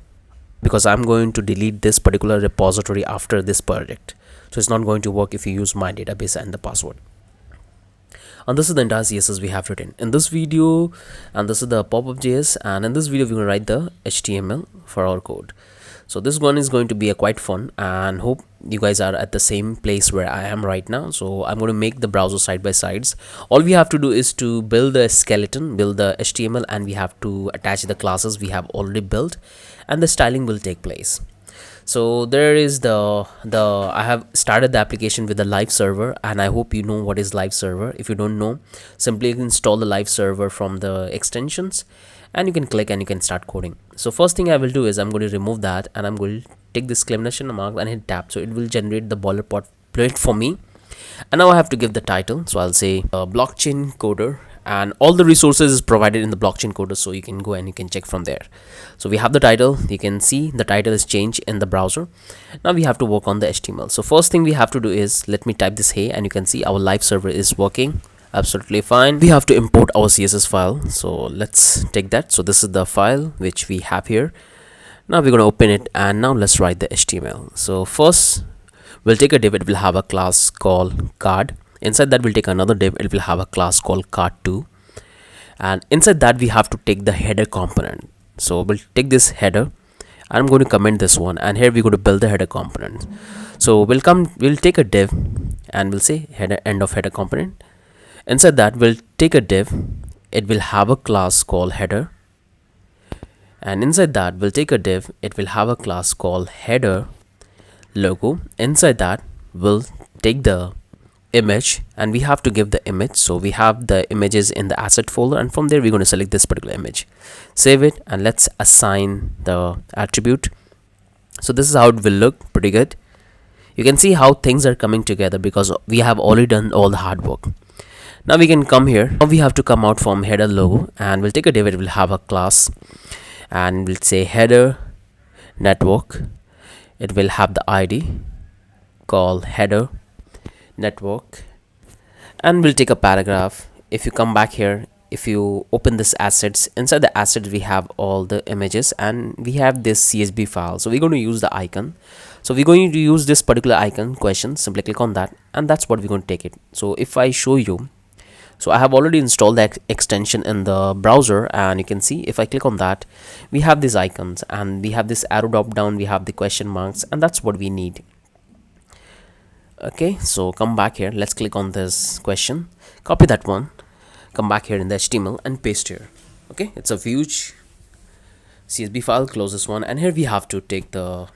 because I'm going to delete this particular repository after this project, so it's not going to work if you use my database and the password. And this is the entire CSS we have written in this video, and this is the pop-up.js, and in this video we're going to write the HTML for our code. So this one is going to be a quite fun, and hope you guys are at the same place where I am right now. So I'm going to make the browser side by sides. All we have to do is to build the skeleton, build the HTML, and we have to attach the classes we have already built, and the styling will take place. So there is I have started the application with the live server, and I hope you know what is live server. If you don't know, simply install the live server from the extensions, and you can click and you can start coding. So first thing I will do is I'm going to remove that, and I'm going to take this exclamation mark and hit tab, so it will generate the boilerplate for me. And now I have to give the title, so I'll say blockchain coder, and all the resources is provided in the blockchain coder, so you can go and you can check from there. So we have the title. You can see the title is changed in the browser. Now we have to work on the HTML. So first thing we have to do is, let me type this hey, and you can see our live server is working absolutely fine. We have to import our CSS file, so let's take that. So this is the file which we have here. Now we're going to open it, and now let's write the HTML. So first we'll take a div. It will have a class called card. Inside that we'll take another div. It will have a class called card2, and inside that we have to take the header component. So we'll take this header, I'm going to comment this one, and here we're going to build the header component. So we'll take a div, and we'll say header, end of header component. Inside that we'll take a div. It will have a class called header, and inside that we'll take a div. It will have a class called header logo. Inside that we'll take the image, and we have to give the image. So we have the images in the asset folder, and from there we're going to select this particular image, save it, and let's assign the attribute. So this is how it will look. Pretty good. You can see how things are coming together because we have already done all the hard work. Now we can come here. Now we have to come out from header logo, and we'll take a div. It will have a class, and we'll say header network. It will have the ID called header network, and we'll take a paragraph. If you come back here, if you open this assets, inside the assets we have all the images, and we have this CSV file. So we're going to use the icon. So we're going to use this particular icon question. Simply click on that, and that's what we're going to take it. So if I show you, so I have already installed that extension in the browser, and you can see if I click on that, we have these icons, and we have this arrow drop down, we have the question marks, and that's what we need. Okay, so come back here. Let's click on this question, copy that one, come back here in the HTML and paste here. Okay, it's a huge CSV file. Close this one, and here we have to take the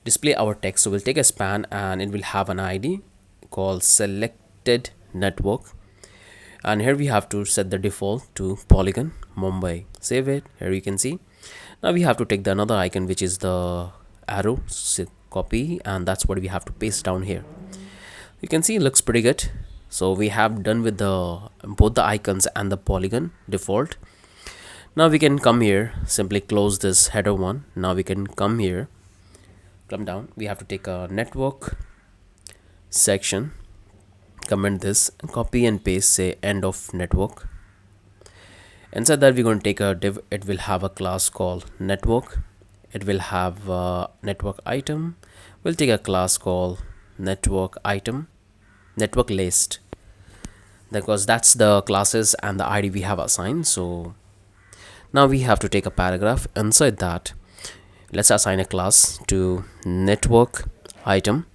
display our text. So we'll take a span, and it will have an ID called selected network, and here we have to set the default to polygon Mumbai. Save it. Here you can see. Now we have to take the another icon, which is the arrow. So copy, and that's what we have to paste down here. You can see it looks pretty good. So we have done with the both the icons and the polygon default. Now we can come here, simply close this header one. Now we can come here, come down, we have to take a network section, comment this, copy and paste, say end of network. Inside that, we're going to take a div. It will have a class called network. It will have a network item. We'll take a class called network item, network list, because that's the classes and the ID we have assigned. So now we have to take a paragraph. Inside that, let's assign a class to network item.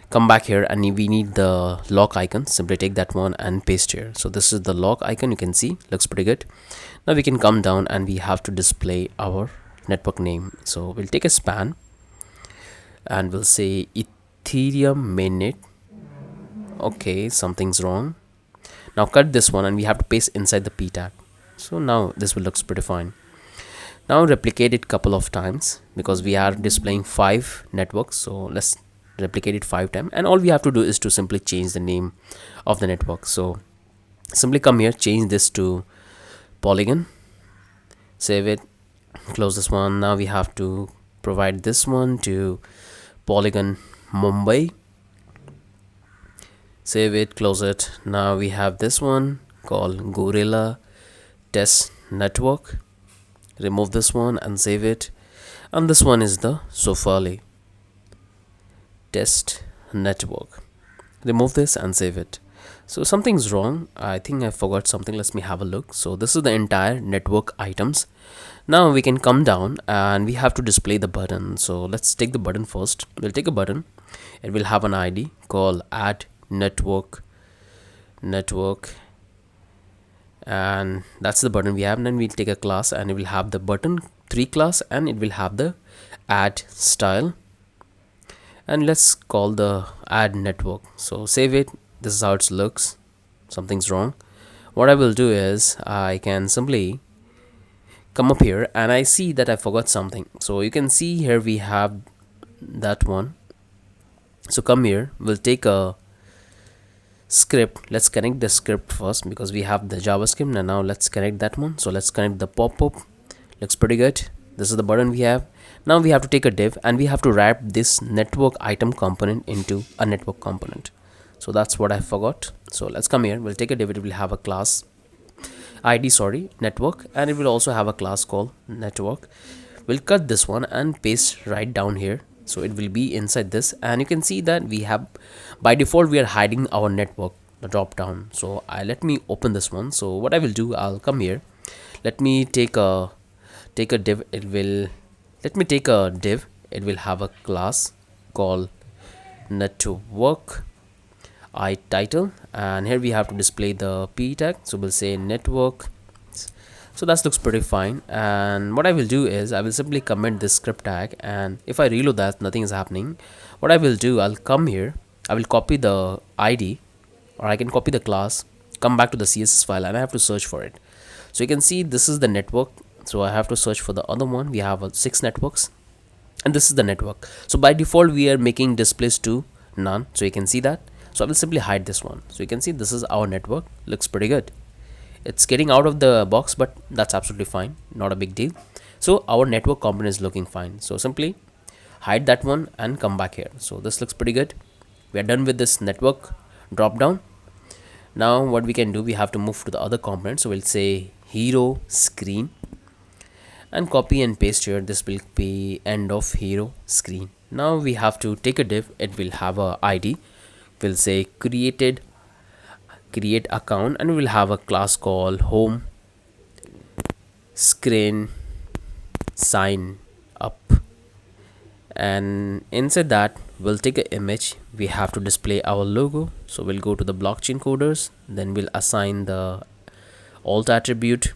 Come back here and we need the lock icon. Simply take that one and paste here. So this is the lock icon. You can see looks pretty good. Now we can come down and we have to display our network name. So we'll take a span and we'll say Ethereum mainnet. Okay, something's wrong. Now cut this one and we have to paste inside the p tag. So now this will looks pretty fine. Now replicate it couple of times because we are displaying 5 networks. So let's replicate it 5 times, and all we have to do is to simply change the name of the network. So simply come here, change this to Polygon, save it, close this one. Now we have to provide this one to Polygon Mumbai, save it, close it. Now we have this one called Gorilla Test Network, remove this one and save it. And this one is the Sofali Test Network, remove this and save it. So something's wrong. I think I forgot something. Let me have a look. So this is the entire network items. Now we can come down and we have to display the button. So let's take the button first. We'll take a button. It will have an ID called add network, and that's the button we have. And then we'll take a class and it will have the button 3 class, and it will have the add style, and let's call the add network. So save it. This is how it looks. Something's wrong. What I will do is I can simply come up here and I see that I forgot something. So you can see here we have that one. So come here, we'll take a script. Let's connect the script first because we have the JavaScript, and now let's connect that one. So let's connect the pop-up. Looks pretty good. This is the button we have. Now we have to take a div and we have to wrap this network item component into a network component. So that's what I forgot. So let's come here. We'll take a div. It will have a class ID, network, and it will also have a class called network. We'll cut this one and paste right down here. So it will be inside this, and you can see that we have, by default, we are hiding our network, the drop down. So let me open this one. So what I will do, I'll come here. Let me take a div. Let me take a div. It will have a class called network title, and here we have to display the p tag. So we'll say network. So that looks pretty fine, and what I will do is I will simply comment this script tag, and if I reload that, nothing is happening. What I will do, I'll come here, I will copy the ID, or I can copy the class, come back to the CSS file, and I have to search for it. So you can see this is the network. So I have to search for the other one. We have 6 networks, and this is the network. So by default we are making displays to none, so you can see that. So I will simply hide this one. So you can see this is our network. Looks pretty good. It's getting out of the box, but that's absolutely fine, not a big deal. So our network component is looking fine. So simply hide that one and come back here. So this looks pretty good. We are done with this network drop down. Now what we can do, we have to move to the other component. So we'll say hero screen and copy and paste here. This will be end of hero screen. Now we have to take a div. It will have a ID. We'll say create account, and we will have a class called home screen sign up, and inside that we'll take an image. We have to display our logo. So we'll go to the blockchain coders, then we'll assign the alt attribute,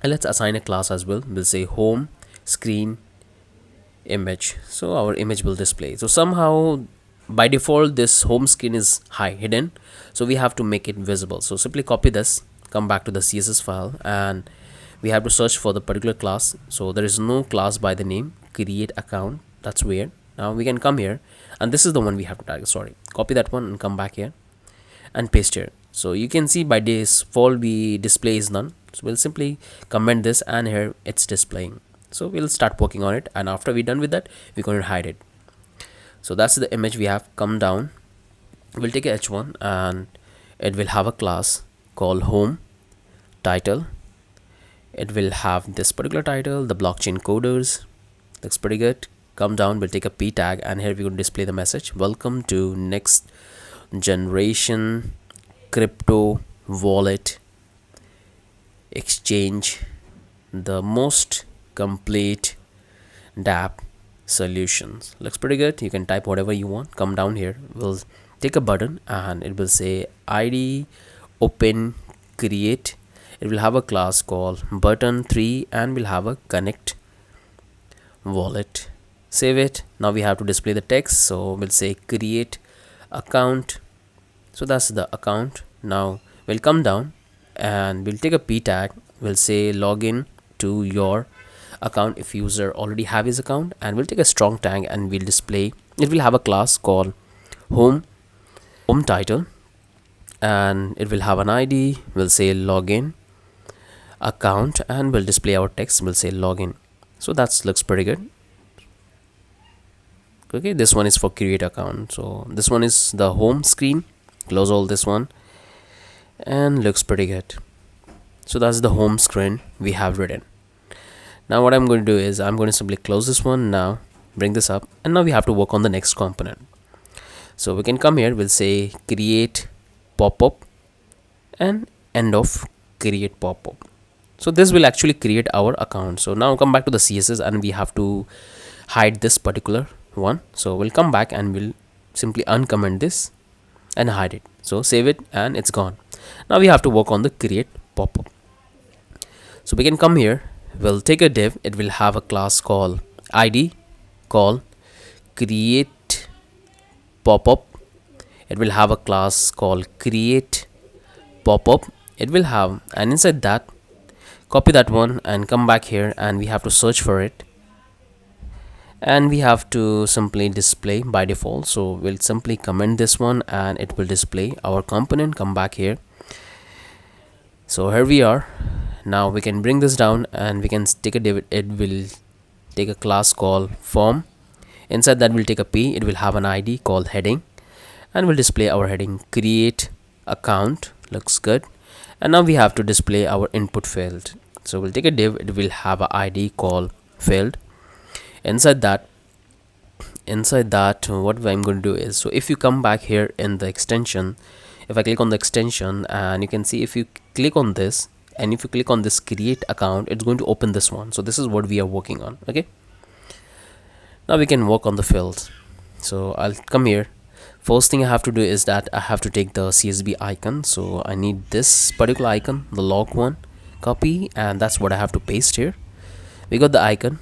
and let's assign a class as well. We'll say home screen image. So our image will display. So somehow by default this home screen is hidden, so we have to make it visible. So simply copy this, come back to the CSS file, and we have to search for the particular class. So there is no class by the name create account. That's weird. Now we can come here, and this is the one we have to target. Copy that one and come back here and paste here. So you can see by default we display is none. So we'll simply comment this, and here it's displaying. So we'll start working on it, and after we're done with that, we're going to hide it. So that's the image we have. Come down, we'll take a h1 and it will have a class called home title. It will have this particular title, the blockchain coders. Looks pretty good. Come down, we'll take a p tag, and here we're going to display the message, welcome to next generation crypto wallet exchange, the most complete dApp solutions. Looks pretty good. You can type whatever you want. Come down here, we'll take a button and it will say id open create. It will have a class called button3 and we'll have a connect wallet. Save it. Now we have to display the text, so we'll say create account. So that's the account. Now we'll come down and we'll take a p tag. We'll say login to your account if user already have his account, and we'll take a strong tag and we'll display. It will have a class called home title, and it will have an id. We'll say login account and we'll display our text. We'll say login. So that looks pretty good. Okay, this one is for create account. So this one is the home screen. Close all this one, and looks pretty good. So that's the home screen we have written. Now what I'm going to do is I'm going to simply close this one. Now bring this up, and now we have to work on the next component. So we can come here, we'll say create pop-up and end of create pop-up. So this will actually create our account. So now come back to the CSS and we have to hide this particular one. So we'll come back and we'll simply uncomment this and hide it. So save it and it's gone. Now we have to work on the create pop-up. So we can come here, we'll take a div. It will have a class called id call create pop-up. It will have a class called create pop-up. It will have, and inside that, copy that one and come back here, and we have to search for it, and we have to simply display by default. So we'll simply comment this one and it will display our component. Come back here. So here we are. Now we can bring this down and we can take a div. It will take a class called form. Inside that we'll take a p. It will have an id called heading, and we'll display our heading create account. Looks good. And now we have to display our input field. So we'll take a div. It will have an id called field. Inside that what I'm going to do is, so if you come back here in the extension, if I click on the extension, and you can see if you click on this and if you click on this create account, it's going to open this one. So this is what we are working on. Okay, now we can work on the fields. So I'll come here. First thing I have to do is that I have to take the CSV icon. So I need this particular icon, the log one, copy, and that's what I have to paste here. We got the icon.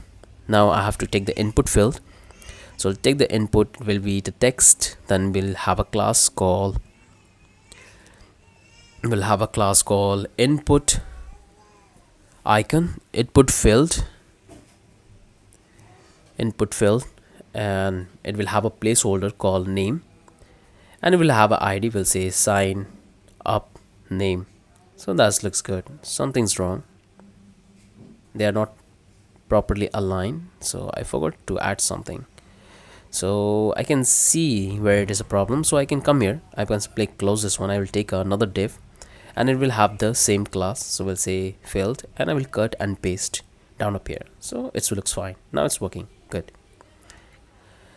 Now I have to take the input field. So take the input will be the text. Then we'll have a class called input icon, input field, and it will have a placeholder called name, and it will have an id. We'll say sign up name. So that looks good. Something's wrong, they are not properly aligned, so I forgot to add something. So I can see where it is a problem. So I can come here, I can simply close this one. I will take another div and it will have the same class. So we'll say field, and I will cut and paste down up here. So it looks fine. Now it's working good.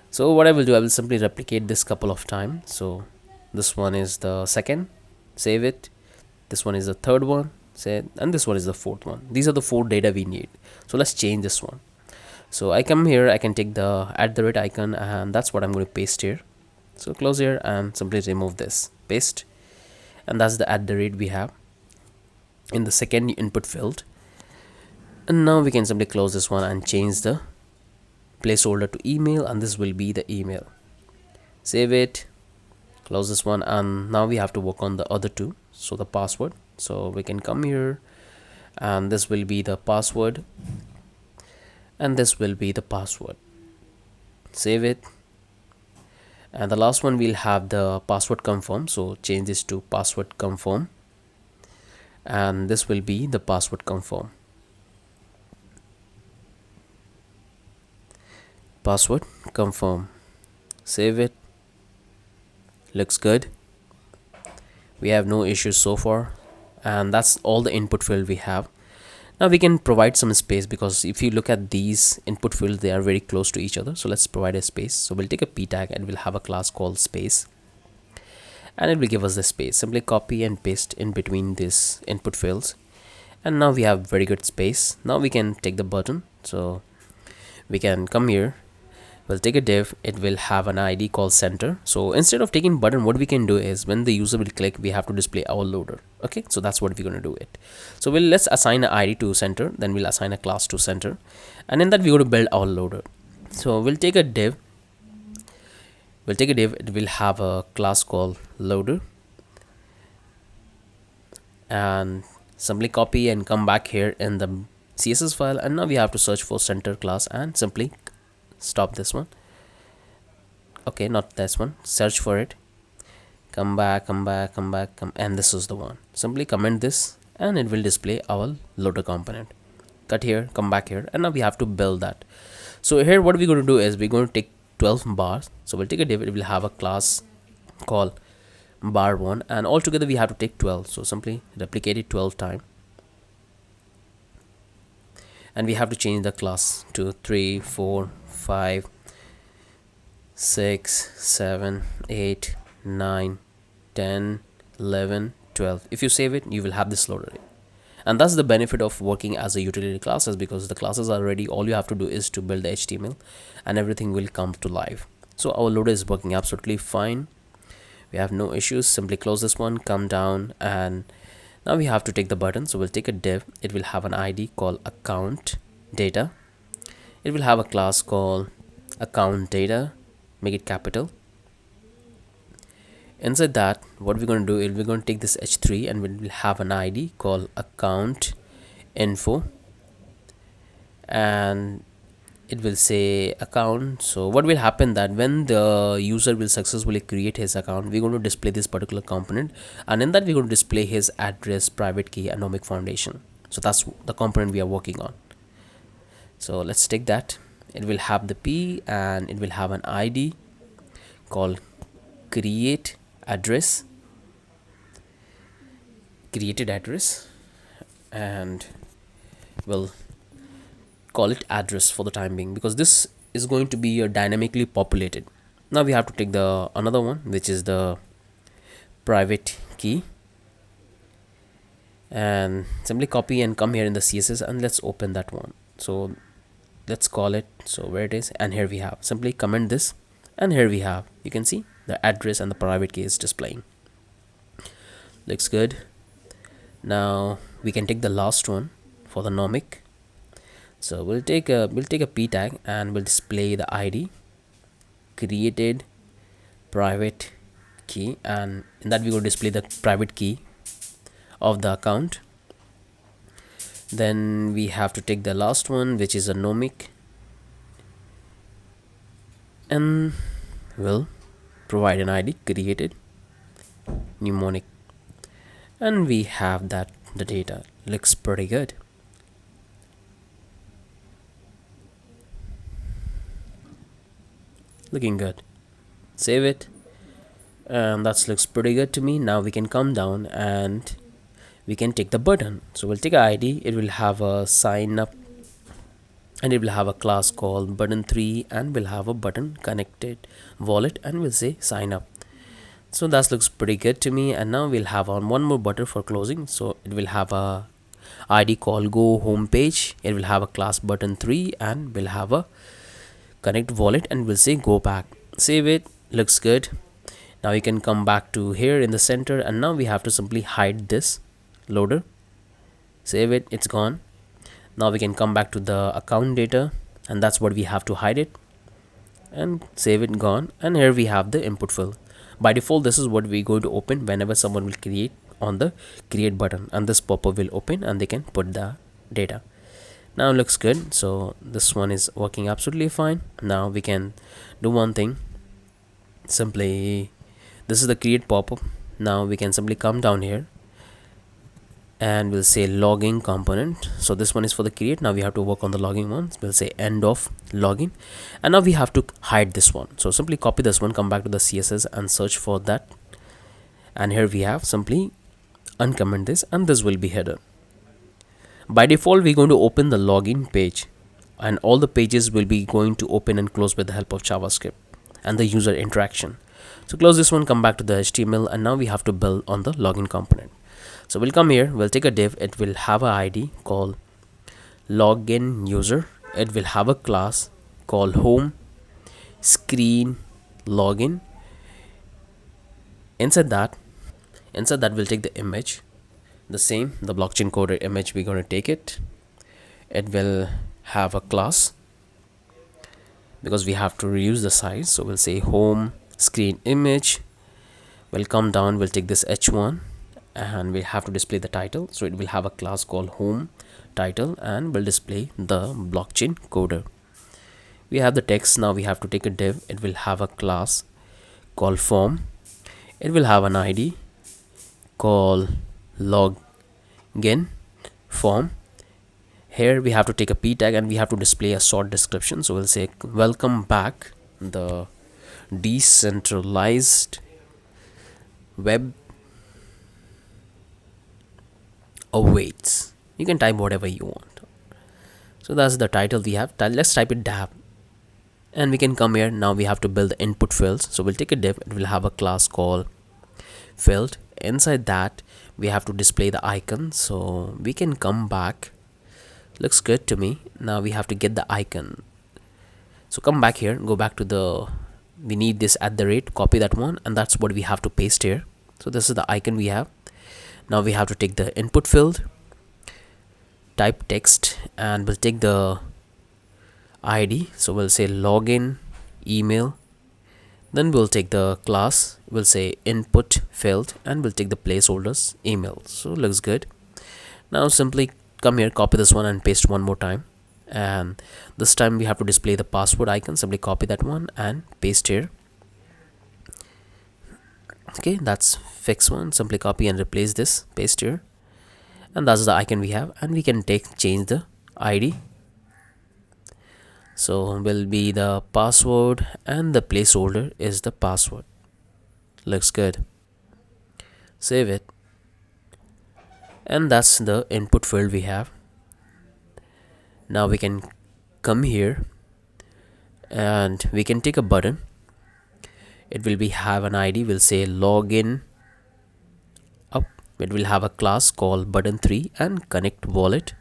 So what I will do, I will simply replicate this couple of times. So this one is the second, save it. This one is the third one, say, and this one is the fourth one. These are the 4 data we need. So let's change this one. So I come here, I can take the @ icon, and that's what I'm going to paste here. So close here and simply remove this, paste, and that's the @ we have in the second input field. And now we can simply close this one and change the placeholder to email, and this will be the email. Save it, close this one, and now we have to work on the other two. So the password. So we can come here, and this will be the password, and this will be the password. Save it, and the last one we'll have the password confirm. So change this to password confirm, and this will be the password confirm. password, confirm, save it. Looks good. We have no issues so far, and that's all the input field we have. Now we can provide some space, because if you look at these input fields, they are very close to each other. So let's provide a space. So we'll take a p tag and we'll have a class called space, and it will give us the space. Simply copy and paste in between these input fields, and now we have very good space. Now we can take the button. So we can come here, we'll take a div, it will have an ID called center. So instead of taking button, what we can do is when the user will click, we have to display our loader. Okay, so that's what we're going to do it. So let's assign an ID to center, then we'll assign a class to center, and in that we're going to build our loader. So we'll take a div, it will have a class called loader, and simply copy and come back here in the CSS file, and now we have to search for center class and simply stop this one. Okay, not this one, search for it, come back, and this is the one. Simply comment this and it will display our loader component. Cut here, come back here, and now we have to build that. So here what we're going to do is we're going to take 12 bars. So we'll take a div, it will have a class called bar1, and altogether we have to take 12. So simply replicate it 12 times, and we have to change the class to 3, 4, 5, 6, 7, 8, 9, 10, 11, 12. If you save it, you will have this loader. And that's the benefit of working as a utility classes, because the classes are ready. All you have to do is to build the HTML and everything will come to life. So our loader is working absolutely fine. We have no issues. Simply close this one, come down, and now we have to take the button. So we'll take a div, it will have an ID called account data, it will have a class called account data, make it capital. Inside that, what we're going to do is we're going to take this h3 and we'll have an ID called account info, and it will say account. So what will happen that when the user will successfully create his account, we're going to display this particular component, and in that we're going to display his address, private key, and nomic foundation. So that's the component we are working on. So let's take that. It will have the p and it will have an ID called create address, created address, and we'll call it address for the time being, because this is going to be dynamically populated. Now we have to take the another one, which is the private key, and simply copy and come here in the CSS, and let's open that one. So let's call it, so where it is, and here we have, simply comment this, and here we have, you can see the address and the private key is displaying. Looks good. Now we can take the last one for the nomic. So we'll take a p tag and we'll display the ID created private key, and in that we will display the private key of the account. Then we have to take the last one, which is a nomic, and we'll provide an ID created mnemonic, and we have that the data. Looks pretty good. Looking good. Save it, and that looks pretty good to me. Now we can come down and we can take the button. So we'll take an ID, it will have a sign up, and it will have a class called button3, and we'll have a button connected wallet, and we'll say sign up. So that looks pretty good to me. And now we'll have on one more button for closing. So it will have a ID called go home page, it will have a class button3, and we'll have a connect wallet, and we'll say go back. Save it. Looks good. Now you can come back to here in the center, and now we have to simply hide this loader. Save it, it's gone. Now we can come back to the account data, and that's what we have to hide it, and save it, gone. And here we have the input field. By default, this is what we're going to open whenever someone will create on the create button, and this pop-up will open and they can put the data. Now it looks good. So this one is working absolutely fine. Now we can do one thing. Simply, this is the create pop-up. Now we can simply come down here and we'll say logging component. So this one is for the create. Now we have to work on the logging one. We'll say end of login, and now we have to hide this one. So simply copy this one, come back to the CSS and search for that, and here we have simply uncomment this, and this will be hidden. By default, we're going to open the login page, and all the pages will be going to open and close with the help of JavaScript and the user interaction. So close this one, come back to the HTML, and now we have to build on the login component. So we'll come here, we'll take a div, it will have a ID called login user, it will have a class called home screen login. Inside that we'll take the image, the same, the blockchain coder image, we're going to take it. It will have a class because we have to reuse the size, so we'll say home screen image. We'll come down, we'll take this h1, and we have to display the title, so it will have a class called home title, and will display the blockchain coder. We have the text. Now we have to take a div, it will have a class called form, it will have an ID called login form. Here we have to take a p tag, and we have to display a short description, so we'll say welcome back, the decentralized web awaits. You can type whatever you want. So that's the title we have. Let's type it dApp, and we can come here. Now we have to build the input fields, so we'll take a div, it will have a class called field. Inside that we have to display the icon, so we can come back. Looks good to me. Now we have to get the icon, so come back here, go back to the, we need this @ copy that one, and that's what we have to paste here. So this is the icon we have. Now we have to take the input field, type text, and we'll take the ID, so we'll say login email. Then we'll take the class, we'll say input field, and we'll take the placeholders email. So looks good. Now simply come here, copy this one and paste one more time, and this time we have to display the password icon. Simply copy that one and paste here. Okay, that's fix one. Simply copy and replace this, paste here, and that's the icon we have. And we can change the ID, so will be the password, and the placeholder is the password. Looks good. Save it, and that's the input field we have. Now we can come here, and we can take a button. It will be have an ID, we'll say login up. It will have a class called button3 and connect wallet.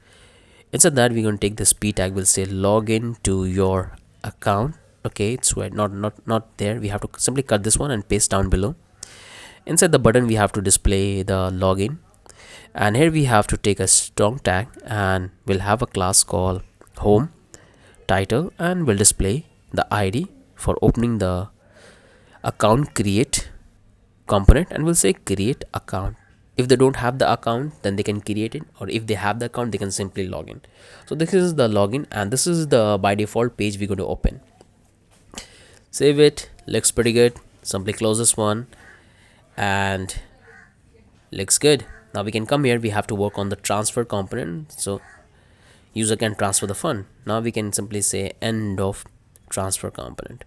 Inside that we're going to take this p tag, we'll say login to your account. Okay, it's where not there. We have to simply cut this one and paste down below. Inside the button we have to display the login, and here we have to take a strong tag, and we'll have a class called home title, and we'll display the ID for opening the account create component, and we'll say create account. If they don't have the account, then they can create it, or if they have the account, they can simply log in. So this is the login, and this is the by default page we're going to open. Save it. Looks pretty good. Simply close this one, and looks good. Now we can come here, we have to work on the transfer component, so user can transfer the fund. Now we can simply say end of transfer component.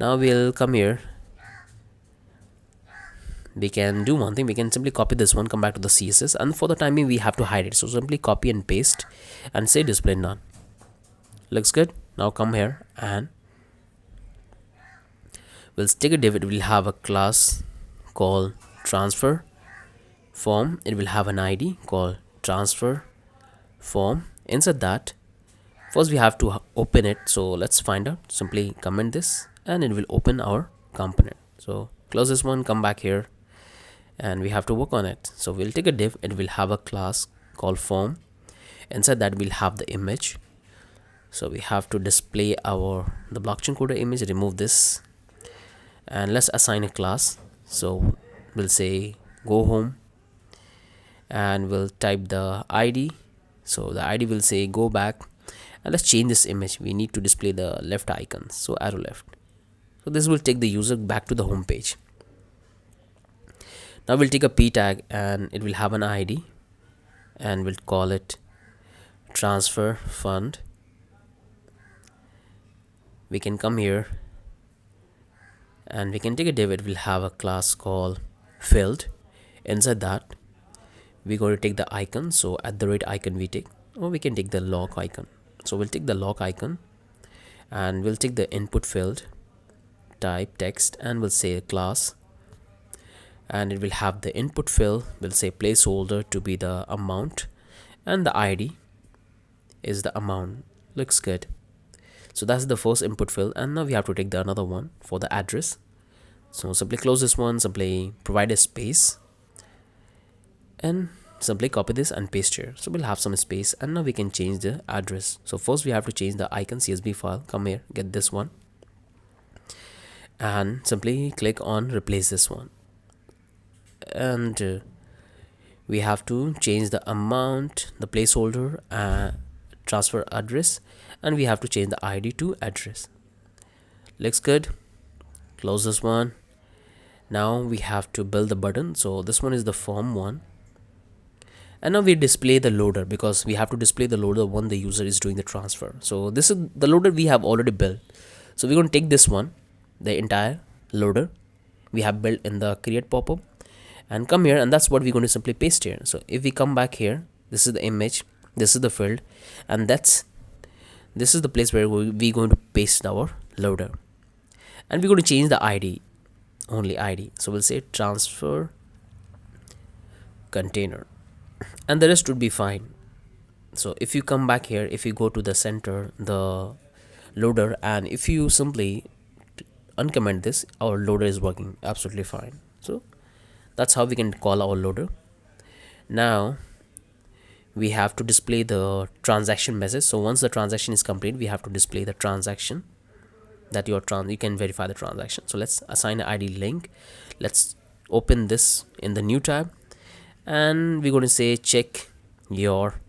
Now we'll come here, we can do one thing, we can simply copy this one, come back to the CSS, and for the time being we have to hide it, so simply copy and paste and say display none. Looks good. Now come here, and we'll take a div, it will have a class called transfer form, it will have an ID called transfer form. Inside that first we have to open it, so let's find out. Simply comment this, and it will open our component. So close this one, come back here, and we have to work on it. So we'll take a div, it will have a class called form. Inside that we'll have the image, so we have to display the blockchain coder image. Remove this, and let's assign a class. So we'll say go home, and we'll type the ID, so the ID will say go back, and let's change this image. We need to display the left icon, so arrow left. So this will take the user back to the home page. Now we'll take a p tag and it will have an id, and we'll call it transfer fund. We can come here and we can take a div. It will have a class called filled. Inside that we're going to take the icon, so @ icon we take, or we can take the log icon. So we'll take the log icon and we'll take the input field type text, and we'll say class, and it will have the input field, we'll say placeholder to be the amount, and the id is the amount. Looks good. So that's the first input field, and now we have to take the another one for the address. So simply close this one, simply provide a space, and simply copy this and paste here. So we'll have some space, and now we can change the address. So first we have to change the icon CSV file. Come here, get this one, and simply click on replace this one, and we have to change the amount, the placeholder, transfer address, and we have to change the id to address. Looks good. Close this one. Now we have to build the button. So this one is the form one, and now we display the loader, because we have to display the loader when the user is doing the transfer. So this is the loader we have already built. So we're going to take this one, the entire loader we have built in the create pop-up, and come here, and that's what we're going to simply paste here. So if we come back here, this is the image, this is the field, and this is the place where we're going to paste our loader, and we're going to change the id, only id. So we'll say transfer container, and the rest would be fine. So if you come back here, if you go to the center, the loader, and if you simply uncomment this, our loader is working absolutely fine. So that's how we can call our loader. Now we have to display the transaction message. So once the transaction is complete, we have to display the transaction that you can verify the transaction. So let's assign an id link. Let's open this in the new tab, and we're going to say check your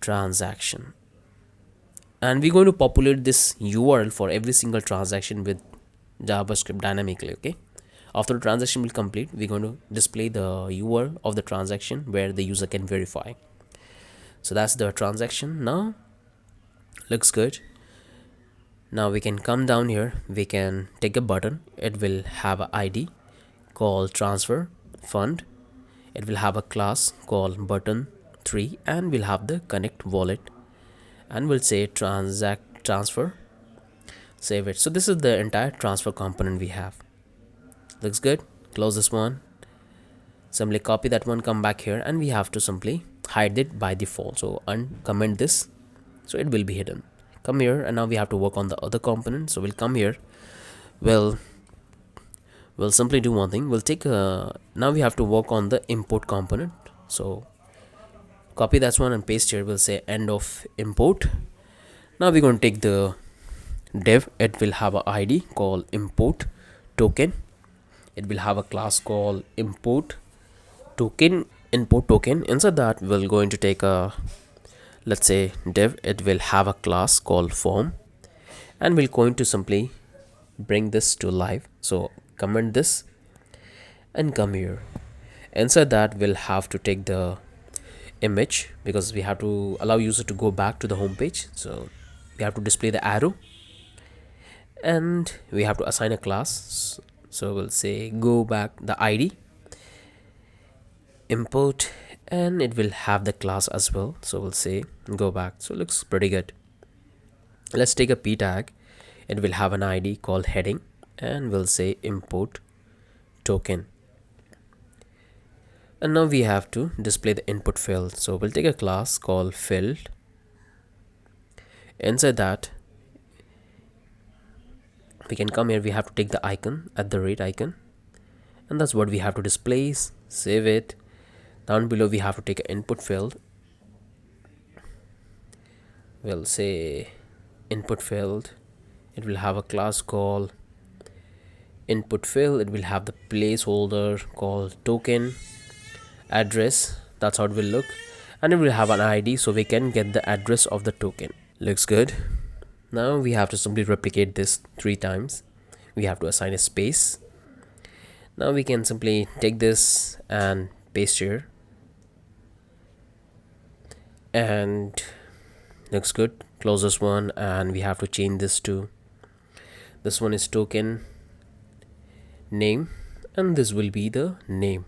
transaction, and we're going to populate this URL for every single transaction with JavaScript dynamically. Okay, after the transaction will complete, we're going to display the URL of the transaction where the user can verify. So that's the transaction. Now looks good. Now we can come down here, we can take a button. It will have an ID called transfer fund. It will have a class called button3, and we'll have the connect wallet, and we'll say transfer, save it. So this is the entire transfer component we have. Looks good. Close this one, simply copy that one, come back here, and we have to simply hide it by default. So uncomment this, so it will be hidden. Come here, and now we have to work on the other component. So we'll come here, we'll simply do one thing. We'll take now we have to work on the import component. So copy that one and paste here. We'll say end of import. Now we're going to take the div. It will have an ID called import token. It will have a class called import token. Inside that, we're going to take a, let's say, div. It will have a class called form, and we're going to simply bring this to live. So comment this and come here. Inside that, we'll have to take the image, because we have to allow user to go back to the home page. So we have to display the arrow, and we have to assign a class. So we'll say go back the ID import, and it will have the class as well. So we'll say go back. So it looks pretty good. Let's take a p tag. It will have an ID called heading, and we'll say import token. And now we have to display the input field. So we'll take a class called filled. Inside that, we can come here, we have to take the icon @ icon, and that's what we have to display. Save it. Down below, we have to take an input field. We'll say input field. It will have a class called input field. It will have the placeholder called token address. That's how it will look, and it will have an ID, so we can get the address of the token. Looks good. Now we have to simply replicate this 3 times. We have to assign a space. Now we can simply take this and paste here, and looks good. Close this one, and we have to change this to, this one is token name, and this will be the name.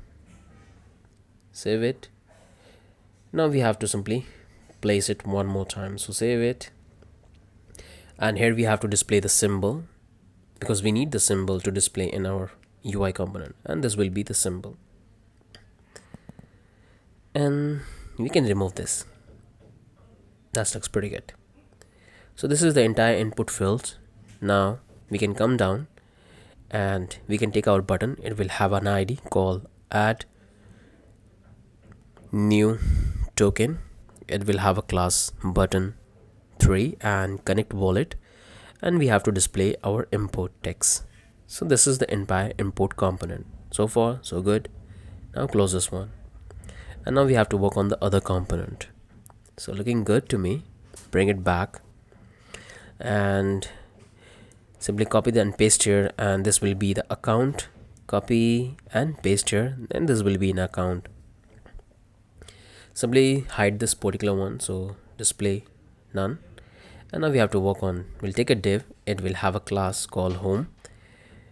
Save it. Now we have to simply place it one more time, so save it, and here we have to display the symbol, because we need the symbol to display in our UI component, and this will be the symbol. And we can remove this. That looks pretty good. So this is the entire input fields. Now we can come down and we can take our button. It will have an ID called add new token. It will have a class button 3 and connect wallet, and we have to display our import text. So this is the entire import component. So far so good. Now close this one, and now we have to work on the other component. So looking good to me. Bring it back and simply copy and paste here, and this will be the account. Copy and paste here, and this will be an account. Simply hide this particular one, so display none. And now we have to work on, we'll take a div. It will have a class called home,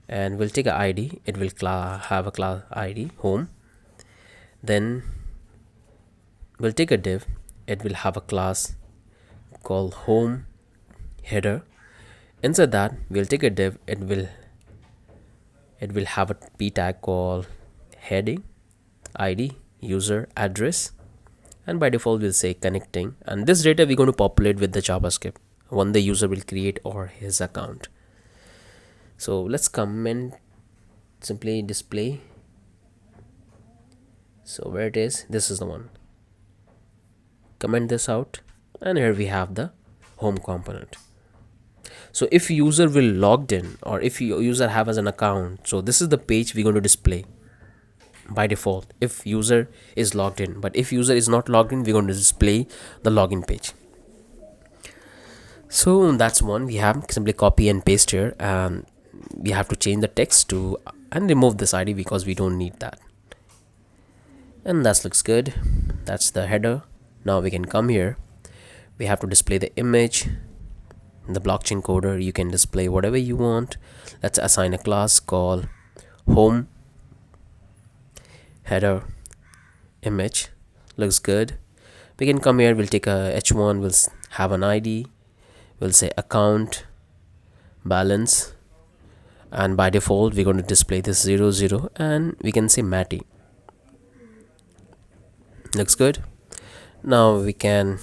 and we'll take a ID. It will have a class ID home. Then we'll take a div. It will have a class called home header. Inside that we'll take a div. It will have a p tag called heading ID user address, and by default we'll say connecting, and this data we're going to populate with the JavaScript when the user will create or his account. So let's comment, simply display. So where it is, this is the one. Comment this out, and here we have the home component. So if user will logged in, or if user have as an account, so this is the page we're going to display by default if user is logged in. But if user is not logged in, we're going to display the login page. So that's one. We have simply copy and paste here, and we have to change the text to and remove this ID because we don't need that. And that looks good. That's the header. Now we can come here. We have to display the image. In the blockchain coder, you can display whatever you want. Let's assign a class called home header image. Looks good. We can come here. We'll take a h1. We'll have an ID. We'll say account balance, and by default we're going to display this 00, and we can say Matty. Looks good. Now we can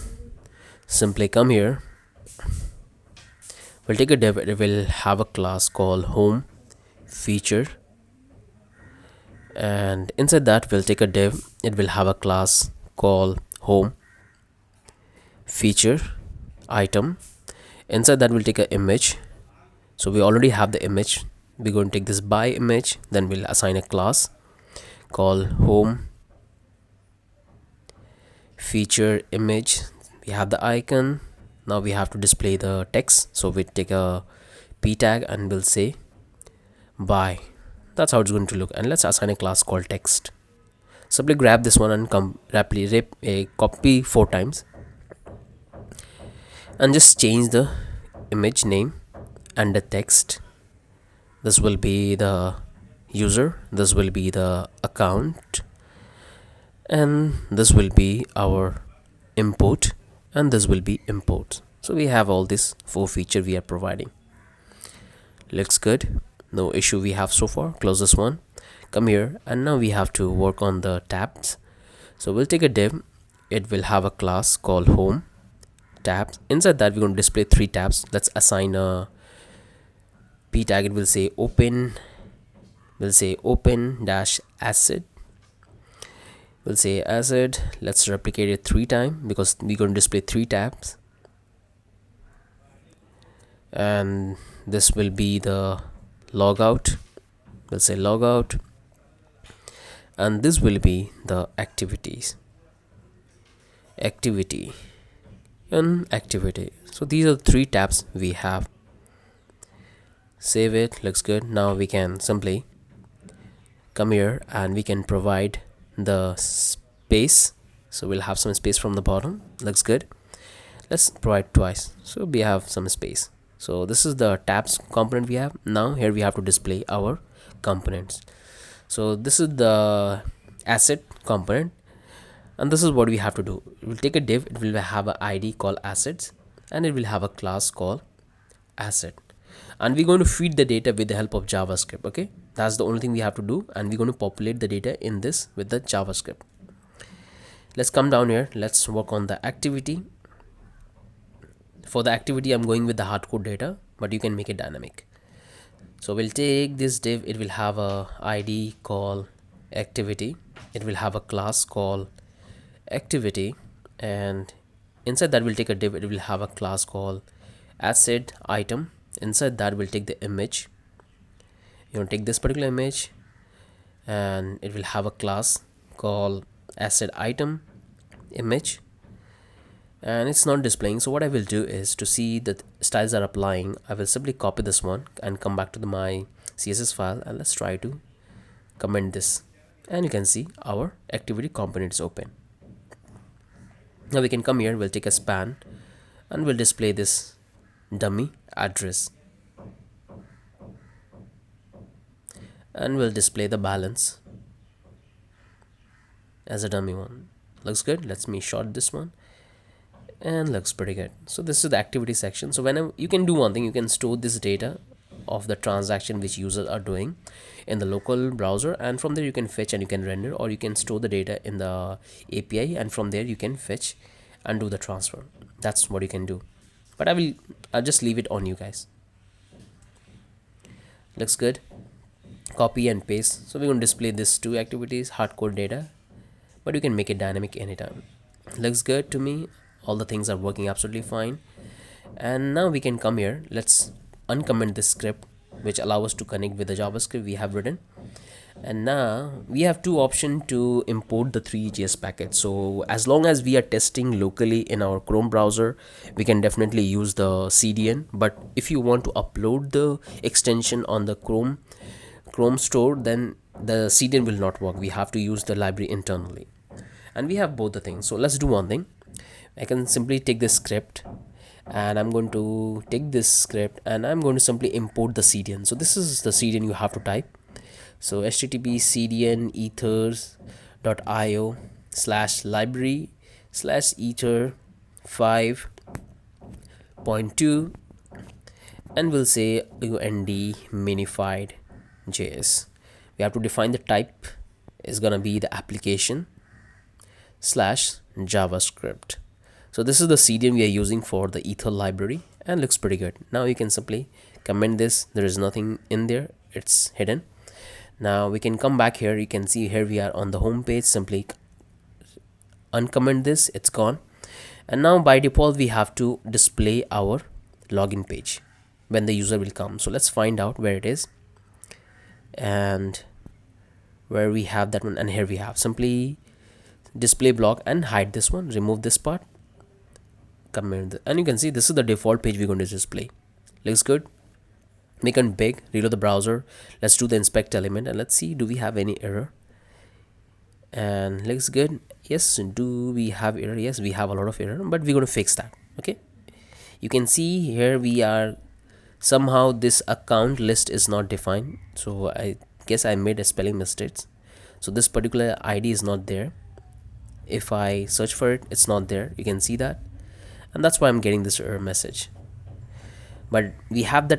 simply come here. We'll take a div. It will have a class called home feature, and inside that we'll take a div. It will have a class called home feature item. Inside that we'll take an image. So we already have the image. We're going to take this by image, then we'll assign a class called home feature image. We have the icon. Now we have to display the text, so we take a p tag and we'll say by. That's how it's going to look. And let's assign a class called text. Simply grab this one and copy 4 times, and just change the image name and the text. This will be the user, this will be the account, and this will be our import, and this will be import. So we have all these 4 features we are providing. Looks good. No issue we have so far. Close this one. Come here, and now we have to work on the tabs. So we'll take a div. It will have a class called home tabs. Inside that we're going to display 3 tabs. Let's assign a p tag. It will say open. We'll say open dash asset. We'll say asset. Let's replicate it 3 times because we're going to display 3 tabs. And this will be the logout. We'll say logout, and this will be the activity and activity. So these are the 3 tabs we have. Save it. Looks good. Now we can simply come here and we can provide the space. So we'll have some space from the bottom. Looks good. Let's provide twice, so we have some space. So this is the tabs component we have. Now here we have to display our components. So this is the asset component, and this is what we have to do. We'll take a div, it will have an id called assets, and it will have a class called asset, and we're going to feed the data with the help of JavaScript. Okay, that's the only thing we have to do, and we're going to populate the data in this with the JavaScript. Let's come down here, let's work on the activity. For the activity I'm going with the hardcode data, but you can make it dynamic. So we'll take this div, it will have a id called activity, it will have a class called activity, and inside that we'll take a div, it will have a class called asset item. Inside that we'll take the image, you want to take this particular image, and it will have a class called asset item image, and it's not displaying. So what I will do is, to see that styles are applying, I will simply copy this one and come back to my CSS file, and let's try to comment this, and you can see our activity component is open. Now we can come here, we'll take a span and we'll display this dummy address, and we'll display the balance as a dummy one. Looks good. Let me short this one, and looks pretty good. So this is the activity section. So whenever you can do one thing, you can store this data of the transaction which users are doing in the local browser, and from there you can fetch and you can render, or you can store the data in the API, and from there you can fetch and do the transfer. That's what you can do, but I'll just leave it on you guys. Looks good. Copy and paste. So we're going to display this two activities, hardcode data, but you can make it dynamic anytime. Looks good to me. All the things are working absolutely fine. And now we can come here, let's uncomment this script which allow us to connect with the JavaScript we have written. And now we have two options to import the 3.js package. So as long as we are testing locally in our Chrome browser, we can definitely use the CDN. But if you want to upload the extension on the Chrome store, then the CDN will not work. We have to use the library internally, and we have both the things. So let's do one thing. I can simply take this script, and I'm going to take this script and I'm going to simply import the CDN. So this is the CDN you have to type. So http cdn ethers.io/library/ether 5.2, and we'll say und minified JS. We have to define the type is gonna be the application / JavaScript. So this is the CDN we are using for the ether library, and looks pretty good. Now you can simply comment this. There is nothing in there, it's hidden. Now we can come back here. You can see here we are on the home page. Simply uncomment this, it's gone. And now by default we have to display our login page when the user will come. So let's find out where it is and where we have that one. And here we have simply display block and hide this one, remove this part, comment, and you can see this is the default page we're going to display. Looks good. Make it big, reload the browser. Let's do the inspect element and let's see, do we have any error? And looks good. Yes. Do we have error? Yes, we have a lot of error, but we're going to fix that. Okay, you can see here we are, somehow this account list is not defined. So I guess I made a spelling mistakes. So this particular ID is not there. If I search for it, it's not there. You can see that, and that's why I'm getting this error message. But we have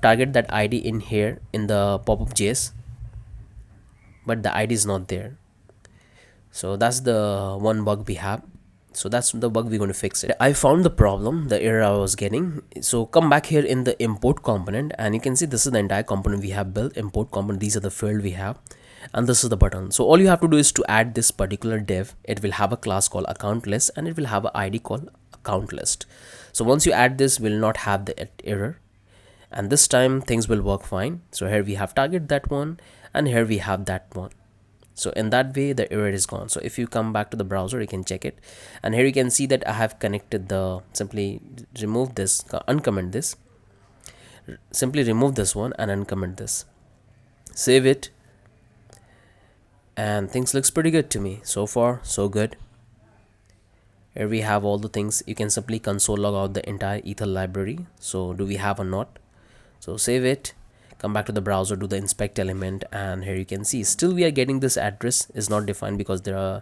target that ID in here in the pop-up JS, but the ID is not there. So that's the one bug we have. So that's the bug we're going to fix it. I found the problem, the error I was getting. So come back here in the import component, and you can see this is the entire component we have built. Import component, these are the field we have, and this is the button. So all you have to do is to add this particular div. It will have a class called account list, and it will have an ID called account list. So once you add this, will not have the error, and this time things will work fine. So here we have target that one, and here we have that one. So in that way the error is gone. So if you come back to the browser, you can check it, and here you can see that I have connected the, simply remove this, uncomment this, simply remove this one and uncomment this, save it, and things looks pretty good to me. So far so good. Here we have all the things. You can simply console log out the entire ether library. So do we have or not? So save it, come back to the browser, do the inspect element, and here you can see still we are getting this address is not defined because there are,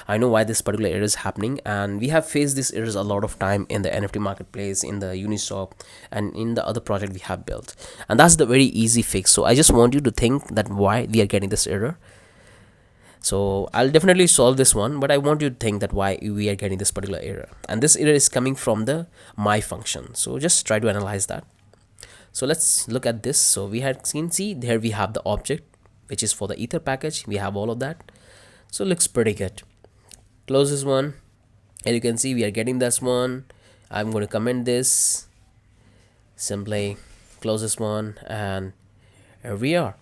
I know why this particular error is happening, and we have faced this errors a lot of time in the NFT marketplace, in the Uniswap, and in the other project we have built, and that's the very easy fix. So I just want you to think that why we are getting this error. So I'll definitely solve this one, but I want you to think that why we are getting this particular error, and this error is coming from the my function. So just try to analyze that. So let's look at this. So we had seen, see there we have the object which is for the ether package. We have all of that, so looks pretty good. Close this one, and you can see we are getting this one. I'm going to comment this, simply close this one, and here we are.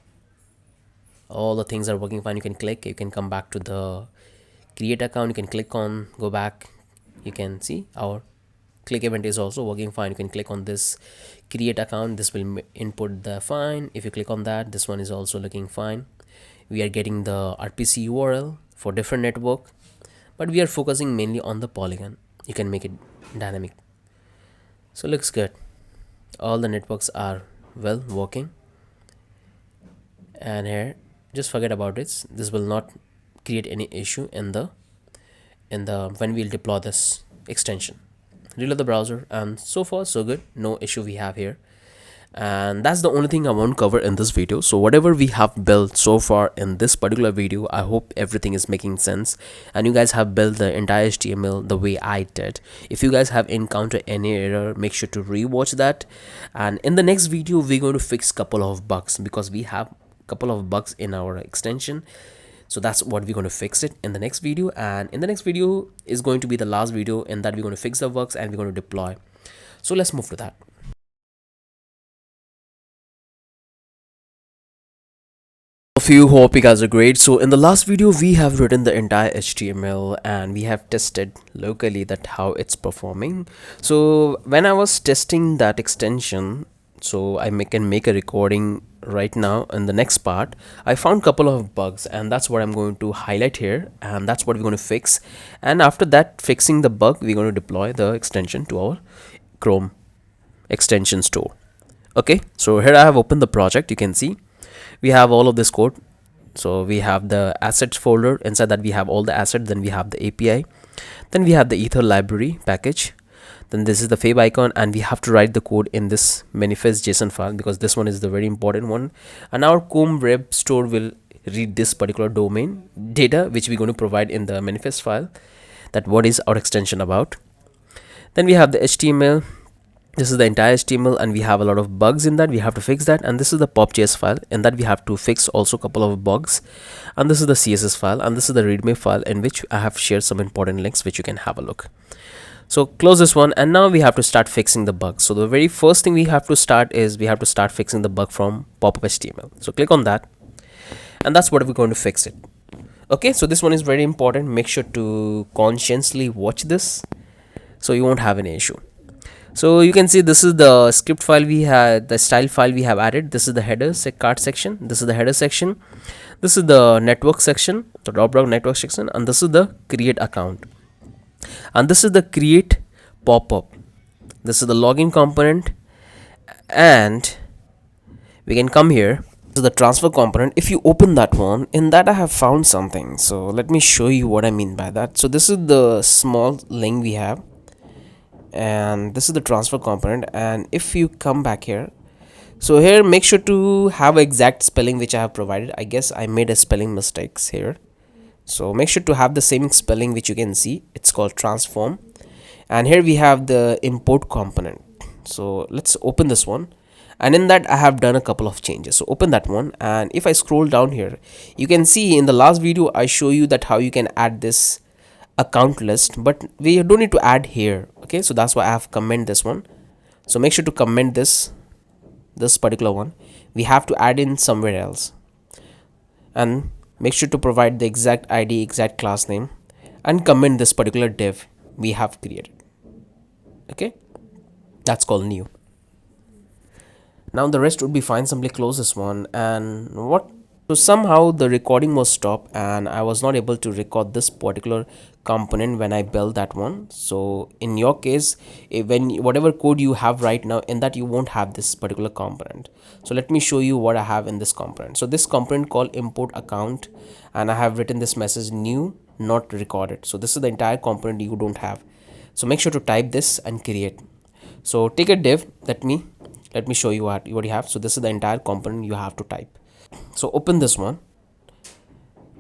All the things are working fine. You can click, you can come back to the create account, you can click on go back, you can see our click event is also working fine. You can click on this create account, this will input the fine. If you click on that, this one is also looking fine. We are getting the RPC URL for different network, but we are focusing mainly on the Polygon. You can make it dynamic, so looks good. All the networks are well working, and here just forget about it. This will not create any issue in the when we'll deploy this extension. Reload the browser, and so far so good, no issue we have here. And that's the only thing I want to cover in this video. So whatever we have built so far in this particular video, I hope everything is making sense and you guys have built the entire HTML the way I did. If you guys have encountered any error, make sure to rewatch that. And in the next video we're going to fix couple of bugs, because we have couple of bugs in our extension. So that's what we're going to fix it in the next video, and in the next video is going to be the last video in that we're going to fix the bugs and we're going to deploy. So let's move to that. Of you, hope you guys are great. So in the last video we have written the entire HTML and we have tested locally that how it's performing. So when I was testing that extension, so I can make a recording right now. In the next part I found couple of bugs, and that's what I'm going to highlight here, and that's what we're going to fix. And after that fixing the bug, we're going to deploy the extension to our Chrome extension store. Okay, so here I have opened the project. You can see we have all of this code. So we have the assets folder, inside that we have all the assets, then we have the API, then we have the ether library package, then this is the fab icon, and we have to write the code in this manifest JSON file because this one is the very important one. And our Chrome web store will read this particular domain data which we're going to provide in the manifest file, that what is our extension about. Then we have the HTML. This is the entire HTML and we have a lot of bugs in that, we have to fix that. And this is the pop.js file, in that we have to fix also a couple of bugs. And this is the CSS file, and this is the readme file in which I have shared some important links which you can have a look. So close this one, and now we have to start fixing the bugs. So the very first thing we have to start is we have to start fixing the bug from pop-up HTML. So click on that, and that's what we're going to fix it. Okay, so this one is very important. Make sure to consciously watch this so you won't have any issue. So you can see this is the script file we had, the style file we have added. This is the header card section, this is the header section, this is the network section, the drop-down network section, and this is the create account, and this is the create pop-up, this is the login component, and we can come here. This is the transfer component. If you open that one, in that I have found something, so let me show you what I mean by that. So this is the small link we have, and this is the transfer component. And if you come back here, so here make sure to have exact spelling which I have provided. I guess I made a spelling mistakes here, so make sure to have the same spelling which you can see. It's called transform, and here we have the import component. So let's open this one, and in that I have done a couple of changes. So open that one, and if I scroll down here, you can see in the last video I show you that how you can add this account list, but we don't need to add here. Okay, so that's why I have comment this one. So make sure to comment this particular one. We have to add in somewhere else, and make sure to provide the exact ID, exact class name, and comment this particular div we have created. Okay, that's called new. Now the rest would be fine. Simply close this one, and what So somehow the recording was stopped and I was not able to record this particular component when I built that one. So in your case, when whatever code you have right now, in that you won't have this particular component. So let me show you what I have in this component. So this component called import account, and I have written this message new not recorded. So this is the entire component you don't have. So make sure to type this and create. So take a div. Let me show you what you have. So this is the entire component you have to type. So open this one,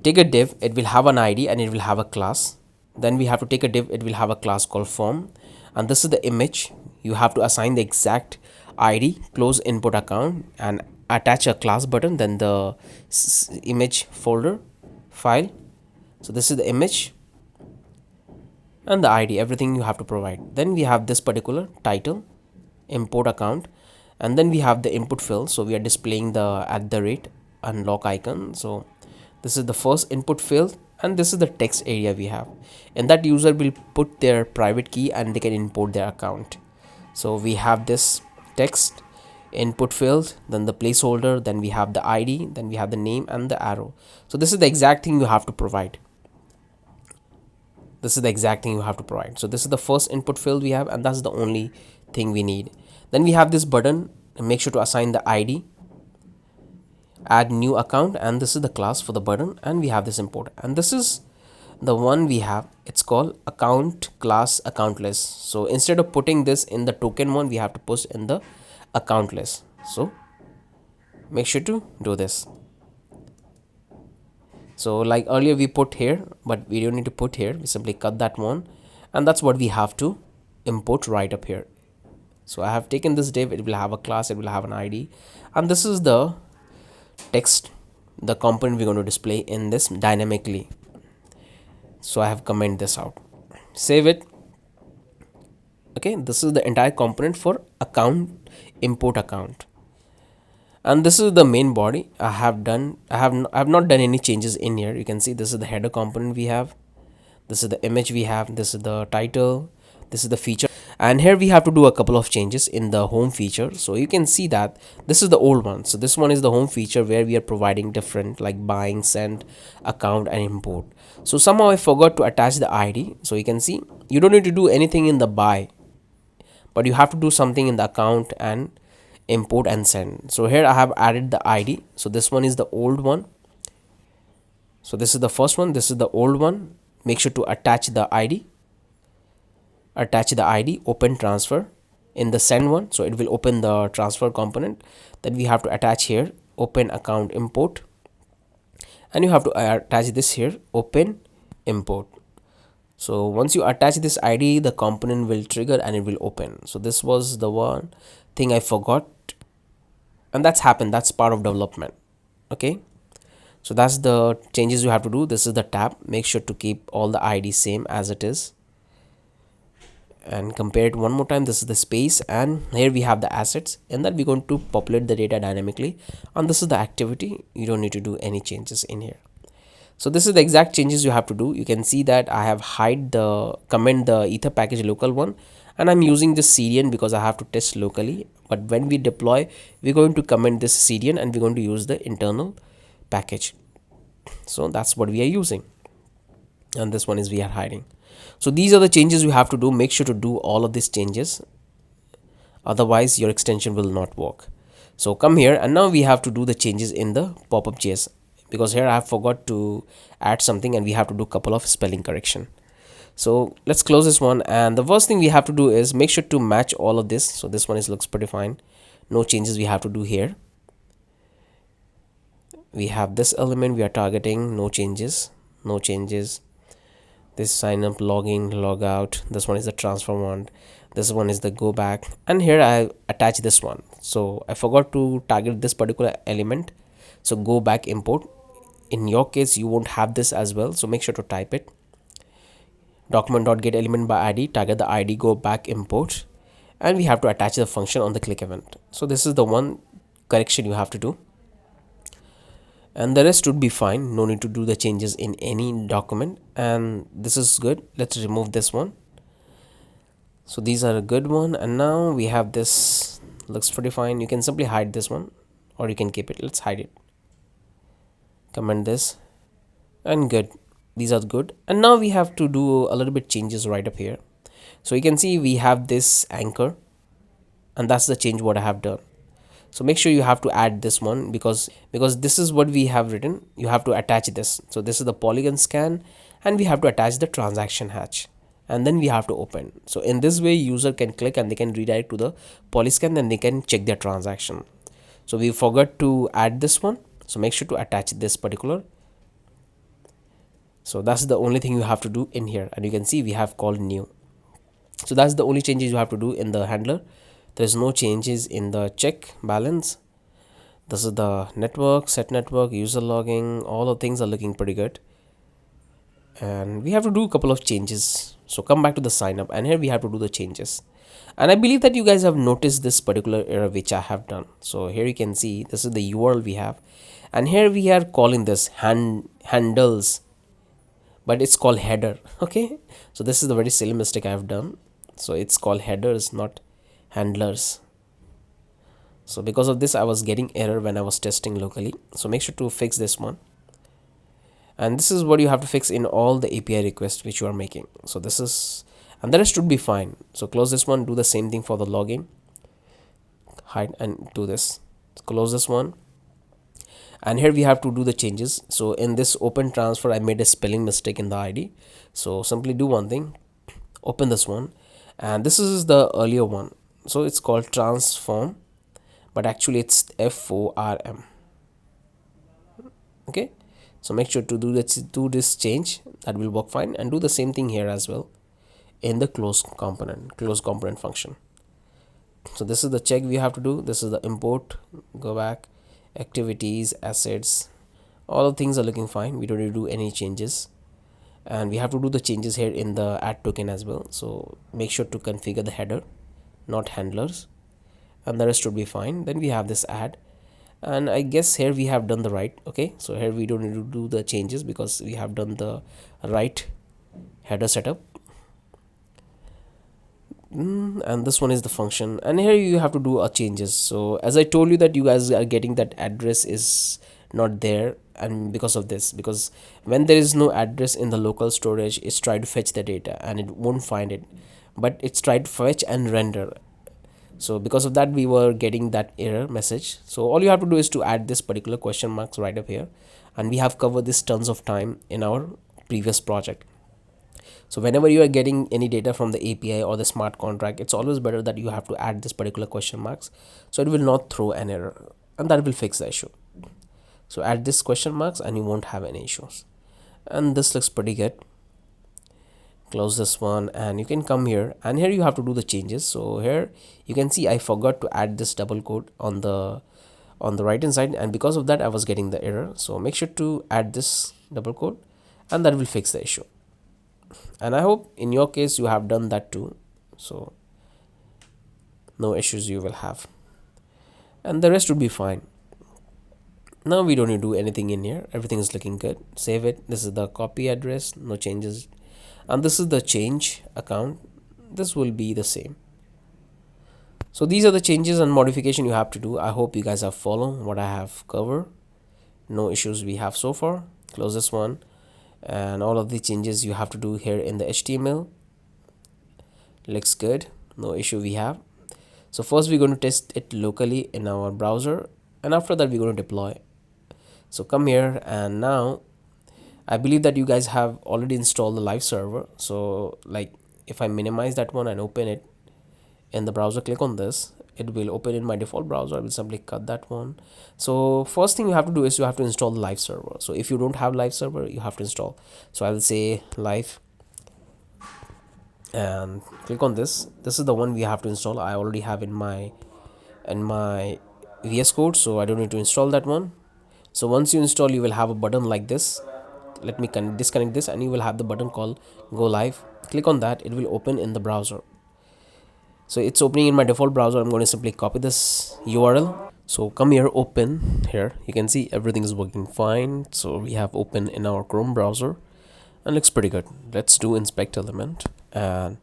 take a div, it will have an ID and it will have a class. Then we have to take a div, it will have a class called form, and this is the image. You have to assign the exact ID, close input account, and attach a class button, then the image folder file. So this is the image and the ID, everything you have to provide. Then we have this particular title, import account, and then we have the input field. So we are displaying the @ unlock icon. So this is the first input field, and this is the text area we have. And that user will put their private key and they can import their account. So we have this text input field, then the placeholder, then we have the ID, then we have the name and the arrow. So this is the exact thing you have to provide. This is the exact thing you have to provide. So this is the first input field we have, and that's the only thing we need. Then we have this button, and make sure to assign the ID, add new account, and this is the class for the button, and we have this import, and this is the one we have. It's called account class account list. So instead of putting this in the token one, we have to push in the account list. So make sure to do this. So like earlier we put here, but we don't need to put here. We simply cut that one, and that's what we have to import right up here. So I have taken this div, it will have a class, it will have an ID, and this is the text, the component we're going to display in this dynamically. So I have commented this out, save it. Okay, this is the entire component for account, import account, and this is the main body. I have not done any changes in here. You can see this is the header component we have, this is the image we have, this is the title, this is the feature, and here we have to do a couple of changes in the home feature. So you can see that this is the old one. So this one is the home feature where we are providing different like buying, send, account, and import. So somehow I forgot to attach the ID. So you can see you don't need to do anything in the buy, but you have to do something in the account and import and send. So here I have added the ID. So this one is the old one. So this is the first one, this is the old one. Make sure to attach the ID, open transfer in the send one, so it will open the transfer component. Then we have to attach here open account import, and you have to attach this here open import. So once you attach this ID, the component will trigger and it will open. So this was the one thing I forgot, and that's happened, that's part of development. Okay, so that's the changes you have to do. This is the tab, make sure to keep all the ID same as it is, and compare it one more time. This is the space, and here we have the assets, and that we're going to populate the data dynamically, and this is the activity. You don't need to do any changes in here. So this is the exact changes you have to do. You can see that I have hide the comment the ether package local one, and I'm using this CDN because I have to test locally, but when we deploy, we're going to comment this CDN and we're going to use the internal package. So that's what we are using, and this one is we are hiding. So these are the changes you have to do. Make sure to do all of these changes, otherwise your extension will not work. So come here, and now we have to do the changes in the pop-up.js, because here I have forgot to add something and we have to do a couple of spelling correction. So let's close this one, and the first thing we have to do is make sure to match all of this. So this one looks pretty fine, no changes we have to do here. We have this element we are targeting, no changes. This sign up, login, log out, this one is the transfer one, this one is the go back, and here I attach this one. So I forgot to target this particular element, so go back import. In your case you won't have this as well, so make sure to type it, document.get element by ID, target the ID, go back import, and we have to attach the function on the click event. So this is the one correction you have to do, and the rest should be fine. No need to do the changes in any document, and this is good. Let's remove this one. So these are a good one, and now we have this, looks pretty fine. You can simply hide this one or you can keep it. Let's hide it. comment this, and good. These are good. And now we have to do a little bit changes right up here. So you can see we have this anchor, and that's the change what I have done. So make sure you have to add this one, because this is what we have written. You have to attach this. So this is the polygon scan, and we have to attach the transaction hatch, and then we have to open. So in this way user can click and they can redirect to the polyscan, and they can check their transaction. So we forgot to add this one, so make sure to attach this particular. So that's the only thing you have to do in here, and you can see we have called new. So that's the only changes you have to do in the handler. There's no changes in the check balance. This is the network, set network, user logging, all the things are looking pretty good. And we have to do a couple of changes. So come back to the sign up, and here we have to do the changes. And I believe that you guys have noticed this particular error which I have done. So here you can see this is the URL we have, and here we are calling this handles, but it's called header. Okay, so this is the very silly mistake I have done. So it's called headers, not handlers. So because of this I was getting error when I was testing locally. So make sure to fix this one, and this is what you have to fix in all the API requests which you are making. So this is, and the rest should be fine. So close this one, do the same thing for the login, hide and do this, close this one. And here we have to do the changes. So in this open transfer I made a spelling mistake in the ID. So simply do one thing, open this one, and this is the earlier one. So it's called transform, but actually it's FORM. Okay, so make sure to do this change, that will work fine. And do the same thing here as well in the close component function. So this is the check we have to do. This is the import, go back, activities, assets, all the things are looking fine. We don't need to do any changes, and we have to do the changes here in the add token as well. So make sure to configure the header, not handlers, and the rest should be fine. Then we have this add, and I guess here we have done the right. Okay, so here we don't need to do the changes because we have done the right header setup. And this one is the function, and here you have to do a changes. So as I told you that you guys are getting that address is not there, and because of this, because when there is no address in the local storage, it's try to fetch the data and it won't find it, but it's try to fetch and render. So because of that we were getting that error message. So all you have to do is to add this particular question marks right up here, and we have covered this tons of time in our previous project. So whenever you are getting any data from the API or the smart contract, it's always better that you have to add this particular question marks, so it will not throw an error, and that will fix the issue. So add this question marks and you won't have any issues. And this looks pretty good. Close this one, and you can come here, and here you have to do the changes. So here you can see I forgot to add this double quote on the right hand side, and because of that I was getting the error. So make sure to add this double quote, and that will fix the issue. And I hope in your case you have done that too, so no issues you will have, and the rest would be fine. Now we don't need to do anything in here, everything is looking good. Save it. This is the copy address, no changes, and this is the change account, this will be the same. So these are the changes and modification you have to do. I hope you guys have followed what I have covered. No issues we have so far. Close this one, and all of the changes you have to do here in the HTML. Looks good, no issue we have. So first we're going to test it locally in our browser, and after that we're going to deploy. So come here, and now I believe that you guys have already installed the live server. So like if I minimize that one and open it in the browser, click on this, it will open in my default browser. I will simply cut that one. So first thing you have to do is you have to install the live server. So if you don't have live server, you have to install. So I will say live and click on this. This is the one we have to install. I already have in my VS Code, so I don't need to install that one. So once you install, you will have a button like this. Let me disconnect this, and you will have the button called go live. Click on that, it will open in the browser. So it's opening in my default browser. I'm going to simply copy this URL. So come here, open here, you can see everything is working fine. So we have open in our Chrome browser and looks pretty good. Let's do inspect element, and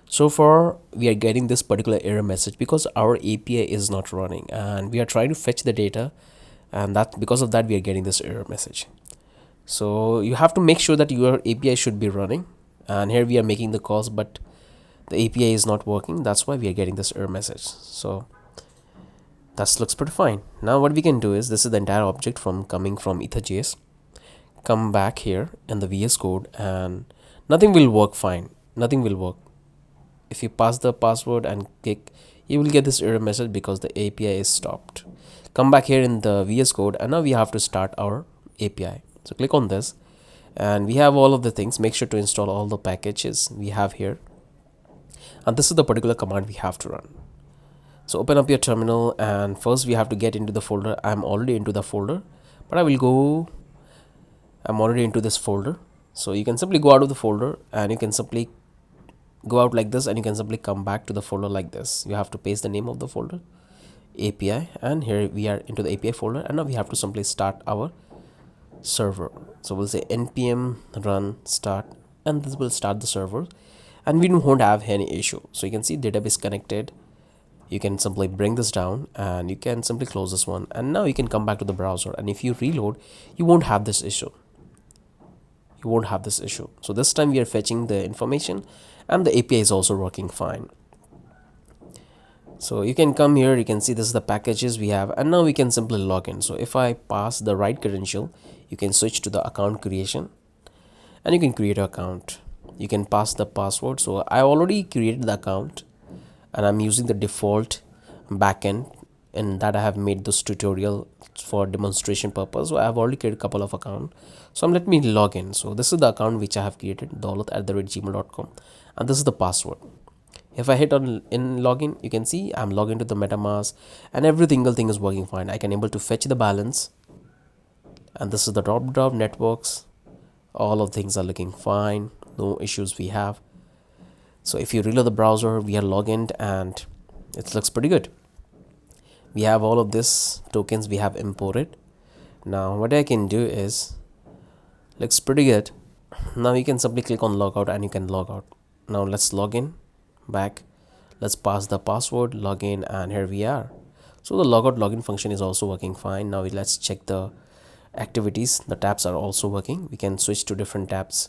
so far we are getting this particular error message because our API is not running, and we are trying to fetch the data, and that because of that we are getting this error message. So you have to make sure that your API should be running, and here we are making the calls but the API is not working. That's why we are getting this error message. So that looks pretty fine. Now what we can do is, this is the entire object from coming from Ether.js. Come back here in the VS Code and nothing will work fine. Nothing will work. If you pass the password and click, you will get this error message because the API is stopped. Come back here in the VS Code and now we have to start our API. So click on this and we have all of the things. Make sure to install all the packages we have here. And this is the particular command we have to run. So open up your terminal and first we have to get into the folder. I'm already into the folder, but I'm already into this folder. So you can simply go out of the folder and you can simply go out like this and you can simply come back to the folder like this. You have to paste the name of the folder, API, and here we are into the API folder, and now we have to simply start our server. So we'll say npm run start and this will start the server and we won't have any issue. So you can see database connected. You can simply bring this down and you can simply close this one, and now you can come back to the browser, and if you reload you won't have this issue. So this time we are fetching the information and the API is also working fine. So you can come here, you can see this is the packages we have, and now we can simply log in. So if I pass the right credential, you can switch to the account creation and you can create an account. You can pass the password. So I already created the account and I'm using the default backend, and that I have made this tutorial for demonstration purpose. So I have already created a couple of accounts. So let me log in. So this is the account which I have created, daulat@gmail.com, and this is the password. If I hit on in login, you can see I'm logged into the MetaMask and every single thing is working fine. I can able to fetch the balance, and this is the drop networks. All of things are looking fine, no issues we have. So if you reload the browser, we are logged in and it looks pretty good. We have all of this tokens we have imported. Now what I can do is, looks pretty good. Now you can simply click on logout and you can log out. Now let's log in back. Let's pass the password, log in, and here we are. So the logout login function is also working fine. Now let's check the activities. The tabs are also working. We can switch to different tabs.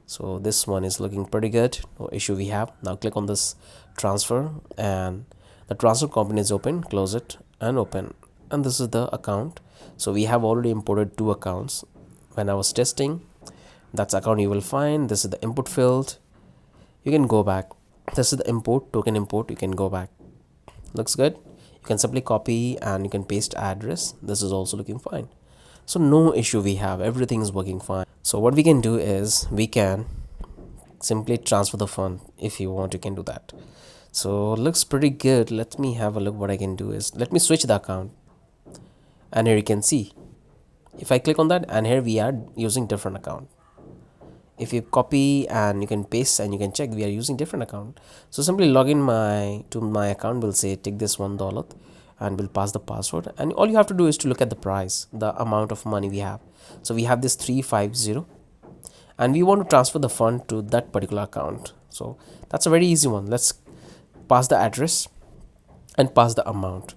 So this one is looking pretty good, no issue we have. Now click on this transfer and the transfer component is open. Close it and open, and this is the account. So we have already imported 2 accounts. When I was testing, that's account you will find. This is the input field. You can go back. This is the import, token import. You can go back. Looks good. You can simply copy and you can paste address. This is also looking fine. So no issue we have, everything is working fine. So what we can do is, we can simply transfer the fund. If you want, you can do that. So looks pretty good. Let me have a look. What I can do is, let me switch the account, and here you can see if I click on that, and here we are using different account. If you copy and you can paste and you can check, we are using different account. So simply log in to my account. We'll say take this $1 and we'll pass the password, and all you have to do is to look at the price, the amount of money we have. So we have this 350 and we want to transfer the fund to that particular account. So that's a very easy one. Let's pass the address and pass the amount.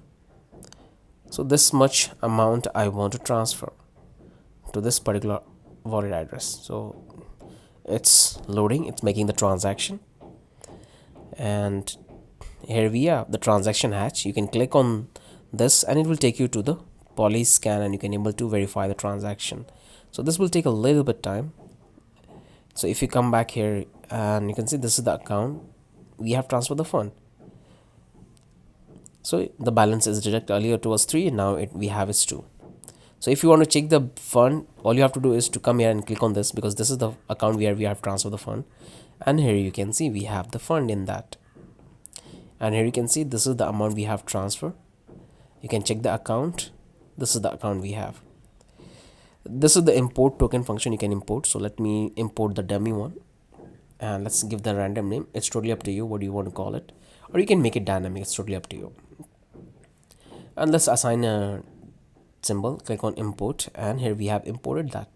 So this much amount I want to transfer to this particular wallet address. So it's loading, it's making the transaction, and here we are, the transaction hatch. You can click on this and it will take you to the poly scan and you can able to verify the transaction. So this will take a little bit time. So if you come back here and you can see this is the account we have transferred the fund. So the balance is deducted. Earlier it was 3 and now we have is 2. So if you want to check the fund, all you have to do is to come here and click on this, because this is the account where we have transferred the fund, and here you can see we have the fund in that, and here you can see this is the amount we have transferred. You can check the account. This is the account we have. This is the import token function you can import. So let me import the dummy one and let's give the random name. It's totally up to you what you want to call it, or you can make it dynamic. It's totally up to you. And let's assign a symbol. Click on import and here we have imported that.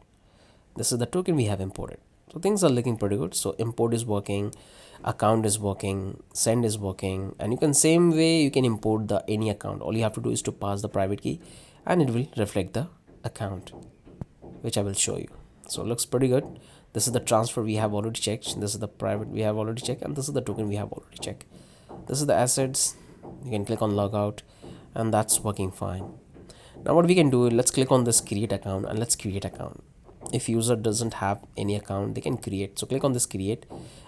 This is the token we have imported. So things are looking pretty good. So import is working, account is working, send is working, and you can same way you can import the any account. All you have to do is to pass the private key and it will reflect the account, which I will show you. So it looks pretty good. This is the transfer we have already checked, this is the private we have already checked, and this is the token we have already checked. This is the assets. You can click on logout and that's working fine. Now what we can do, let's click on this create account and let's create account. If user doesn't have any account, they can create. So click on this create,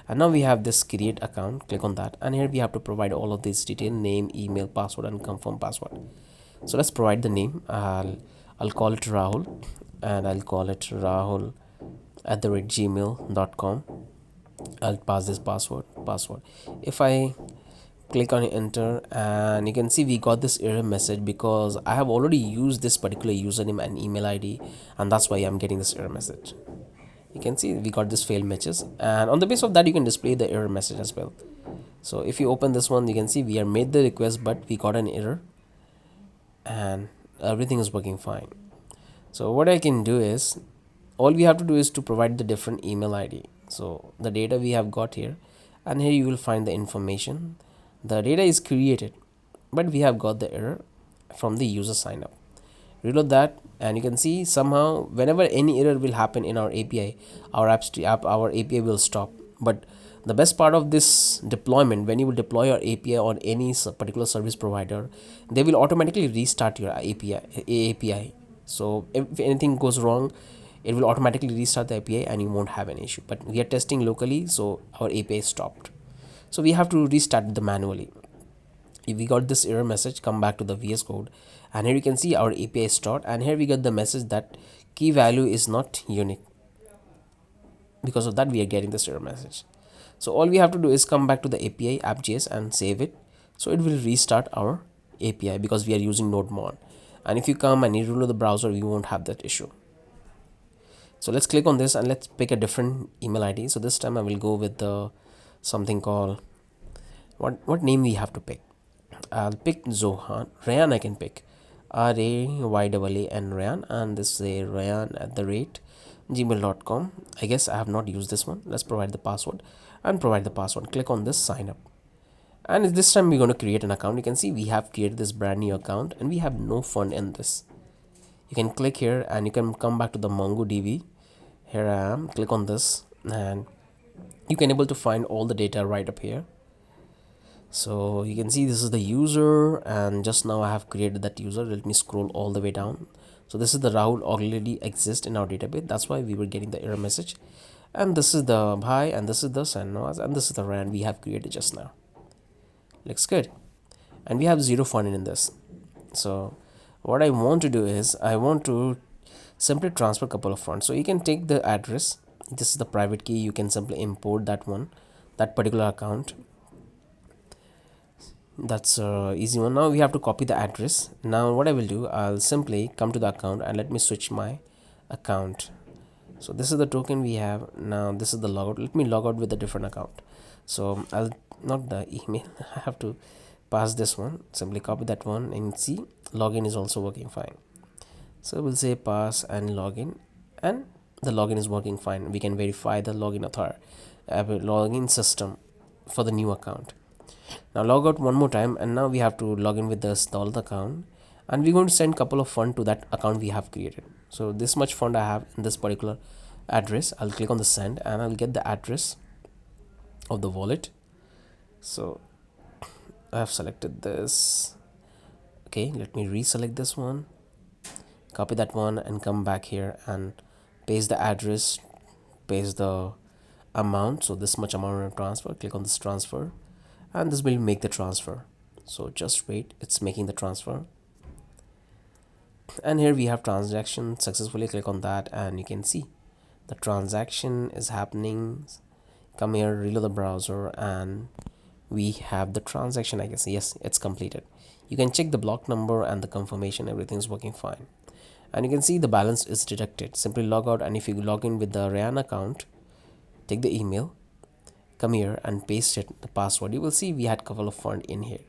and now we have this create account. Click on that, and here we have to provide all of these detail: name, email, password, and confirm password. So let's provide the name. I'll call it Rahul, and I'll call it Rahul @gmail.com. I'll pass this password. If I click on enter, and you can see we got this error message because I have already used this particular username and email ID, and that's why I'm getting this error message. You can see we got this failed matches, and on the basis of that you can display the error message as well. So if you open this one, you can see we have made the request but we got an error and everything is working fine. So what I can do is, all we have to do is to provide the different email ID. So the data we have got here, and here you will find the information. The data is created, but we have got the error from the user sign up. Reload that, and you can see somehow whenever any error will happen in our API, our our API will stop. But the best part of this deployment, when you will deploy your API on any particular service provider, they will automatically restart your API. So if anything goes wrong, it will automatically restart the API and you won't have an issue. But we are testing locally, so our API stopped. So we have to restart them manually. If we got this error message, come back to the VS Code, and here you can see our API is stored, and here we get the message that key value is not unique. Because of that we are getting this error message. So all we have to do is come back to the API app.js and save it. So it will restart our API because we are using node-mod. And if you come and you reload the browser, you won't have that issue. So let's click on this and let's pick a different email ID. So this time I will go with the something called, what name we have to pick. I'll pick Zohan. Ryan I can pick RAYAAN Ryan, and this is Ryan@gmail.com. I guess I have not used this one. Let's provide the password and provide the password. Click on this sign up, and this time we're going to create an account. You can see we have created this brand new account and we have no fund in this. You can click here and you can come back to the MongoDB. Here I am. Click on this and you can able to find all the data right up here. So you can see this is the user, and just now I have created that user. Let me scroll all the way down. So this is the Rahul already exists in our database. That's why we were getting the error message. And this is the Bhai, and this is the Sanwaz, and this is the Rand we have created just now. Looks good. And we have 0 fund in this. So what I want to do is I want to simply transfer a couple of funds. So you can take the address. This is the private key. You can simply import that one, that particular account. That's easy one. Now we have to copy the address. Now what I will do, I'll simply come to the account and let me switch my account. So this is the token we have. Now this is the logout. Let me log out with a different account. So I'll not the email. I have to pass this one. Simply copy that one and see login is also working fine. So we'll say pass and login, and the login is working fine. We can verify the login login system for the new account. Now log out one more time, and now we have to log in with the stalled account, and we're going to send couple of fund to that account we have created. So this much fund I have in this particular address. I'll click on the send and I'll get the address of the wallet. So I have selected this. Okay, let me reselect this one, copy that one and come back here and paste the address, paste the amount. So this much amount of transfer. Click on this transfer, and this will make the transfer. So just wait, it's making the transfer. And here we have transaction successfully. Click on that and you can see the transaction is happening. Come here, reload the browser, and we have the transaction. I guess yes, it's completed. You can check the block number and the confirmation, everything is working fine. And you can see the balance is deducted. Simply log out, and if you log in with the Ryan account, take the email, come here and paste it, the password. You will see we had a couple of fund in here,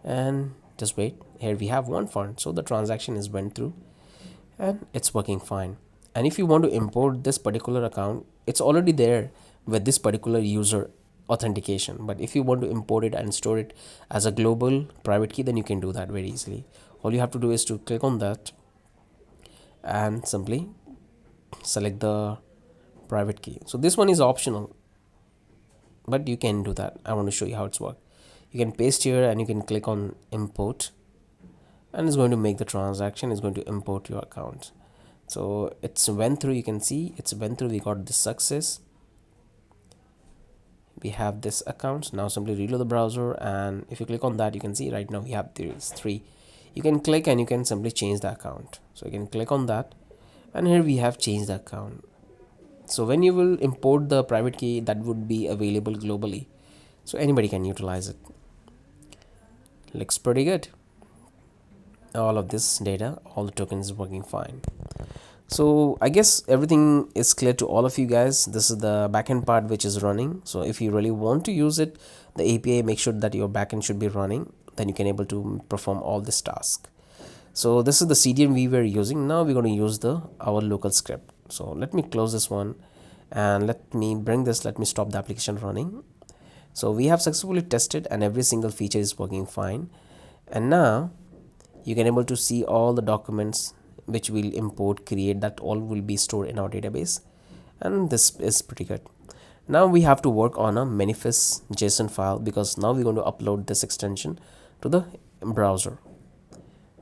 and just wait, here we have one fund. So the transaction is went through and it's working fine. And if you want to import this particular account, it's already there with this particular user authentication. But if you want to import it and store it as a global private key, then you can do that very easily. All you have to do is to click on that and simply select the private key. So this one is optional, but you can do that. I want to show you how it's worked. You can paste here and you can click on import, and it's going to make the transaction. It's going to import your account. So it's went through. You can see it's went through. We got this success. We have this account. Now simply reload the browser, and if you click on that, you can see right now we have these three. You can click and you can simply change the account. So you can click on that, and here we have changed the account. So when you will import the private key, that would be available globally, so anybody can utilize it. Looks pretty good. All of this data, all the tokens is working fine. So I guess everything is clear to all of you guys. This is the backend part which is running. So if you really want to use it, the API, make sure that your backend should be running, then you can able to perform all this task. So this is the CDN we were using. Now we're going to use our local script. So let me close this one and let me bring this, let me stop the application running. So we have successfully tested and every single feature is working fine. And now you can able to see all the documents which we'll import, create, that all will be stored in our database. And this is pretty good. Now we have to work on a manifest JSON file, because now we're going to upload this extension to the browser.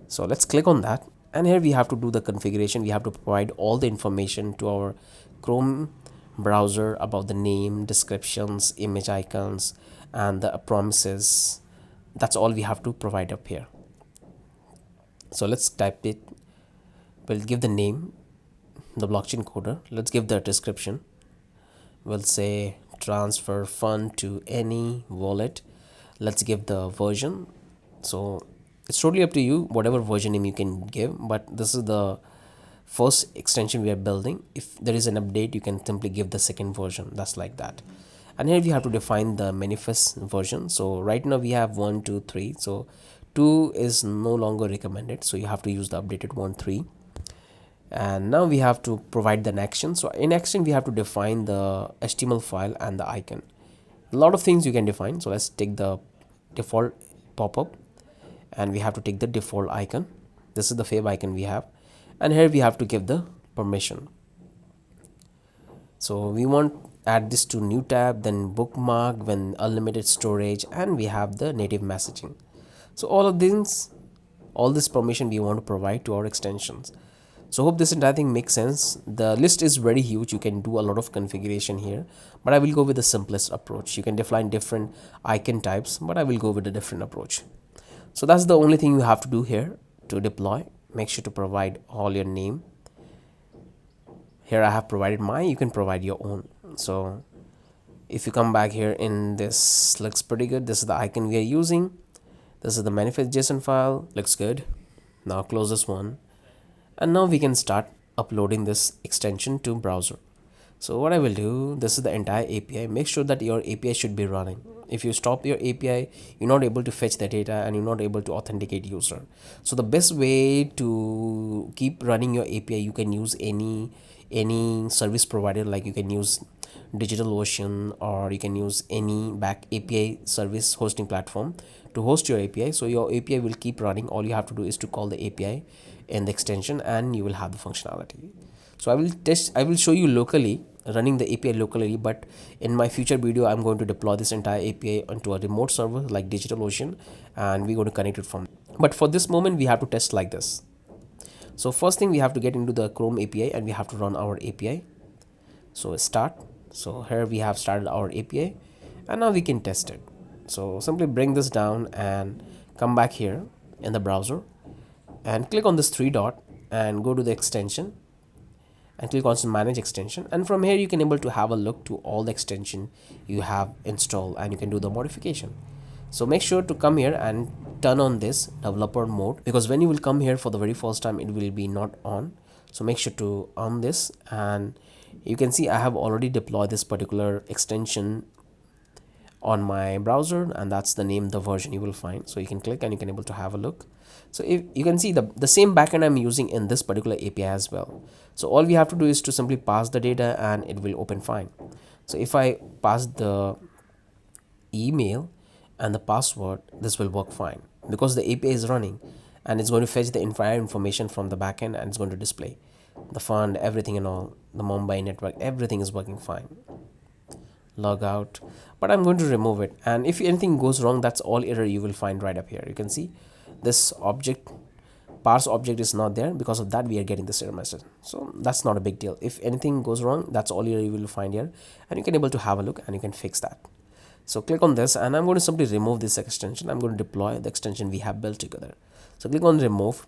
So let's click on that, and here we have to do the configuration. We have to provide all the information to our Chrome browser about the name, descriptions, image icons, and the promises. That's all we have to provide up here. So let's type it. We'll give the name, the blockchain coder. Let's give the description. We'll say transfer fund to any wallet. Let's give the version. So it's totally up to you, whatever version name you can give, but this is the first extension we are building. If there is an update, you can simply give the second version. That's like that. And here we have to define the manifest version. So right now we have 1, 2, 3. So 2 is no longer recommended, so you have to use the updated 1, 3. And now we have to provide an action. So in action we have to define the HTML file and the icon. A lot of things you can define. So let's take the default pop-up, and we have to take the default icon. This is the fave icon we have, and here we have to give the permission. So we want add this to new tab, then bookmark, when unlimited storage, and we have the native messaging. So all of these, all this permission we want to provide to our extensions. So hope this entire thing makes sense. The list is very huge. You can do a lot of configuration here, but I will go with the simplest approach. You can define different icon types, but I will go with a different approach. So that's the only thing you have to do here to deploy. Make sure to provide all your name. Here I have provided mine. You can provide your own. So if you come back here in this, looks pretty good. This is the icon we are using. This is the manifest JSON file. Looks good. Now close this one. And now we can start uploading this extension to browser. So what I will do, this is the entire API. Make sure that your API should be running. If you stop your API, you're not able to fetch the data and you're not able to authenticate user. So the best way to keep running your API, you can use any service provider. Like you can use DigitalOcean, or you can use any back API service hosting platform to host your API. So your API will keep running. All you have to do is to call the API in the extension and you will have the functionality. So I will show you locally, running the API locally, but in my future video I'm going to deploy this entire API onto a remote server like DigitalOcean, and we're going to connect it from. But for this moment we have to test like this. So first thing, we have to get into the Chrome API and we have to run our API. So start. So here we have started our API, and now we can test it. So simply bring this down and come back here in the browser and click on this 3 dot and go to the extension and click on manage extension, and from here you can able to have a look to all the extension you have installed and you can do the modification. So make sure to come here and turn on this developer mode, because when you will come here for the very first time it will be not on. So make sure to on this, and you can see I have already deployed this particular extension on my browser, and that's the name, the version you will find. So you can click and you can able to have a look. So if you can see the same backend I'm using in this particular API as well. So all we have to do is to simply pass the data and it will open fine. So if I pass the email and the password, this will work fine because the API is running and it's going to fetch the entire information from the backend and it's going to display the fund, everything and all, the Mumbai network, everything is working fine. Log out, but I'm going to remove it, and if anything goes wrong, that's all error you will find right up here. You can see this object, parse object is not there. Because of that we are getting this error message. So that's not a big deal. If anything goes wrong, that's all error you will find here, and you can able to have a look and you can fix that. So click on this and I'm going to simply remove this extension. I'm going to deploy the extension we have built together. So click on remove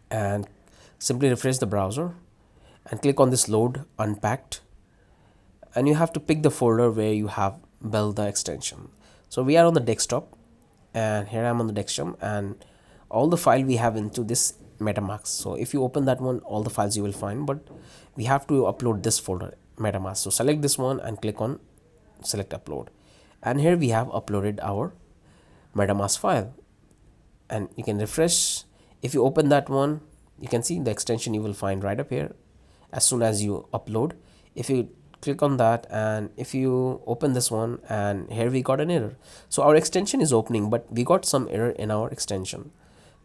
and simply refresh the browser and click on this load unpacked, and you have to pick the folder where you have built the extension. So we are on the desktop, and here I'm on the desktop, and all the file we have into this MetaMask. So if you open that one, all the files you will find, but we have to upload this folder MetaMask. So select this one and click on select upload, and here we have uploaded our MetaMask file, and you can refresh. If you open that one, you can see the extension you will find right up here as soon as you upload. If you click on that and if you open this one, and here we got an error. So our extension is opening, but we got some error in our extension.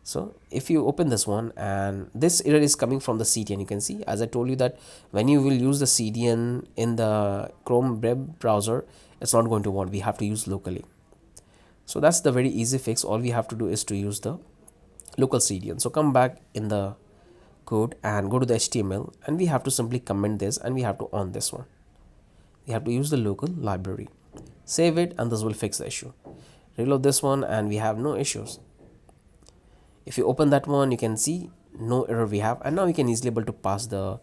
So if you open this one, and this error is coming from the CDN, you can see, as I told you, that when you will use the CDN in the Chrome web browser, it's not going to work. We have to use locally. So that's the very easy fix. All we have to do is to use the local CDN. So come back in the code and go to the HTML, and we have to simply comment this, and we have to on this one. We have to use the local library, save it, and this will fix the issue. Reload this one and we have no issues. If you open that one, you can see no error we have, and now you can easily able to pass the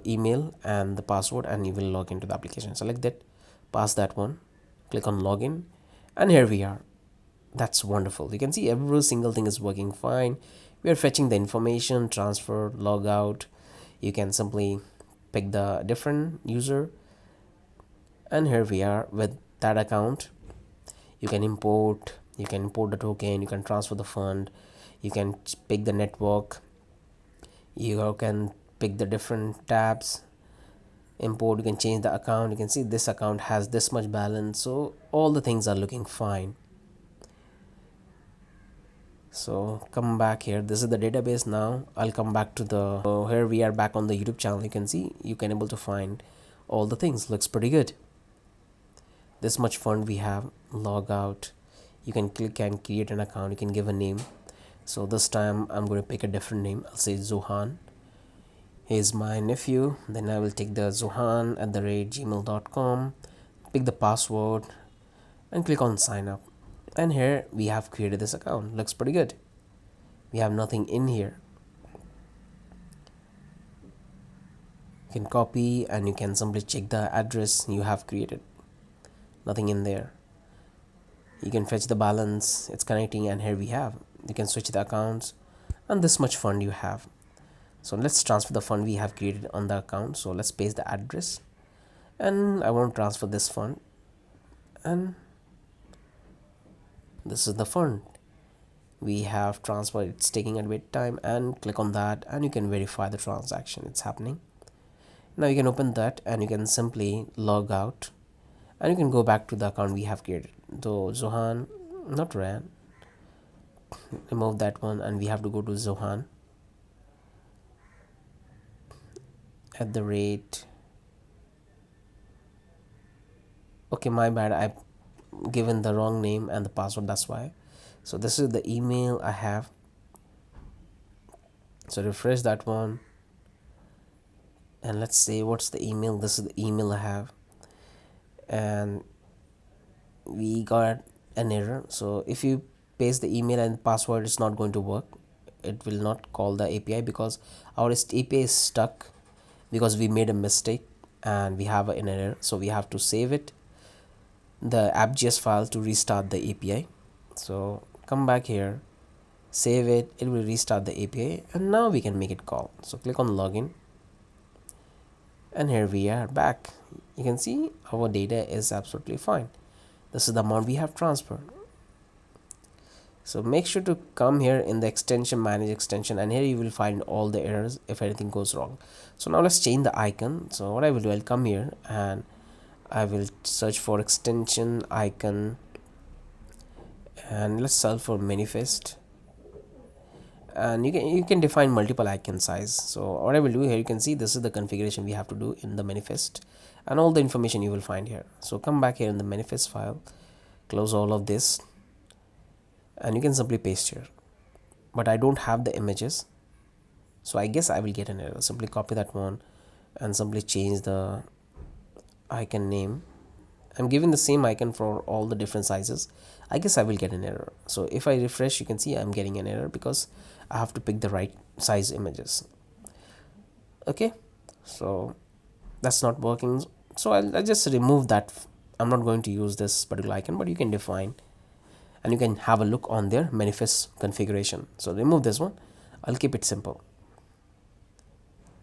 email and the password, and you will log into the application. Select that, pass that one, click on login, and here we are. That's wonderful. You can see every single thing is working fine. We are fetching the information, transfer, log out. You can simply pick the different user, and here we are with that account. You can import the token, you can transfer the fund, you can pick the network, you can pick the different tabs, import, you can change the account. You can see this account has this much balance, so all the things are looking fine. So come back here, this is the database. Now I'll come back to the here we are back on the YouTube channel. You can see you can able to find all the things. Looks pretty good. This much fund we have. Log out, you can click and create an account. You can give a name. So this time I'm going to pick a different name. I'll say Zohan. He's my nephew. Then I will take the zohan@gmail.com, pick the password and click on sign up, and here we have created this account. Looks pretty good. We have nothing in here. You can copy and you can simply check the address you have created. Nothing in there. You can fetch the balance, it's connecting, and here we have. You can switch the accounts, and this much fund you have. So let's transfer the fund we have created on the account. So let's paste the address, and I want to transfer this fund, and this is the fund we have transferred. It's taking a bit time, and click on that and you can verify the transaction. It's happening. Now you can open that and you can simply log out, and you can go back to the account we have created. So Zohan, not Ran, remove that one, and we have to go to Zohan at the rate. Okay, my bad, I've given the wrong name and the password, that's why. So this is the email I have. So refresh that one, and let's say what's the email. This is the email I have, and we got an error. So if you paste the email and password, it's not going to work. It will not call the API because our API is stuck because we made a mistake and we have an error. So we have to save it, the app.js file, to restart the API. So come back here, save it, it will restart the API, and now we can make it call. So click on login, and here we are back. You can see our data is absolutely fine. This is the amount we have transferred. So make sure to come here in the extension, manage extension, and here you will find all the errors if anything goes wrong. So now let's change the icon. So what I will do, I'll come here and I will search for extension icon, and let's search for manifest, and you can define multiple icon size. So what I will do here, you can see this is the configuration we have to do in the manifest, and all the information you will find here. So come back here in the manifest file, close all of this, and you can simply paste here. But I don't have the images, so I guess I will get an error. Simply copy that one and simply change the icon name. I'm giving the same icon for all the different sizes. I guess I will get an error. So if I refresh, you can see I'm getting an error because I have to pick the right size images. Okay, so that's not working. So I'll just remove that. I'm not going to use this particular icon, but you can define and you can have a look on their manifest configuration. So remove this one. I'll keep it simple.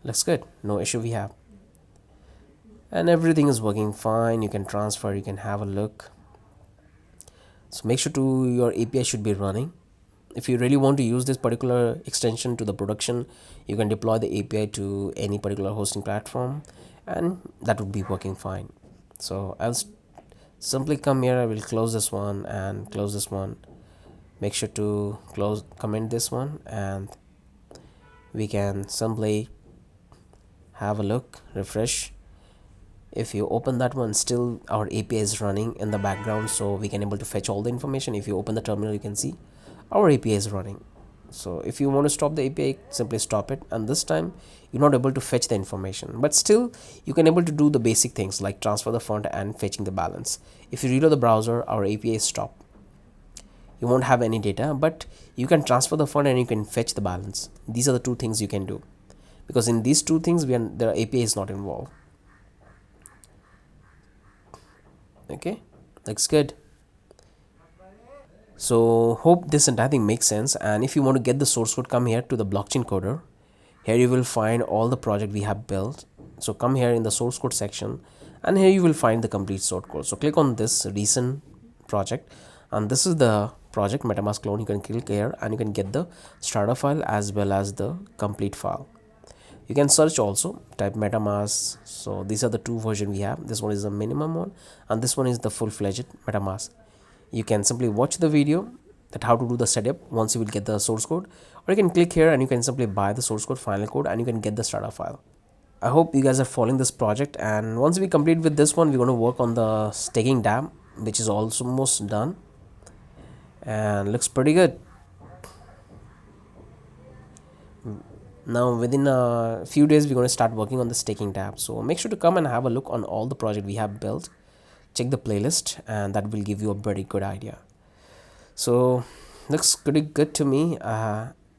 Looks good, no issue we have, and everything is working fine. You can transfer, you can have a look. So make sure to your API should be running. If you really want to use this particular extension to the production, you can deploy the API to any particular hosting platform and that would be working fine. So I'll simply come here, I will close this one and close this one. Make sure to comment this one, and we can simply have a look, refresh. If you open that one, still our API is running in the background, so we can able to fetch all the information. If you open the terminal, you can see our API is running. So if you want to stop the API, simply stop it, and this time you're not able to fetch the information, but still you can able to do the basic things like transfer the fund and fetching the balance. If you reload the browser, our API is stopped. You won't have any data, but you can transfer the fund and you can fetch the balance. These are the two things you can do, because in these two things the API is not involved. Okay, looks good. So hope this entire thing makes sense. And if you want to get the source code, come here to the blockchain coder. Here you will find all the project we have built. So come here in the source code section, and here you will find the complete source code. So click on this recent project, and this is the project MetaMask Clone. You can click here and you can get the starter file as well as the complete file. You can search also, type MetaMask. So these are the two versions we have. This one is the minimum one and this one is the full-fledged MetaMask. You can simply watch the video that how to do the setup once you will get the source code, or you can click here and you can simply buy the source code, final code, and you can get the starter file. I hope you guys are following this project, and once we complete with this one, we're going to work on the staking dApp, which is almost done and looks pretty good. Now within a few days we're going to start working on the staking dApp, so make sure to come and have a look on all the project we have built. Check the playlist and that will give you a very good idea. So looks pretty good to me.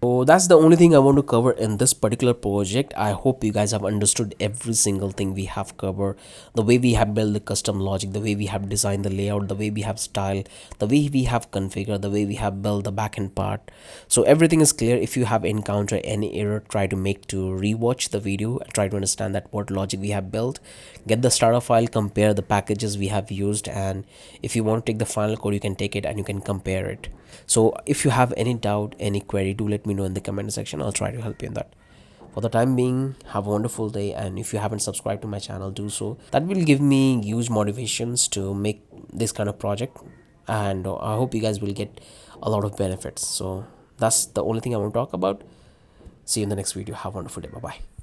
So that's the only thing I want to cover in this particular project. I hope you guys have understood every single thing we have covered, the way we have built the custom logic, the way we have designed the layout, the way we have style, the way we have configured, the way we have built the backend part. So everything is clear. If you have encountered any error, try to rewatch the video and try to understand that what logic we have built. Get the starter file, compare the packages we have used, and if you want to take the final code, you can take it and you can compare it. So if you have any doubt, any query, do let me know in the comment section. I'll try to help you in that. For the time being, have a wonderful day, and if you haven't subscribed to my channel, do so. That will give me huge motivations to make this kind of project, and I hope you guys will get a lot of benefits. So that's the only thing I want to talk about. See you in the next video. Have a wonderful day. Bye bye.